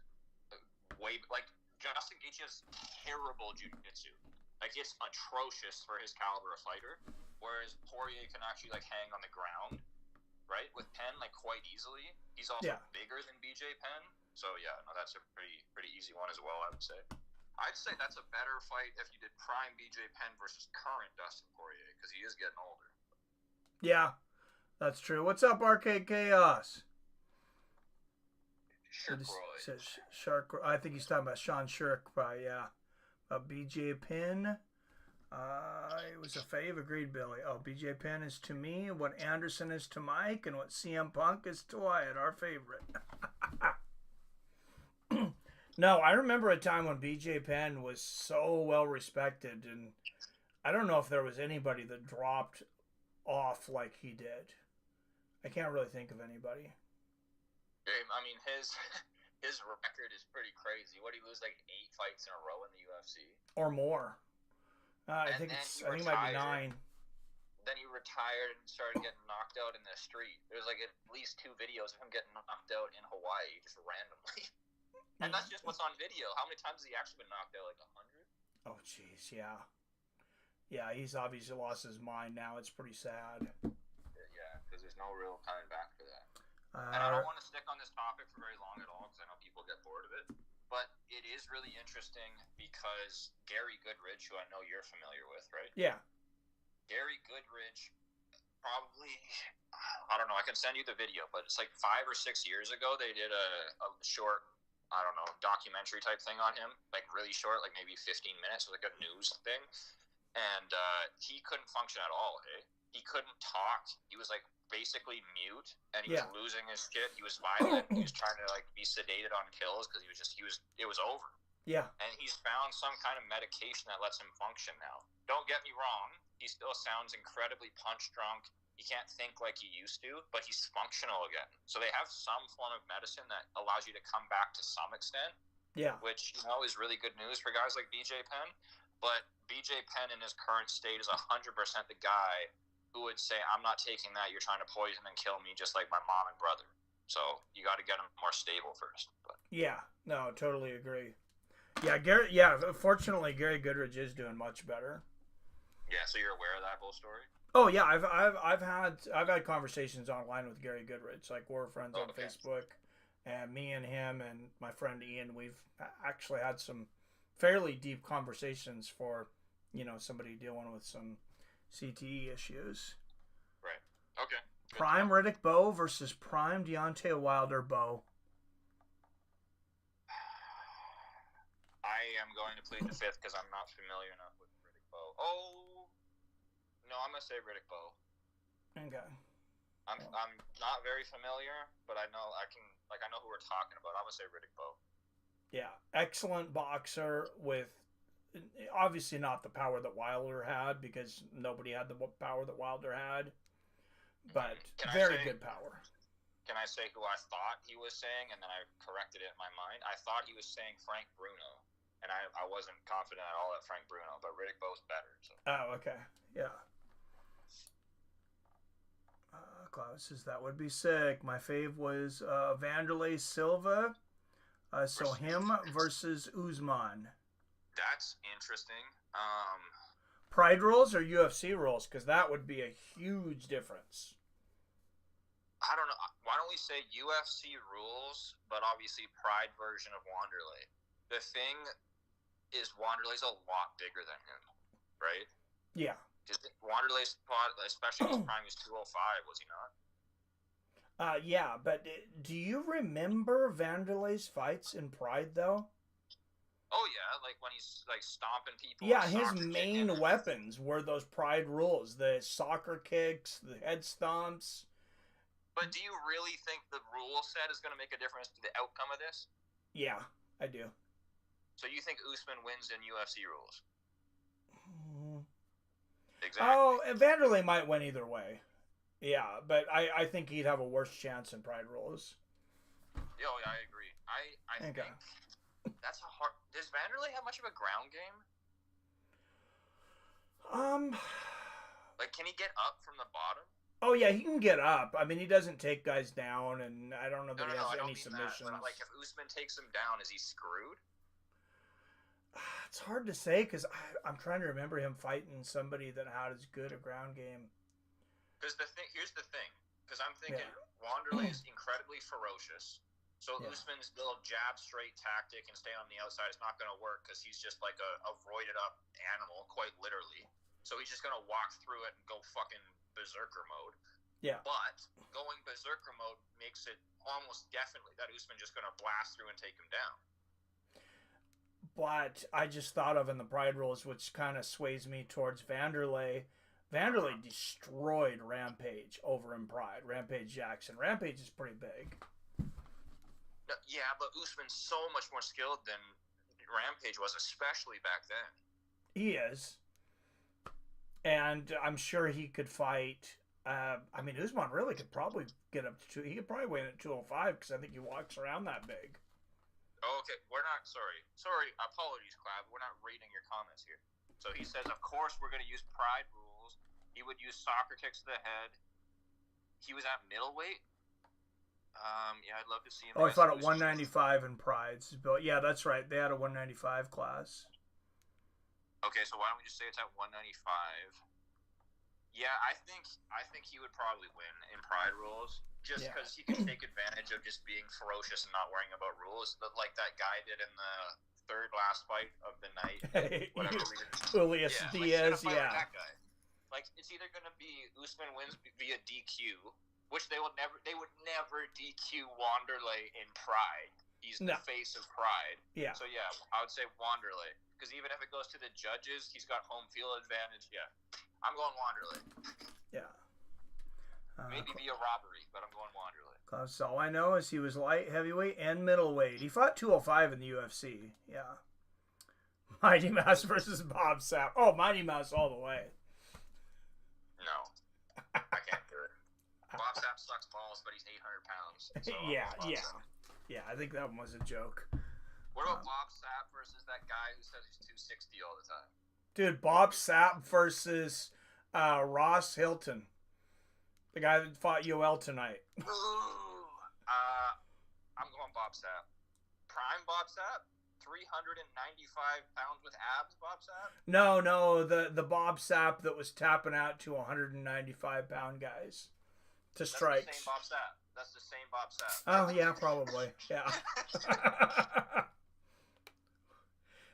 Justin Gaethje has terrible jiu-jitsu. Like, it's atrocious for his caliber of fighter. Whereas Poirier can actually hang on the ground, right? With Penn quite easily. He's also bigger than BJ Penn, so that's a pretty easy one as well. I would say. I'd say that's a better fight if you did prime BJ Penn versus current Dustin Poirier, because he is getting older. Yeah, that's true. What's up, Arcade Chaos? Shark. I think he's talking about Sean Shirk. Yeah, BJ Penn. It was a fave. Agreed, Billy. Oh, BJ Penn is to me what Anderson is to Mike, and what CM Punk is to Wyatt, our favorite. No, I remember a time when BJ Penn was so well respected, and I don't know if there was anybody that dropped off like he did. I can't really think of anybody. I mean, his record is pretty crazy. What, he lose like 8 fights in a row in the UFC? Or more. I And think then it's. he I think it might be retired. 9. Then he retired and started getting knocked out in the street. There's like at least 2 videos of him getting knocked out in Hawaii just randomly. And that's just what's on video. How many times has he actually been knocked out? Like 100? Oh, jeez, yeah. Yeah, he's obviously lost his mind now. It's pretty sad. Yeah, because there's no real coming back for that. And I don't want to stick on this topic for very long at all because I know people get bored of it. But it is really interesting because Gary Goodridge, who I know you're familiar with, right? Yeah. Gary Goodridge probably, I don't know, I can send you the video, but it's like 5 or 6 years ago they did a short, I don't know, documentary type thing on him, like really short, like maybe 15 minutes, like a news thing. And he couldn't function at all, hey? He couldn't talk. He was like basically mute, and he was losing his shit. He was violent. He was trying to like be sedated on pills because it was over. Yeah. And he's found some kind of medication that lets him function now. Don't get me wrong. He still sounds incredibly punch drunk. He can't think like he used to, but he's functional again. So they have some form of medicine that allows you to come back to some extent. Yeah. Which, is really good news for guys like BJ Penn. But BJ Penn in his current state is 100% the guy who would say, I'm not taking that. You're trying to poison and kill me just like my mom and brother. So you got to get him more stable first. But. Yeah. No, totally agree. Yeah, fortunately Gary Goodridge is doing much better. Yeah, so you're aware of that whole story? Oh yeah, I've had conversations online with Gary Goodridge. Like, we're friends on Facebook, and me and him and my friend Ian, we've actually had some fairly deep conversations for, somebody dealing with some CTE issues. Right. Okay. Good Prime Riddick Bowe versus Prime Deontay Wilder Bowe. I am going to plead the fifth because I'm not familiar enough with Riddick Bowe. Oh, no, I'm going to say Riddick Bowe. Okay. I'm not very familiar, but I know who we're talking about. I'm going to say Riddick Bowe. Yeah, excellent boxer with obviously not the power that Wilder had, because nobody had the power that Wilder had, but very good power. Can I say who I thought he was saying, and then I corrected it in my mind? I thought he was saying Frank Bruno, and I wasn't confident at all at Frank Bruno, but Riddick Bowe's better. So. Oh, okay. Yeah. Classes, that would be sick. My fave was Vanderlei Silva. So him versus Usman. That's interesting. Pride rules or UFC rules? Because that would be a huge difference. I don't know. Why don't we say UFC rules, but obviously Pride version of Wanderlei? The thing is, Wanderlei's a lot bigger than him, right? Yeah. Wanderlei's fought, especially his prime, was 205, was he not? Yeah, but do you remember Vanderlei's fights in Pride, though? Oh, yeah, like when he's like stomping people. Yeah, his main weapons were those Pride rules, the soccer kicks, the head stomps. But do you really think the rule set is going to make a difference to the outcome of this? Yeah, I do. So you think Usman wins in UFC rules? Exactly. Oh, Vanderlei might win either way. Yeah, but I think he'd have a worse chance in Pride rules. Oh, yeah, I agree. I think that's a hard... Does Vanderlei have much of a ground game? Like, can he get up from the bottom? Oh, yeah, he can get up. I mean, he doesn't take guys down, and I don't know that he has any submissions. That. Like, if Usman takes him down, is he screwed? It's hard to say, because I'm trying to remember him fighting somebody that had as good a ground game. Because here's the thing. Because I'm thinking Wanderlei is incredibly ferocious. So Usman's little jab straight tactic and stay on the outside is not going to work because he's just like a roided up animal, quite literally. So he's just going to walk through it and go fucking berserker mode. Yeah. But going berserker mode makes it almost definitely that Usman's just going to blast through and take him down. But I just thought of in the Pride rules, which kind of sways me towards Vanderlei. Vanderlei destroyed Rampage over in Pride. Rampage Jackson. Rampage is pretty big. No, yeah, but Usman's so much more skilled than Rampage was, especially back then. He is. And I'm sure he could fight I mean, Usman really could probably get up to he could probably win at 205 because I think he walks around that big. Oh, okay, we're not sorry. Apologies, Clav. We're not reading your comments here. So he says, of course, we're going to use pride rules. He would use soccer kicks to the head. He was at middleweight. Yeah, I'd love to see him. Oh, I thought at 195 in prides, but yeah, that's right. They had a 195 class. Okay, so why don't we just say it's at 195? Yeah, I think he would probably win in pride rules, just because he can take advantage of just being ferocious and not worrying about rules, like that guy did in the third last fight of the night. Whatever. Julius Diaz, like that guy. Like, it's either going to be Usman wins via DQ, which they would never DQ Wanderlei in Pride. He's the face of Pride. Yeah. So yeah, I would say Wanderlei, because even if it goes to the judges, he's got home field advantage. Yeah, I'm going Wanderlei. Yeah. Maybe be a robbery, but I'm going Wanderlei. Cause all I know is he was light, heavyweight, and middleweight. He fought 205 in the UFC. Yeah. Mighty Mouse versus Bob Sapp. Oh, Mighty Mouse all the way. No, I can't do it. Bob Sapp sucks balls, but he's 800 pounds. So Yeah, I think that one was a joke. What about Bob Sapp versus that guy who says he's 260 all the time? Dude, Bob Sapp versus Ras Hylton. The guy that fought Yoel tonight. I'm going Bob Sapp. Prime Bob Sapp? 395 pounds with abs, Bob Sapp? No, the Bob Sapp that was tapping out to 195-pound guys to strikes. That's the same Bob Sapp. Oh yeah, probably. Yeah.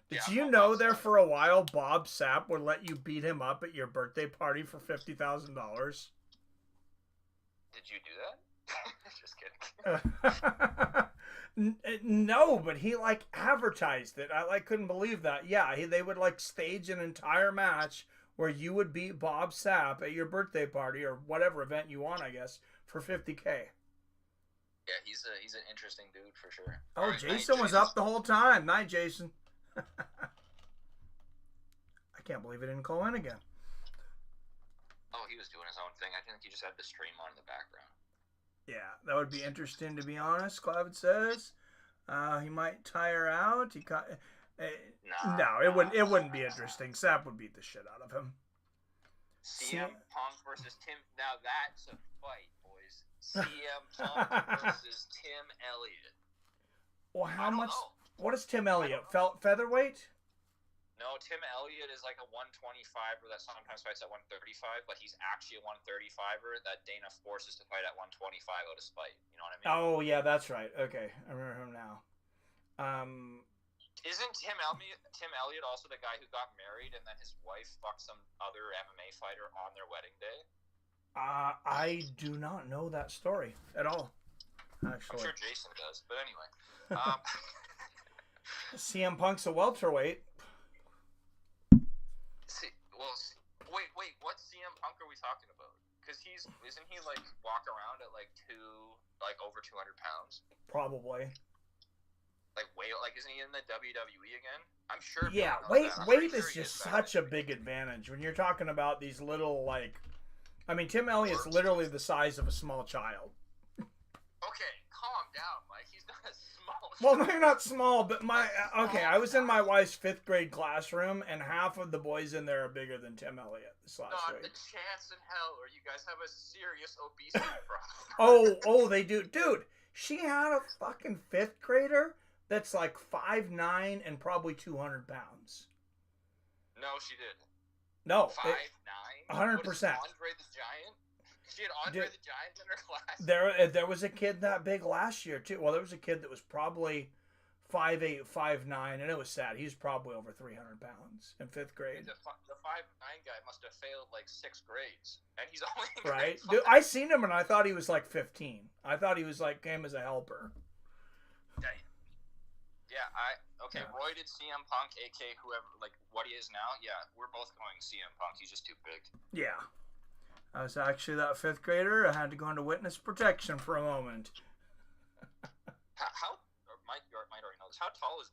Did you know there for a while Bob Sapp would let you beat him up at your birthday party for $50,000? Did you do that? Just kidding. No, but he like advertised it. I like couldn't believe that. Yeah, they would like stage an entire match where you would beat Bob Sapp at your birthday party or whatever event you want, I guess, for $50K. Yeah, he's an interesting dude for sure. Oh, right, Jason was up the whole time. Night, Jason. I can't believe he didn't call in again. Oh, he was doing his own thing. I think he just had the stream on in the background. Yeah, that would be interesting to be honest. Clavin says he might tire out. It wouldn't be interesting. Sapp would beat the shit out of him. CM Punk versus Tim. Now that's a fight, boys. CM Punk versus Tim Elliott. Well, how much? What is Tim Elliott? Featherweight? No, Tim Elliott is like a 125er that sometimes fights at 135, but he's actually a 135er that Dana forces to fight at 125 out of spite. You know what I mean? Oh, yeah, that's right. Okay, I remember him now. Isn't Tim Elliott also the guy who got married and then his wife fucked some other MMA fighter on their wedding day? I do not know that story at all, actually. I'm sure Jason does, but anyway. CM Punk's a welterweight. Wait, what CM Punk are we talking about? Because isn't he like walk around at like over 200 pounds? Probably. Isn't he in the WWE again? I'm sure. Yeah, weight is just such a big advantage when you're talking about these little Tim Elliott's literally the size of a small child. Okay, calm down, Mike. He's not a small. Well, maybe not small, but I was in my wife's 5th grade classroom, and half of the boys in there are bigger than Tim Elliott this last Not week. a chance in hell, or you guys have a serious obesity problem. Oh, they do, dude. She had a fucking 5th grader that's like 5'9" and probably 200 pounds. No, she didn't. No, 5'9". 100%. Andre the Giant. She had Andre the Giant in her class. There was a kid that big last year too. Well, there was a kid that was probably 5'8", 5'9", and it was sad. He was probably over 300 pounds in 5th grade. The 5'9" guy must have failed like 6 grades, and he's only in right. grade 5. Dude, I seen him and I thought he was like 15. I thought he was came as a helper. Okay. Roided CM Punk, aka whoever, what he is now. Yeah, we're both going CM Punk. He's just too big. Yeah. I was actually that 5th grader. I had to go into witness protection for a moment. Mike might already know this. How tall is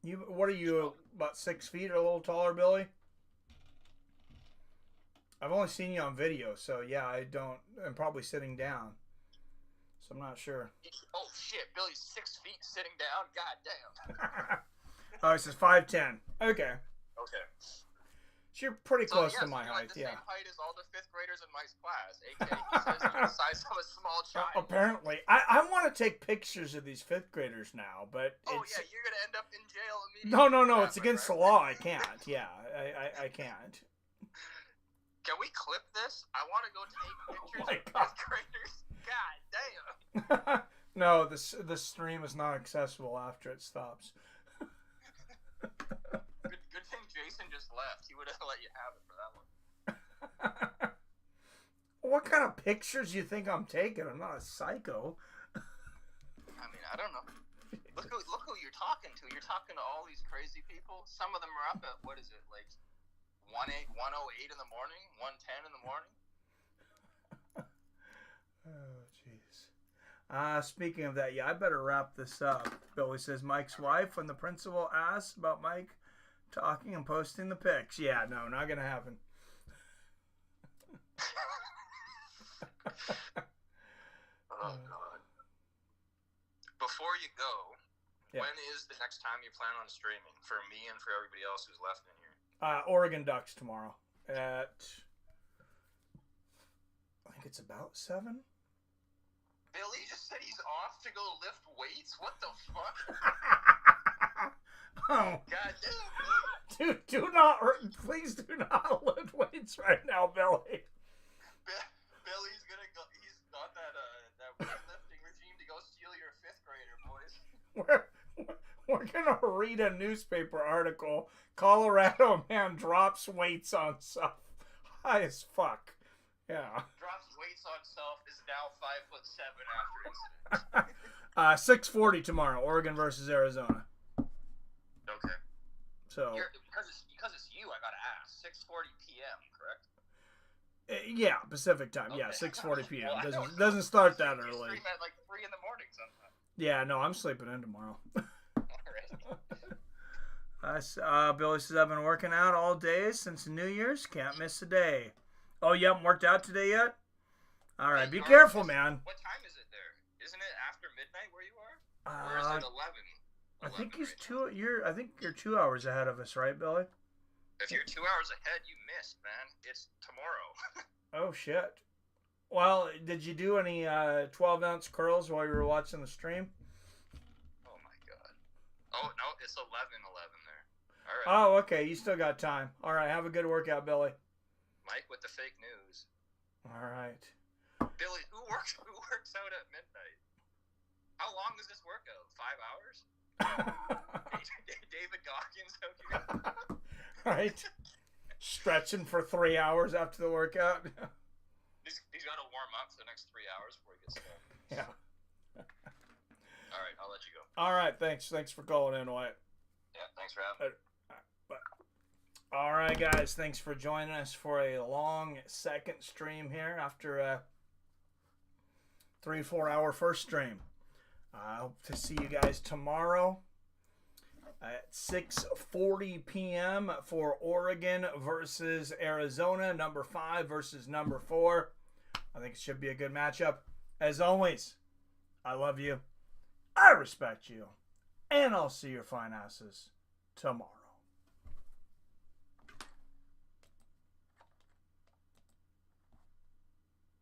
Billy? What are you, about 6 feet or a little taller, Billy? I've only seen you on video, so yeah, I'm probably sitting down. So I'm not sure. Oh, shit. Billy's 6 feet sitting down? God damn. Oh, it says 5'10". Okay. Okay. So you're pretty close so to my you're height, like the yeah. same height as all the 5th graders in Mike's class, a.k.a. he says you're the size of a small child. Apparently. I want to take pictures of these 5th graders now, but Oh, it's... yeah, you're going to end up in jail immediately. No, it's against the law. I can't. Yeah, I can't. Can we clip this? I want to go take pictures my of God. 5th graders. God damn. No, the stream is not accessible after it stops. Good thing Jason just left. He would have let you have it for that one. What kind of pictures do you think I'm taking? I'm not a psycho. I mean, I don't know. Look who you're talking to. You're talking to all these crazy people. Some of them are up at, what is it, like 108 in the morning, 110 in the morning? Oh, jeez. Speaking of that, yeah, I better wrap this up. Billy says Mike's wife, when the principal asks about Mike talking and posting the pics. Yeah, no, not going to happen. Oh, God. Before you go, Yeah. when is the next time you plan on streaming? For me and for everybody else who's left in here. Oregon Ducks tomorrow at, I think it's about 7. Billy just said he's off to go lift weights? What the fuck? Oh, God damn, Billy. Please do not lift weights right now, Billy. Billy's gonna go. He's got that weightlifting regime to go steal your 5th grader, boys. We're gonna read a newspaper article. Colorado man drops weights on self. High as fuck. Yeah. Drops weights on self, is now 5'7" after incident. 6:40 tomorrow. Oregon versus Arizona. Okay. So. Because it's you, I gotta ask. 6:40 p.m. Correct? Yeah, Pacific time. Okay. Yeah, 6:40 p.m. Well, Doesn't start that you early. stream at like 3 in the morning sometimes. Yeah, no, I'm sleeping in tomorrow. Alright. Billy says I've been working out all day since New Year's. Can't miss a day. Oh, you haven't worked out today yet? All right, be careful, man. What time is it there? Isn't it after midnight where you are? Or is it 11? I think he's right I think you're 2 hours ahead of us, right, Billy? If you're 2 hours ahead, you missed, man. It's tomorrow. Oh shit. Well, did you do any 12-ounce curls while you were watching the stream? Oh my god. Oh no, it's 11:11 there. All right. Oh, okay. You still got time. All right. Have a good workout, Billy. Mike with the fake news. All right. Billy, who works out at midnight? How long is this workout? 5 hours? David Dawkins out here. Right. Stretching for 3 hours after the workout. He's got to warm up for the next 3 hours before he gets started. Yeah. All right, I'll let you go. All right. Thanks for calling in, Wyatt. Yeah, thanks for having me. All right, guys. Thanks for joining us for a long second stream here after a 3-4 hour first stream. I hope to see you guys tomorrow at 6:40 p.m. for Oregon versus Arizona, number 5 versus number 4. I think it should be a good matchup. As always, I love you, I respect you, and I'll see your fine asses tomorrow.